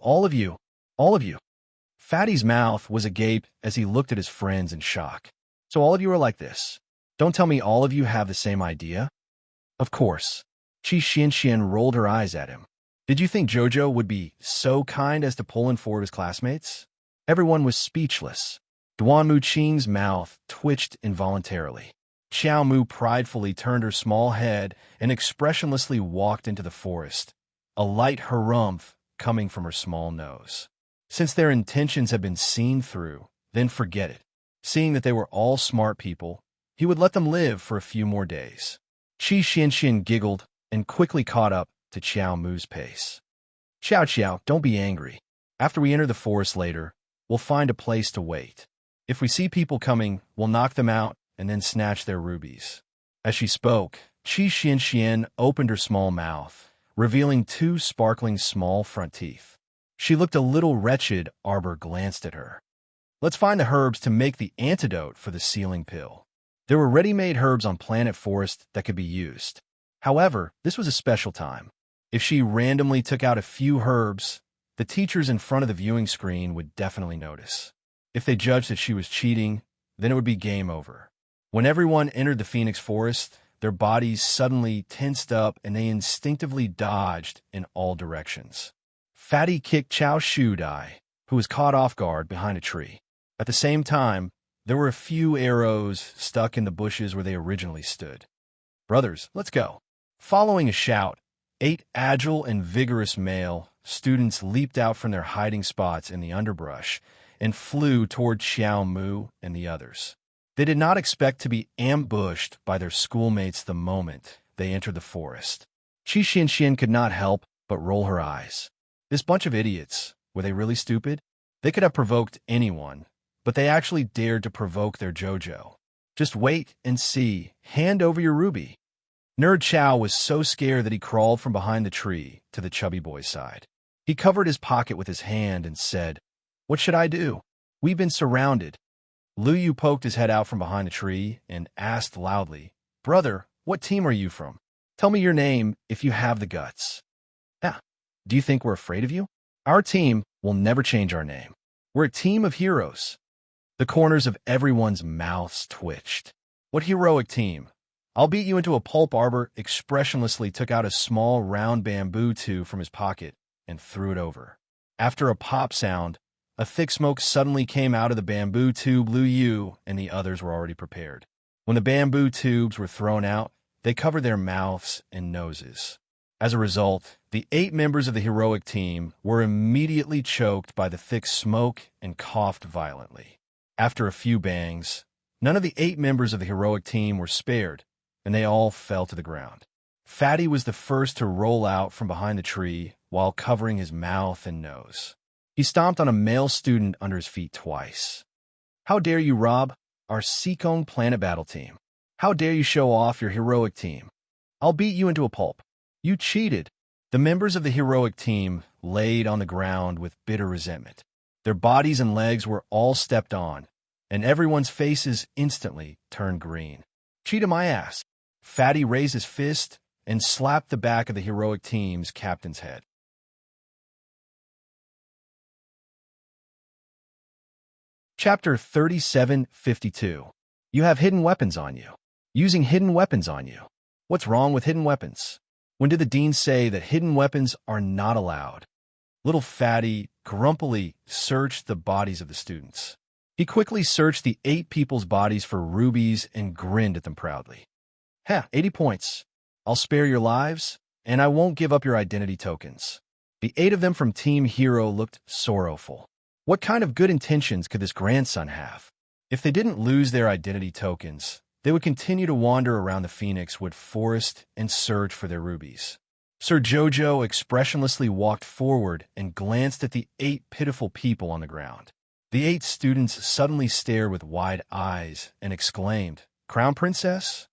All of you. Fatty's mouth was agape as he looked at his friends in shock. So all of you are like this. Don't tell me all of you have the same idea. Of course. Qi Xianxian rolled her eyes at him. Did you think Jojo would be so kind as to pull in four of his classmates? Everyone was speechless. Duan Muqing's mouth twitched involuntarily. Xiao Mu pridefully turned her small head and expressionlessly walked into the forest, a light harumph coming from her small nose. Since their intentions had been seen through, then forget it. Seeing that they were all smart people, he would let them live for a few more days. Qi Xianxian giggled and quickly caught up to Xiao Mu's pace. Xiao, don't be angry. After we enter the forest later, we'll find a place to wait. If we see people coming, we'll knock them out and then snatch their rubies. As she spoke, Qi Xianxian opened her small mouth, revealing two sparkling small front teeth. She looked a little wretched. Arbor glanced at her. Let's find the herbs to make the antidote for the sealing pill. There were ready-made herbs on Planet Forest that could be used. However, this was a special time. If she randomly took out a few herbs, the teachers in front of the viewing screen would definitely notice. If they judged that she was cheating, then it would be game over. When everyone entered the Phoenix Forest, their bodies suddenly tensed up and they instinctively dodged in all directions. Fatty kicked Chao Shu Dai, who was caught off guard behind a tree. At the same time, there were a few arrows stuck in the bushes where they originally stood. Brothers, let's go. Following a shout, 8 agile and vigorous male students leaped out from their hiding spots in the underbrush and flew toward Xiao Mu and the others. They did not expect to be ambushed by their schoolmates the moment they entered the forest. Qi Xianxian could not help but roll her eyes. This bunch of idiots, were they really stupid? They could have provoked anyone, but they actually dared to provoke their Jojo. Just wait and see. Hand over your ruby. Nerd Chow was so scared that he crawled from behind the tree to the chubby boy's side. He covered his pocket with his hand and said, "What should I do? We've been surrounded." Lu Yu poked his head out from behind the tree and asked loudly, "Brother, what team are you from? Tell me your name if you have the guts." "Ah, do you think we're afraid of you? Our team will never change our name. We're a team of heroes." The corners of everyone's mouths twitched. "What heroic team? I'll beat you into a pulp." Arbor expressionlessly took out a small round bamboo tube from his pocket and threw it over. After a pop sound, a thick smoke suddenly came out of the bamboo tube. Lu Yu and the others were already prepared. When the bamboo tubes were thrown out, they covered their mouths and noses. As a result, the 8 members of the heroic team were immediately choked by the thick smoke and coughed violently. After a few bangs, none of the 8 members of the heroic team were spared, and they all fell to the ground. Fatty was the first to roll out from behind the tree while covering his mouth and nose. He stomped on a male student under his feet twice. "How dare you rob our Seekong Planet Battle team? How dare you show off your heroic team? I'll beat you into a pulp. You cheated." The members of the heroic team laid on the ground with bitter resentment. Their bodies and legs were all stepped on, and everyone's faces instantly turned green. "Cheat my ass." Fatty raised his fist and slapped the back of the heroic team's captain's head. Chapter 3752. You have hidden weapons on you. Using hidden weapons on you. What's wrong with hidden weapons? When did the dean say that hidden weapons are not allowed? Little Fatty grumpily searched the bodies of the students. He quickly searched the 8 people's bodies for rubies and grinned at them proudly. 80 points. I'll spare your lives, and I won't give up your identity tokens." The 8 of them from Team Hero looked sorrowful. What kind of good intentions could this grandson have? If they didn't lose their identity tokens, they would continue to wander around the Phoenix Wood Forest and search for their rubies. Sir Jojo expressionlessly walked forward and glanced at the 8 pitiful people on the ground. The 8 students suddenly stared with wide eyes and exclaimed, "Crown Princess?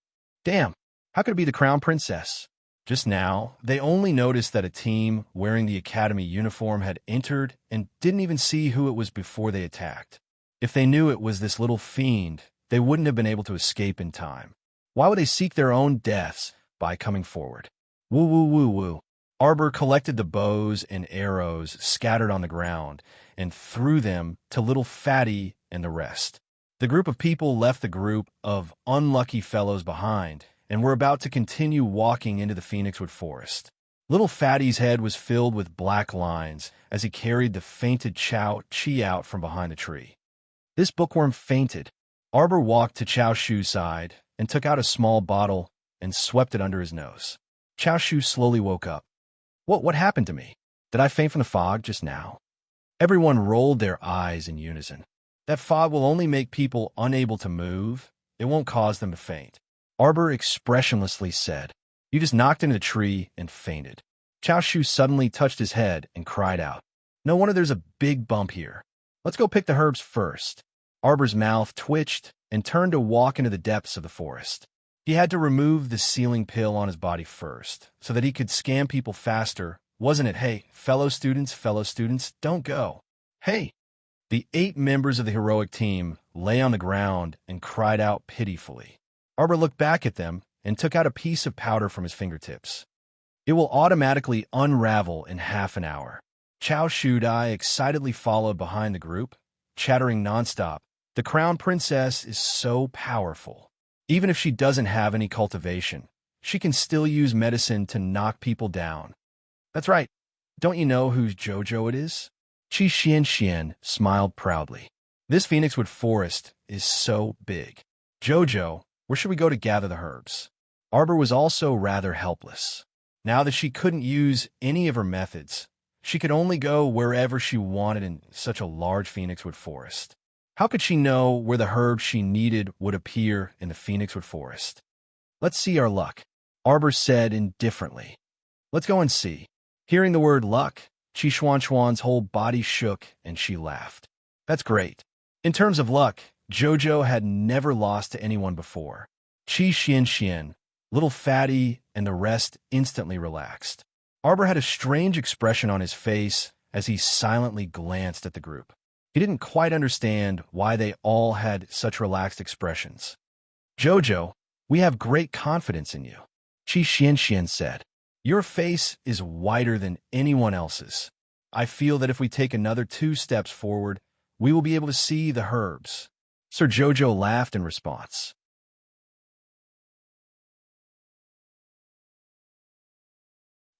Damn, how could it be the Crown Princess?" Just now, they only noticed that a team wearing the academy uniform had entered and didn't even see who it was before they attacked. If they knew it was this little fiend, they wouldn't have been able to escape in time. Why would they seek their own deaths by coming forward? Woo woo woo woo. Arbor collected the bows and arrows scattered on the ground and threw them to little Fatty and the rest. The group of people left the group of unlucky fellows behind and were about to continue walking into the Phoenixwood Forest. Little Fatty's head was filled with black lines as he carried the fainted Chao Chi out from behind the tree. This bookworm fainted. Arbor walked to Chao Shu's side and took out a small bottle and swept it under his nose. Chao Shu slowly woke up. What happened to me? Did I faint from the fog just now?" Everyone rolled their eyes in unison. "That fog will only make people unable to move. It won't cause them to faint." Arbor expressionlessly said, "You just knocked into the tree and fainted." Chao Shu suddenly touched his head and cried out, "No wonder there's a big bump here. Let's go pick the herbs first." Arbor's mouth twitched and turned to walk into the depths of the forest. He had to remove the ceiling pill on his body first, so that he could scan people faster, wasn't it? "Hey, fellow students, don't go. Hey!" The 8 members of the heroic team lay on the ground and cried out pitifully. Arbor looked back at them and took out a piece of powder from his fingertips. "It will automatically unravel in half an hour." Chao Shudai excitedly followed behind the group, chattering nonstop. "The Crown Princess is so powerful. Even if she doesn't have any cultivation, she can still use medicine to knock people down." "That's right. Don't you know whose Jojo it is?" Qi Xianxian smiled proudly. "This Phoenixwood Forest is so big. Jojo, where should we go to gather the herbs?" Arbor was also rather helpless. Now that she couldn't use any of her methods, she could only go wherever she wanted in such a large Phoenixwood Forest. How could she know where the herbs she needed would appear in the Phoenixwood Forest? "Let's see our luck. Arbor said indifferently. Let's go and see. Hearing the word luck, Chi Xuan's whole body shook and she laughed. That's great. In terms of luck, Jojo had never lost to anyone before. Chi Xian, little fatty, and the rest instantly relaxed. Arbor had a strange expression on his face as he silently glanced at the group. He didn't quite understand why they all had such relaxed expressions. Jojo, we have great confidence in you, Chi Xian said. Your face is whiter than anyone else's. I feel that if we take another 2 steps forward, we will be able to see the herbs. Sir Jojo laughed in response.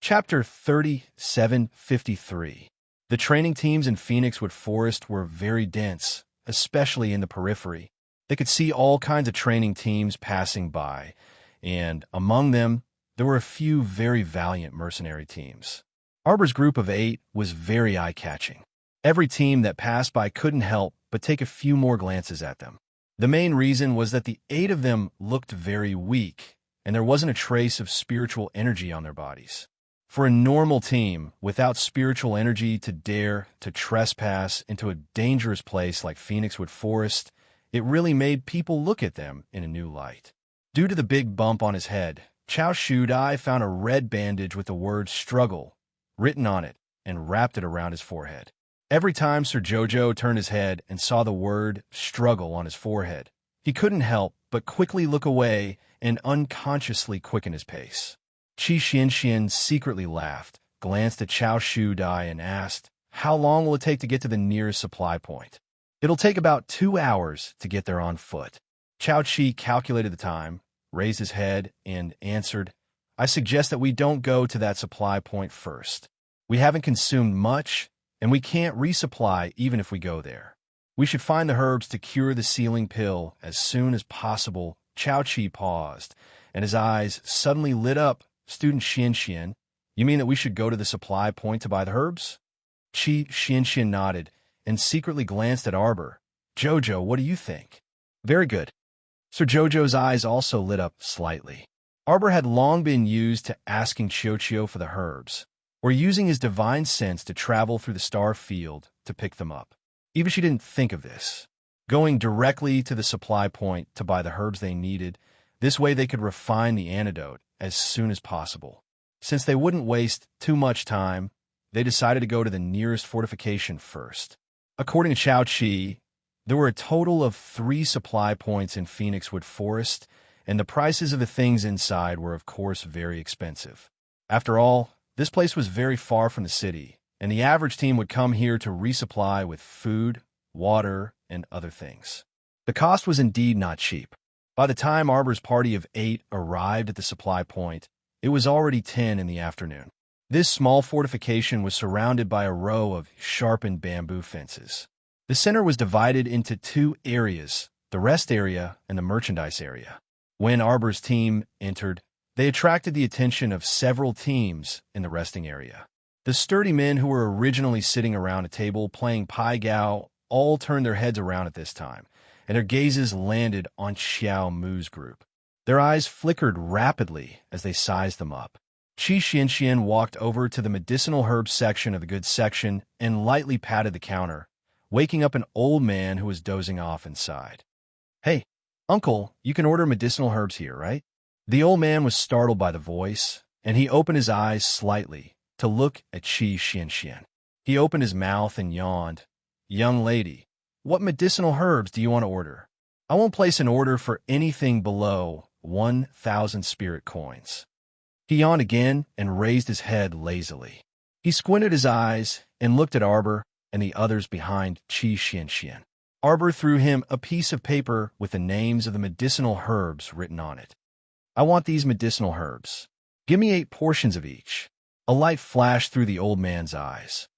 Chapter 3753. The training teams in Phoenixwood Forest were very dense, especially in the periphery. They could see all kinds of training teams passing by, and among them, there were a few very valiant mercenary teams. Arbor's group of 8 was very eye-catching. Every team that passed by couldn't help but take a few more glances at them. The main reason was that the 8 of them looked very weak, and there wasn't a trace of spiritual energy on their bodies. For a normal team, without spiritual energy to dare to trespass into a dangerous place like Phoenixwood Forest, it really made people look at them in a new light. Due to the big bump on his head, Chao Shudai found a red bandage with the word struggle written on it and wrapped it around his forehead. Every time Sir Jojo turned his head and saw the word struggle on his forehead, he couldn't help but quickly look away and unconsciously quicken his pace. Chi Xian secretly laughed, glanced at Chao Shudai, and asked, "How long will it take to get to the nearest supply point?" "It'll take about 2 hours to get there on foot." Chao Chi calculated the time, raised his head, and answered, "I suggest that we don't go to that supply point first. We haven't consumed much, and we can't resupply even if we go there. We should find the herbs to cure the ceiling pill as soon as possible." Chao Chi paused, and his eyes suddenly lit up. "Student Xian, you mean that we should go to the supply point to buy the herbs?" Chi Xian nodded and secretly glanced at Arbor. "Jojo, what do you think?" "Very good." Sir Jojo's eyes also lit up slightly. Arbor had long been used to asking Chio for the herbs, or using his divine sense to travel through the star field to pick them up. Even she didn't think of this. Going directly to the supply point to buy the herbs they needed, this way they could refine the antidote as soon as possible. Since they wouldn't waste too much time, they decided to go to the nearest fortification first. According to Chao Chi, there were a total of 3 supply points in Phoenixwood Forest, and the prices of the things inside were of course very expensive. After all, this place was very far from the city, and the average team would come here to resupply with food, water, and other things. The cost was indeed not cheap. By the time Arbor's party of 8 arrived at the supply point, it was already 10 in the afternoon. This small fortification was surrounded by a row of sharpened bamboo fences. The center was divided into 2 areas, the rest area and the merchandise area. When Arbor's team entered, they attracted the attention of several teams in the resting area. The sturdy men who were originally sitting around a table playing Pai Gao all turned their heads around at this time, and their gazes landed on Xiao Mu's group. Their eyes flickered rapidly as they sized them up. Chi Xian walked over to the medicinal herbs section of the goods section and lightly patted the counter, waking up an old man who was dozing off inside. "Hey, uncle, you can order medicinal herbs here, right?" The old man was startled by the voice, and he opened his eyes slightly to look at Chi Xian. He opened his mouth and yawned. "Young lady, what medicinal herbs do you want to order? I won't place an order for anything below 1,000 spirit coins." He yawned again and raised his head lazily. He squinted his eyes and looked at Arbor and the others behind Chi Xian. Arbor threw him a piece of paper with the names of the medicinal herbs written on it. "I want these medicinal herbs. Give me 8 portions of each." A light flashed through the old man's eyes.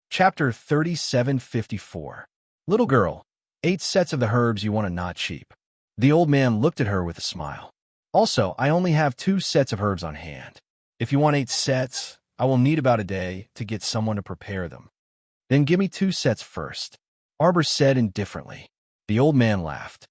Chapter 3754. Little girl, 8 sets of the herbs you want to not cheap. The old man looked at her with a smile. "Also, I only have 2 sets of herbs on hand. If you want 8 sets, I will need about a day to get someone to prepare them." "Then give me 2 sets first," Arbor said indifferently. The old man laughed.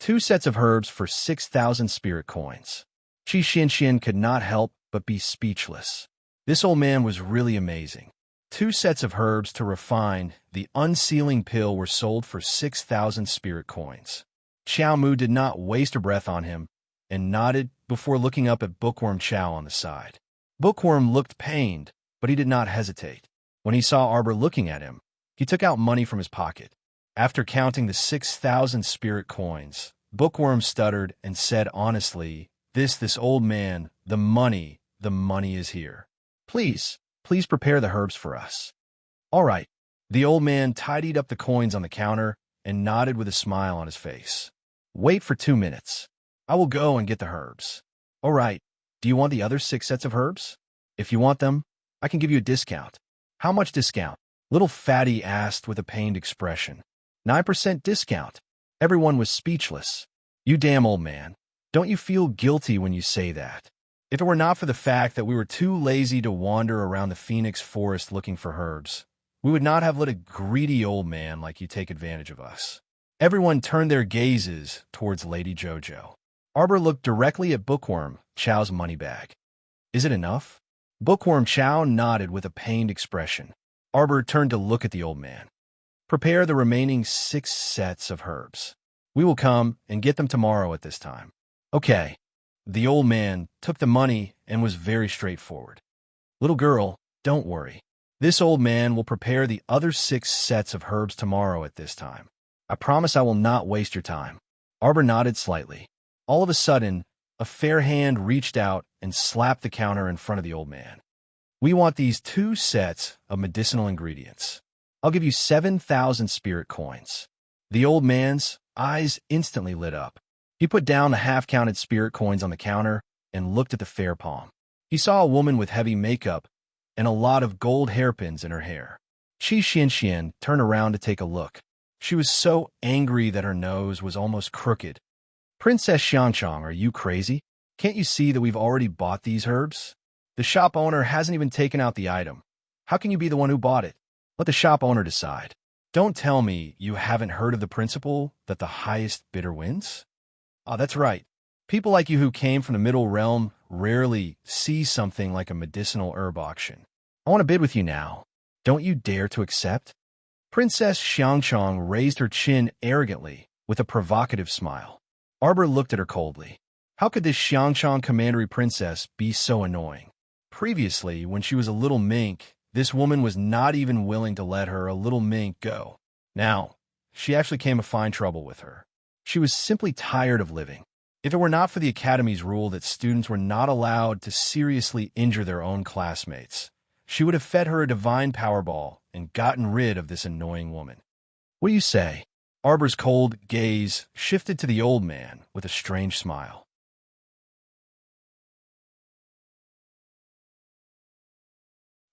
2 sets of herbs for 6,000 spirit coins. Qi Xianxian could not help but be speechless. This old man was really amazing. 2 sets of herbs to refine the unsealing pill were sold for 6,000 spirit coins. Xiao Mu did not waste a breath on him and nodded before looking up at Bookworm Chow on the side. Bookworm looked pained, but he did not hesitate. When he saw Arbor looking at him, he took out money from his pocket. After counting the 6,000 spirit coins, Bookworm stuttered and said honestly, This old man, the money is here. Please prepare the herbs for us. All right. The old man tidied up the coins on the counter and nodded with a smile on his face. Wait for 2 minutes. I will go and get the herbs. All right. Do you want the other 6 sets of herbs? If you want them, I can give you a discount. How much discount? Little Fatty asked with a pained expression. 9% discount. Everyone was speechless. You damn old man. Don't you feel guilty when you say that? If it were not for the fact that we were too lazy to wander around the Phoenix Forest looking for herbs, we would not have let a greedy old man like you take advantage of us. Everyone turned their gazes towards Lady Jojo. Arbor looked directly at Bookworm Chow's money bag. Is it enough? Bookworm Chow nodded with a pained expression. Arbor turned to look at the old man. Prepare the remaining 6 sets of herbs. We will come and get them tomorrow at this time. Okay. The old man took the money and was very straightforward. Little girl, don't worry. This old man will prepare the other 6 sets of herbs tomorrow at this time. I promise I will not waste your time. Arbor nodded slightly. All of a sudden, a fair hand reached out and slapped the counter in front of the old man. We want these 2 sets of medicinal ingredients. I'll give you 7,000 spirit coins. The old man's eyes instantly lit up. He put down the half-counted spirit coins on the counter and looked at the fair palm. He saw a woman with heavy makeup and a lot of gold hairpins in her hair. Qi Xianxian turned around to take a look. She was so angry that her nose was almost crooked. Princess Xiangchang, are you crazy? Can't you see that we've already bought these herbs? The shop owner hasn't even taken out the item. How can you be the one who bought it? Let the shop owner decide. Don't tell me you haven't heard of the principle that the highest bidder wins? Oh, that's right. People like you who came from the Middle Realm rarely see something like a medicinal herb auction. I want to bid with you now. Don't you dare to accept? Princess Xiangchang raised her chin arrogantly with a provocative smile. Arbor looked at her coldly. How could this Xiangchang commandery princess be so annoying? Previously, when she was a little mink, this woman was not even willing to let her, a little mink, go. Now, she actually came to find trouble with her. She was simply tired of living. If it were not for the Academy's rule that students were not allowed to seriously injure their own classmates, she would have fed her a divine powerball and gotten rid of this annoying woman. What do you say? Arbor's cold gaze shifted to the old man with a strange smile.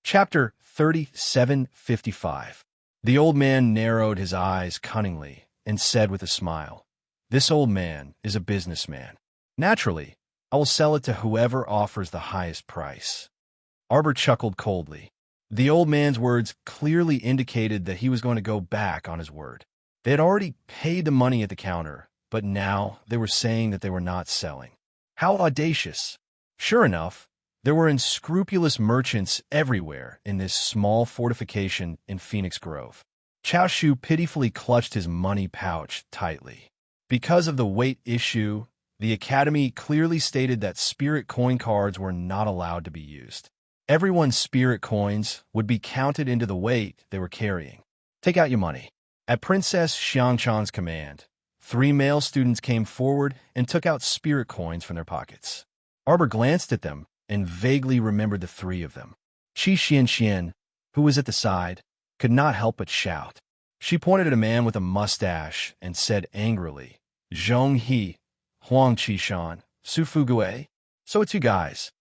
Chapter 3755. The old man narrowed his eyes cunningly and said with a smile, This old man is a businessman. Naturally, I will sell it to whoever offers the highest price. Arbor chuckled coldly. The old man's words clearly indicated that he was going to go back on his word. They had already paid the money at the counter, but now they were saying that they were not selling. How audacious! Sure enough, there were unscrupulous merchants everywhere in this small fortification in Phoenix Grove. Chao Shu pitifully clutched his money pouch tightly. Because of the weight issue, the Academy clearly stated that spirit coin cards were not allowed to be used. Everyone's spirit coins would be counted into the weight they were carrying. Take out your money. At Princess Xiangchang's command, 3 male students came forward and took out spirit coins from their pockets. Arbor glanced at them and vaguely remembered the 3 of them. Qi Xianxian, who was at the side, could not help but shout. She pointed at a man with a mustache and said angrily, Zhong He, Huang Qishan, Su Fugue. So it's you guys.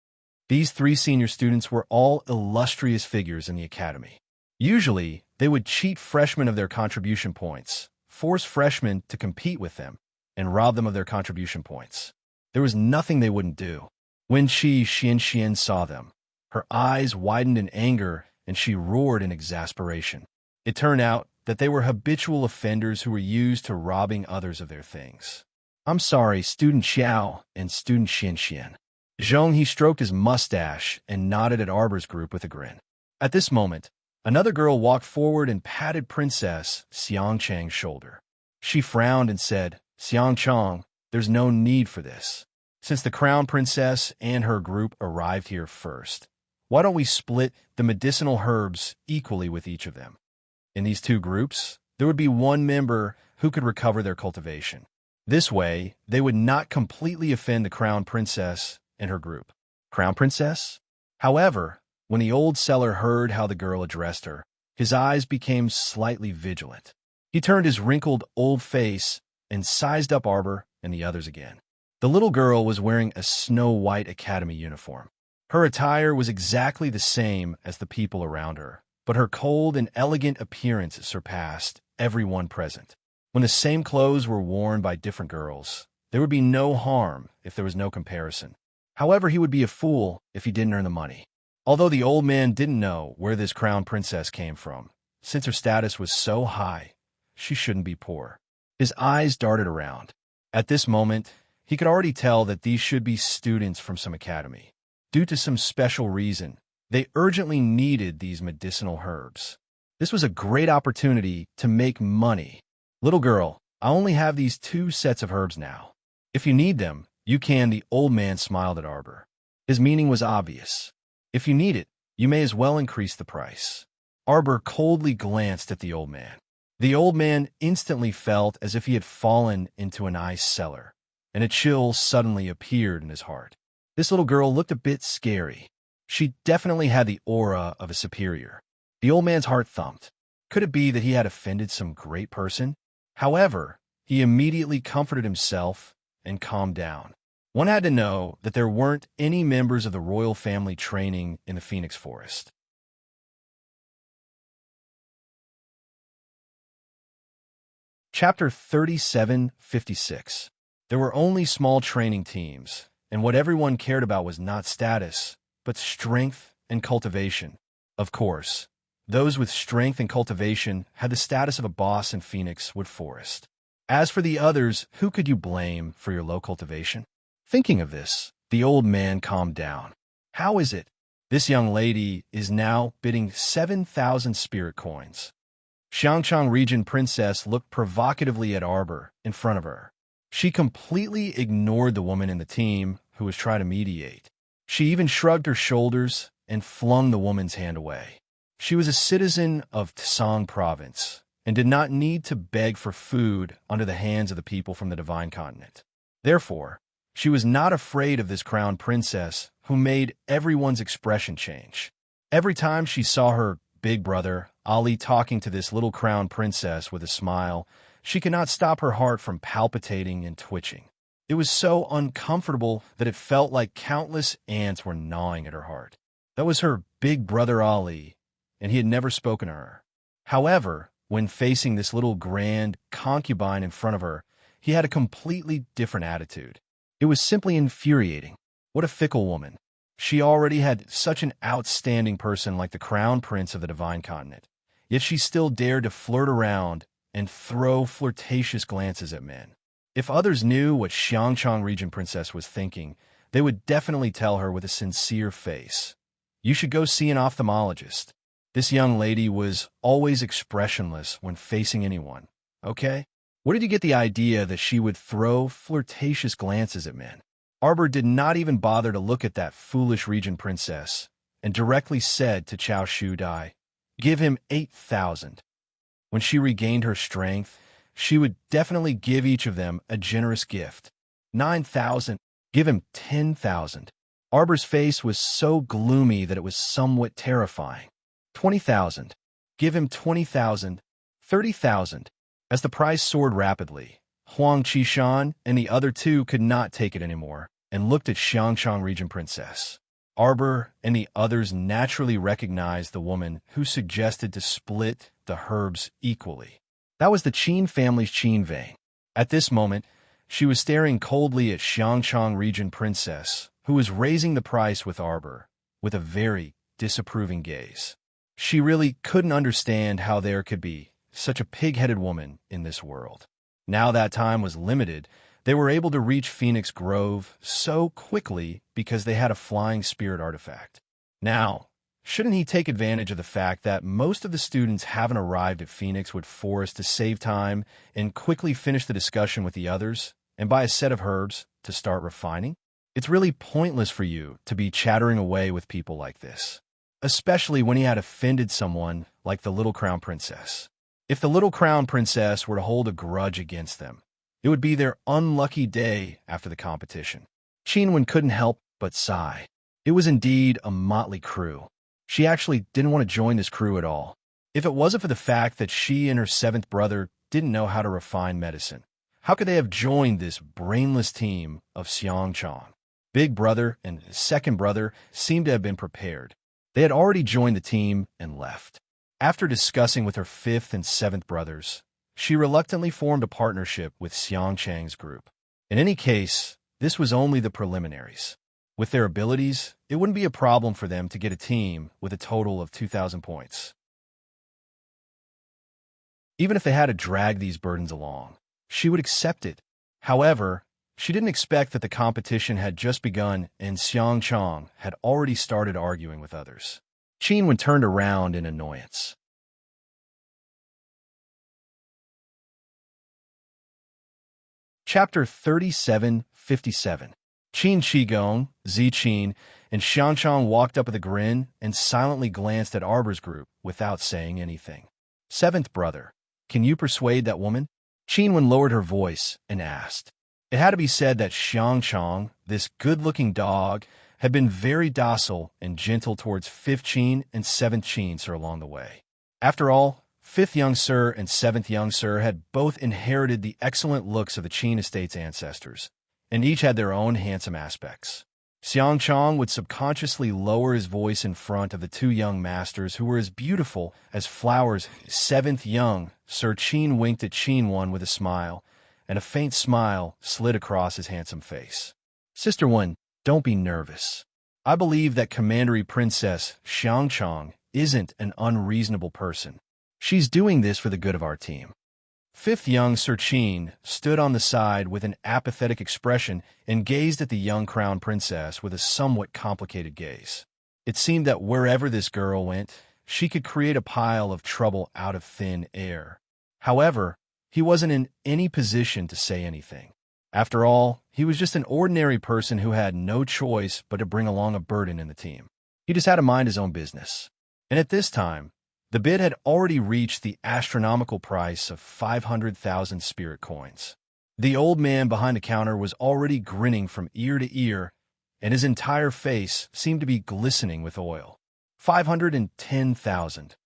These 3 senior students were all illustrious figures in the Academy. Usually, they would cheat freshmen of their contribution points, force freshmen to compete with them, and rob them of their contribution points. There was nothing they wouldn't do. When Qi Xianxian saw them, her eyes widened in anger and she roared in exasperation. It turned out that they were habitual offenders who were used to robbing others of their things. I'm sorry, Student Xiao and Student Xian. Zhong he stroked his mustache and nodded at Arbor's group with a grin. At this moment, another girl walked forward and patted Princess Xiangchang's shoulder. She frowned and said, Xiangchang, there's no need for this. Since the Crown Princess and her group arrived here first, why don't we split the medicinal herbs equally with each of them? In these two groups, there would be one member who could recover their cultivation. This way, they would not completely offend the Crown Princess and her group. Crown Princess? However, when the old seller heard how the girl addressed her, his eyes became slightly vigilant. He turned his wrinkled old face and sized up Arbor and the others again. The little girl was wearing a snow-white academy uniform. Her attire was exactly the same as the people around her, but her cold and elegant appearance surpassed everyone present. When the same clothes were worn by different girls, there would be no harm if there was no comparison. However, he would be a fool if he didn't earn the money. Although the old man didn't know where this crown princess came from, since her status was so high, she shouldn't be poor. His eyes darted around. At this moment, he could already tell that these should be students from some academy. Due to some special reason, they urgently needed these medicinal herbs. This was a great opportunity to make money. Little girl, I only have these 2 sets of herbs now. If you need them, you can. The old man smiled at Arbor. His meaning was obvious. If you need it, you may as well increase the price. Arbor coldly glanced at the old man. The old man instantly felt as if he had fallen into an ice cellar, and a chill suddenly appeared in his heart. This little girl looked a bit scary. She definitely had the aura of a superior. The old man's heart thumped. Could it be that he had offended some great person? However, he immediately comforted himself and calmed down. One had to know that there weren't any members of the royal family training in the Phoenix Forest. Chapter 3756. There were only small training teams, and what everyone cared about was not status, but strength and cultivation. Of course, those with strength and cultivation had the status of a boss in Phoenix Wood Forest. As for the others, who could you blame for your low cultivation? Thinking of this, the old man calmed down. How is it? This young lady is now bidding 7,000 spirit coins. Xiangchang Region Princess looked provocatively at Arbor in front of her. She completely ignored the woman in the team who was trying to mediate. She even shrugged her shoulders and flung the woman's hand away. She was a citizen of Tsang Province and did not need to beg for food under the hands of the people from the Divine Continent. Therefore, she was not afraid of this crown princess who made everyone's expression change. Every time she saw her big brother, Ali, talking to this little crown princess with a smile, she could not stop her heart from palpitating and twitching. It was so uncomfortable that it felt like countless ants were gnawing at her heart. That was her big brother Ali, and he had never spoken to her. However, when facing this little grand concubine in front of her, he had a completely different attitude. It was simply infuriating. What a fickle woman. She already had such an outstanding person like the crown prince of the Divine Continent, yet she still dared to flirt around and throw flirtatious glances at men. If others knew what Xiangchang Region Princess was thinking, they would definitely tell her with a sincere face, "You should go see an ophthalmologist." This young lady was always expressionless when facing anyone. Okay? Where did you get the idea that she would throw flirtatious glances at men? Arbor did not even bother to look at that foolish Region Princess and directly said to Chao Shudai, "Give him 8,000. When she regained her strength, she would definitely give each of them a generous gift. 9,000. Give him 10,000. Arbor's face was so gloomy that it was somewhat terrifying. 20,000. Give him 20,000. 30,000. As the price soared rapidly, Huang Qishan and the other two could not take it anymore and looked at Xiangchang Region Princess. Arbor and the others naturally recognized the woman who suggested to split the herbs equally. That was the Qin family's Qin Vane. At this moment, she was staring coldly at Xiangchang Region Princess, who was raising the price with Arbor, with a very disapproving gaze. She really couldn't understand how there could be such a pig-headed woman in this world. Now that time was limited, They were able to reach Phoenix Grove so quickly because they had a flying spirit artifact. Now, shouldn't he take advantage of the fact that most of the students haven't arrived at Phoenix Wood Forest to save time and quickly finish the discussion with the others and buy a set of herbs to start refining? It's really pointless for you to be chattering away with people like this, especially when he had offended someone like the Little Crown Princess. If the Little Crown Princess were to hold a grudge against them, it would be their unlucky day after the competition. Qinwen couldn't help but sigh. It was indeed a motley crew. She actually didn't want to join this crew at all. If it wasn't for the fact that she and her seventh brother didn't know how to refine medicine, how could they have joined this brainless team of Xiangchang? Big brother and second brother seemed to have been prepared. They had already joined the team and left. After discussing with her fifth and seventh brothers, she reluctantly formed a partnership with Xiangchang's group. In any case, this was only the preliminaries. With their abilities, it wouldn't be a problem for them to get a team with a total of 2,000 points. Even if they had to drag these burdens along, she would accept it. However, she didn't expect that the competition had just begun and Xiangchang had already started arguing with others. Qinwen turned around in annoyance. Chapter 3757. Qin Qigong, Zi Qin, and Xiangchang walked up with a grin and silently glanced at Arbor's group without saying anything. Seventh brother, can you persuade that woman? Qinwen lowered her voice and asked. It had to be said that Xiangchang, this good-looking dog, had been very docile and gentle towards fifth Qin and seventh Qin Sir along the way. After all, fifth young Sir and seventh young Sir had both inherited the excellent looks of the Qin estate's ancestors, and each had their own handsome aspects. Xiangchang would subconsciously lower his voice in front of the two young masters who were as beautiful as flowers. Seventh young Sir Qin winked at Qinwen with a smile, and a faint smile slid across his handsome face. Sister Wen, don't be nervous. I believe that Commandery Princess Xiangchang isn't an unreasonable person. She's doing this for the good of our team. Fifth young Sir Qin stood on the side with an apathetic expression and gazed at the young crown princess with a somewhat complicated gaze. It seemed that wherever this girl went, she could create a pile of trouble out of thin air. However, he wasn't in any position to say anything. After all, he was just an ordinary person who had no choice but to bring along a burden in the team. He just had to mind his own business. And at this time, the bid had already reached the astronomical price of 500,000 spirit coins. The old man behind the counter was already grinning from ear to ear, and his entire face seemed to be glistening with oil. 510,000.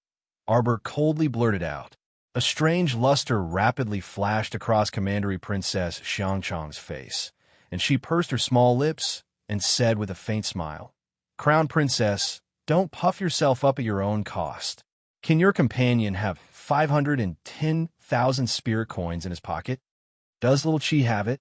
Arbor coldly blurted out. A strange luster rapidly flashed across Commandery Princess Xiangchang's face, and she pursed her small lips and said with a faint smile, Crown Princess, don't puff yourself up at your own cost. Can your companion have 510,000 spirit coins in his pocket? Does little Qi have it?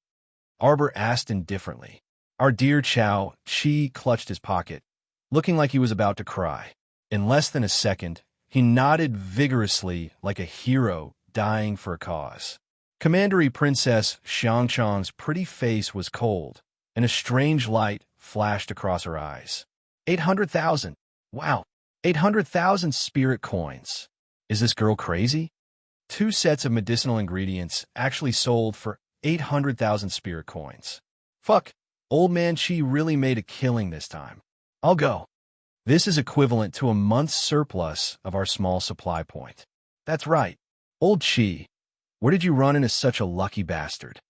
Arbor asked indifferently. Our dear Chao, Qi clutched his pocket, looking like he was about to cry. In less than a second, he nodded vigorously like a hero dying for a cause. Commandery Princess Xiangchang's pretty face was cold, and a strange light flashed across her eyes. 800,000. Wow, 800,000 spirit coins. Is this girl crazy? 2 sets of medicinal ingredients actually sold for 800,000 spirit coins. Fuck, old man Qi really made a killing this time. I'll go. This is equivalent to a month's surplus of our small supply point. That's right. Old Qi, where did you run into such a lucky bastard?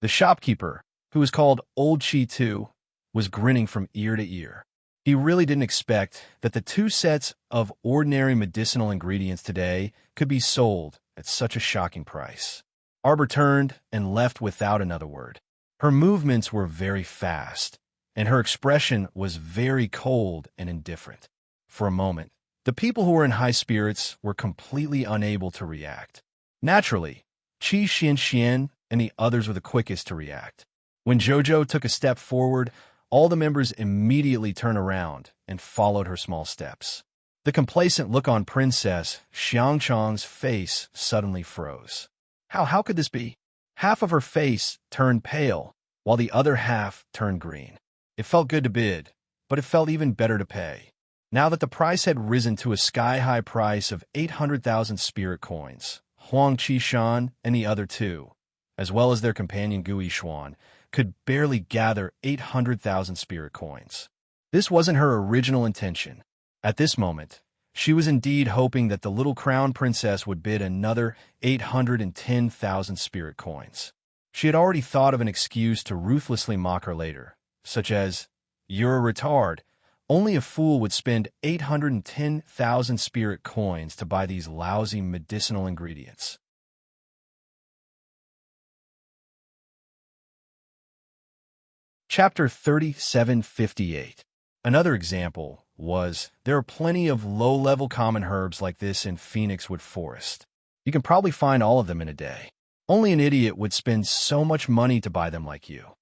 The shopkeeper, who was called Old Qi too, was grinning from ear to ear. He really didn't expect that the 2 sets of ordinary medicinal ingredients today could be sold at such a shocking price. Arbor turned and left without another word. Her movements were very fast, and her expression was very cold and indifferent. For a moment, the people who were in high spirits were completely unable to react. Naturally, Qi Xian and the others were the quickest to react. When Jojo took a step forward, all the members immediately turned around and followed her small steps. The complacent look on Princess Xiangchang's face suddenly froze. How could this be? Half of her face turned pale, while the other half turned green. It felt good to bid, but it felt even better to pay. Now that the price had risen to a sky-high price of 800,000 spirit coins, Huang Qishan and the other two, as well as their companion Gui Xuan, could barely gather 800,000 spirit coins. This wasn't her original intention. At this moment, she was indeed hoping that the little crown princess would bid another 810,000 spirit coins. She had already thought of an excuse to ruthlessly mock her later, such as, "You're a retard. Only a fool would spend 810,000 spirit coins to buy these lousy medicinal ingredients." Chapter 3758. Another example was, there are plenty of low-level common herbs like this in Phoenixwood Forest. You can probably find all of them in a day. Only an idiot would spend so much money to buy them like you.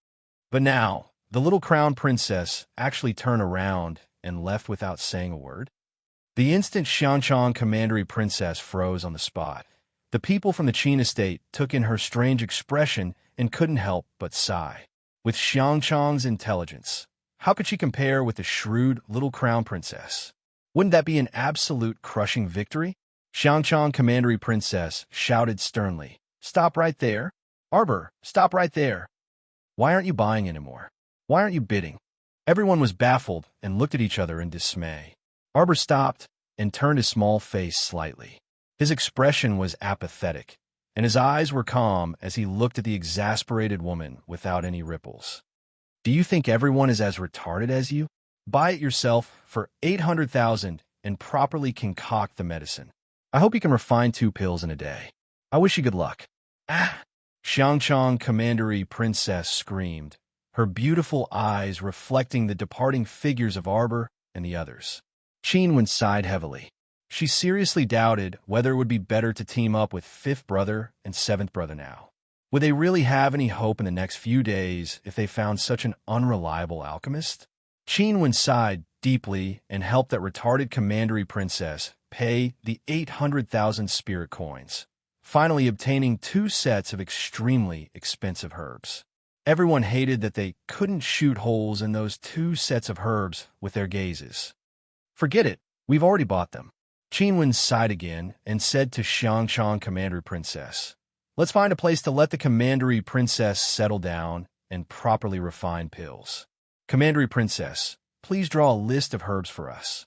But now, the little crown princess actually turned around and left without saying a word. The instant Xiangchang commandery princess froze on the spot. The people from the Qin estate took in her strange expression and couldn't help but sigh. With Xiangchang's intelligence, how could she compare with the shrewd little crown princess? Wouldn't that be an absolute crushing victory? Xiangchang commandery princess shouted sternly, "Stop right there! Arbor, stop right there! Why aren't you buying anymore? Why aren't you bidding?" Everyone was baffled and looked at each other in dismay. Arbor stopped and turned his small face slightly. His expression was apathetic, and his eyes were calm as he looked at the exasperated woman without any ripples. "Do you think everyone is as retarded as you? Buy it yourself for 800,000 and properly concoct the medicine. I hope you can refine 2 pills in a day. I wish you good luck." "Ah!" Xiangchang commandery princess screamed, her beautiful eyes reflecting the departing figures of Arbor and the others. Qinwen sighed heavily. She seriously doubted whether it would be better to team up with 5th brother and 7th brother now. Would they really have any hope in the next few days if they found such an unreliable alchemist? Qinwen sighed deeply and helped that retarded commandery princess pay the 800,000 spirit coins, finally obtaining 2 sets of extremely expensive herbs. Everyone hated that they couldn't shoot holes in those 2 sets of herbs with their gazes. "Forget it, we've already bought them." Qinwen sighed again and said to Xiangchang commandery princess, "Let's find a place to let the commandery princess settle down and properly refine pills. Commandery princess, please draw a list of herbs for us.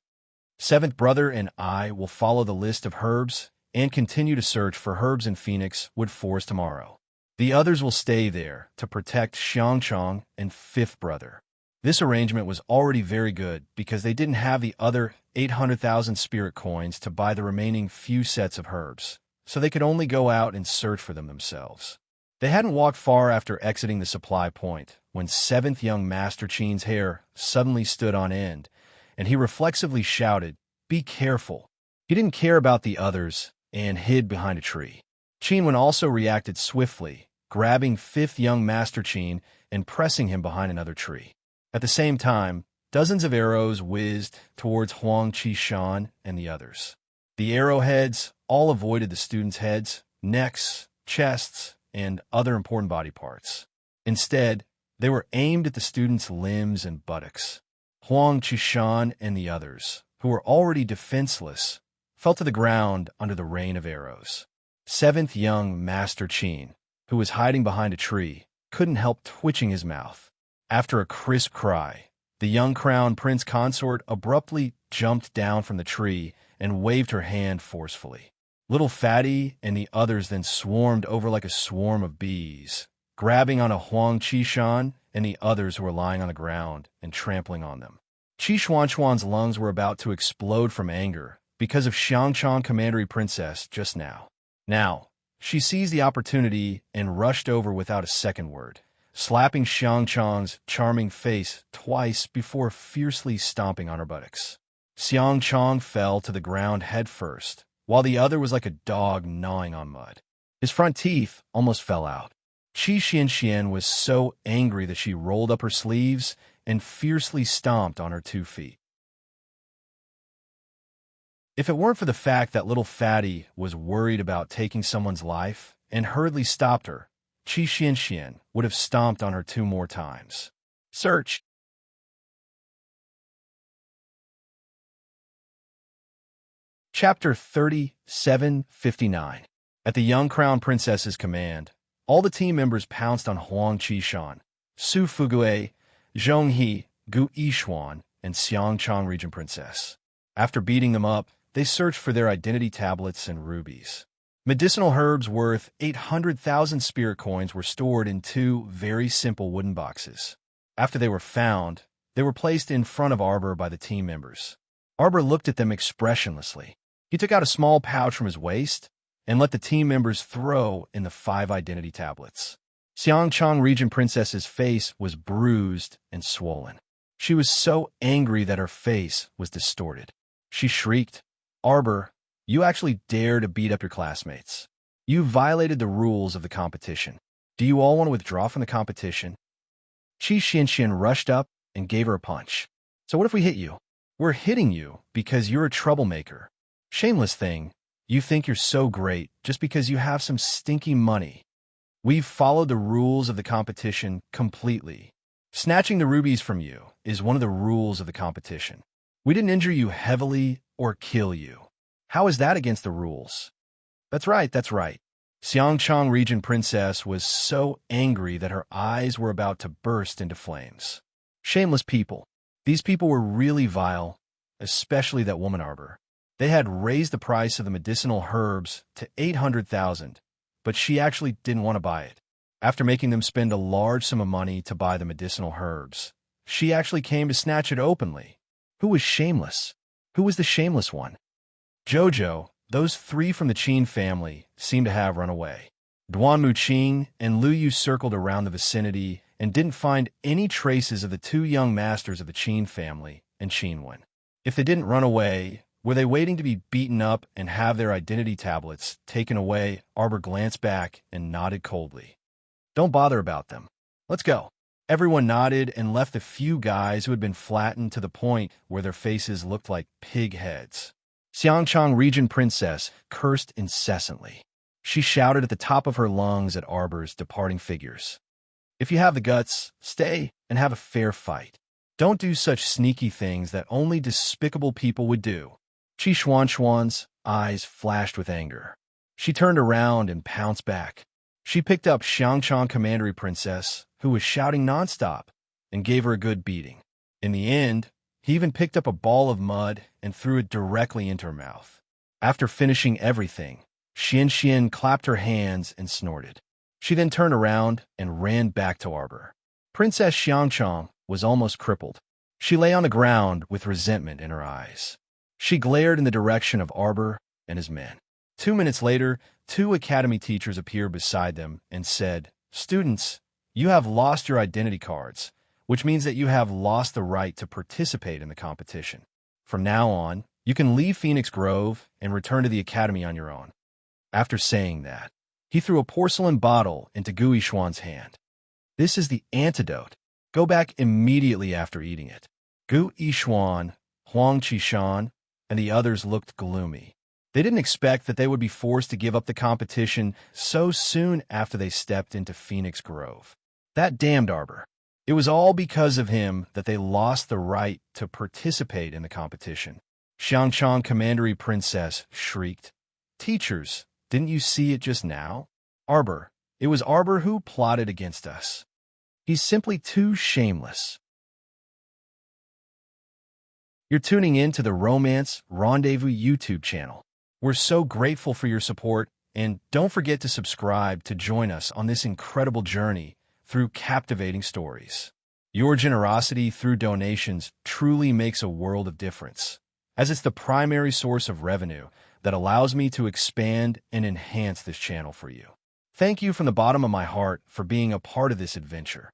7th brother and I will follow the list of herbs and continue to search for herbs in Phoenixwood Forest tomorrow. The others will stay there to protect Xiangchang and 5th brother." This arrangement was already very good because they didn't have the other 800,000 spirit coins to buy the remaining few sets of herbs, so they could only go out and search for them themselves. They hadn't walked far after exiting the supply point when 7th young Master Qin's hair suddenly stood on end, and he reflexively shouted, "Be careful." He didn't care about the others and hid behind a tree. Qinwen also reacted swiftly, grabbing 5th young Master Qin and pressing him behind another tree. At the same time, dozens of arrows whizzed towards Huang Qishan and the others. The arrowheads all avoided the students' heads, necks, chests, and other important body parts. Instead, they were aimed at the students' limbs and buttocks. Huang Qishan and the others, who were already defenseless, fell to the ground under the rain of arrows. 7th young Master Qin, who was hiding behind a tree, couldn't help twitching his mouth. After a crisp cry, the young crown prince consort abruptly jumped down from the tree and waved her hand forcefully. Little Fatty and the others then swarmed over like a swarm of bees, grabbing on a Huang Qishan and the others who were lying on the ground and trampling on them. Qi Xuanchuan's lungs were about to explode from anger because of Xiangchang commandery princess just now. Now, she seized the opportunity and rushed over without a second word, slapping Xiangchang's charming face twice before fiercely stomping on her buttocks. Xiangchang fell to the ground headfirst, while the other was like a dog gnawing on mud. His front teeth almost fell out. Qi Xianxian was so angry that she rolled up her sleeves and fiercely stomped on her 2 feet. If it weren't for the fact that little Fatty was worried about taking someone's life and hurriedly stopped her, Qi Xianxian would have stomped on her 2 more times. Search. Chapter 3759. At the young crown princess's command, all the team members pounced on Huang Qishan, Su Fugue, Zhong He, Gu Yishuan, and Xiangchang Regent Princess. After beating them up, they searched for their identity tablets and rubies. Medicinal herbs worth 800,000 spirit coins were stored in 2 very simple wooden boxes. After they were found, they were placed in front of Arbor by the team members. Arbor looked at them expressionlessly. He took out a small pouch from his waist and let the team members throw in the 5 identity tablets. Xiangchang Regent Princess's face was bruised and swollen. She was so angry that her face was distorted. She shrieked, "Arbor, you actually dare to beat up your classmates. You violated the rules of the competition. Do you all want to withdraw from the competition?" Qi Xianxian rushed up and gave her a punch. "So what if we hit you?" "We're hitting you because you're a troublemaker. Shameless thing, you think you're so great just because you have some stinky money. We've followed the rules of the competition completely. Snatching the rubies from you is one of the rules of the competition. We didn't injure you heavily or kill you. How is that against the rules?" That's right. Xiangchang Regent Princess was so angry that her eyes were about to burst into flames. Shameless people. These people were really vile, especially that woman Arbor. They had raised the price of the medicinal herbs to 800,000, but she actually didn't want to buy it. After making them spend a large sum of money to buy the medicinal herbs, she actually came to snatch it openly. Who was shameless? Who was the shameless one? Jojo, those 3 from the Qin family, seemed to have run away. Duan Muqing and Lu Yu circled around the vicinity and didn't find any traces of the 2 young masters of the Qin family and Qinwen. If they didn't run away, were they waiting to be beaten up and have their identity tablets taken away? Arbor glanced back and nodded coldly. "Don't bother about them. Let's go." Everyone nodded and left the few guys who had been flattened to the point where their faces looked like pig heads. Xiangchang Regent Princess cursed incessantly. She shouted at the top of her lungs at Arbor's departing figures. "If you have the guts, stay and have a fair fight. Don't do such sneaky things that only despicable people would do." Qi Xuanxuan's eyes flashed with anger. She turned around and pounced back. She picked up Xiangchang Commandery Princess, who was shouting nonstop, and gave her a good beating. In the end, he even picked up a ball of mud and threw it directly into her mouth. After finishing everything, Xianxian clapped her hands and snorted. She then turned around and ran back to Arbor. Princess Xiangchang was almost crippled. She lay on the ground with resentment in her eyes. She glared in the direction of Arbor and his men. 2 minutes later, 2 academy teachers appeared beside them and said, "Students, you have lost your identity cards, which means that you have lost the right to participate in the competition. From now on, you can leave Phoenix Grove and return to the academy on your own." After saying that, he threw a porcelain bottle into Gu Yishuan's hand. "This is the antidote. Go back immediately after eating it." Gu Yishuan, Huang Qishan, and the others looked gloomy. They didn't expect that they would be forced to give up the competition so soon after they stepped into Phoenix Grove. That damned Arbor. It was all because of him that they lost the right to participate in the competition. Xiangchang Commandery Princess shrieked, "Teachers, didn't you see it just now? Arbor. It was Arbor who plotted against us. He's simply too shameless." You're tuning in to the Romance Rendezvous YouTube channel. We're so grateful for your support, and don't forget to subscribe to join us on this incredible journey through captivating stories. Your generosity through donations truly makes a world of difference, as it's the primary source of revenue that allows me to expand and enhance this channel for you. Thank you from the bottom of my heart for being a part of this adventure.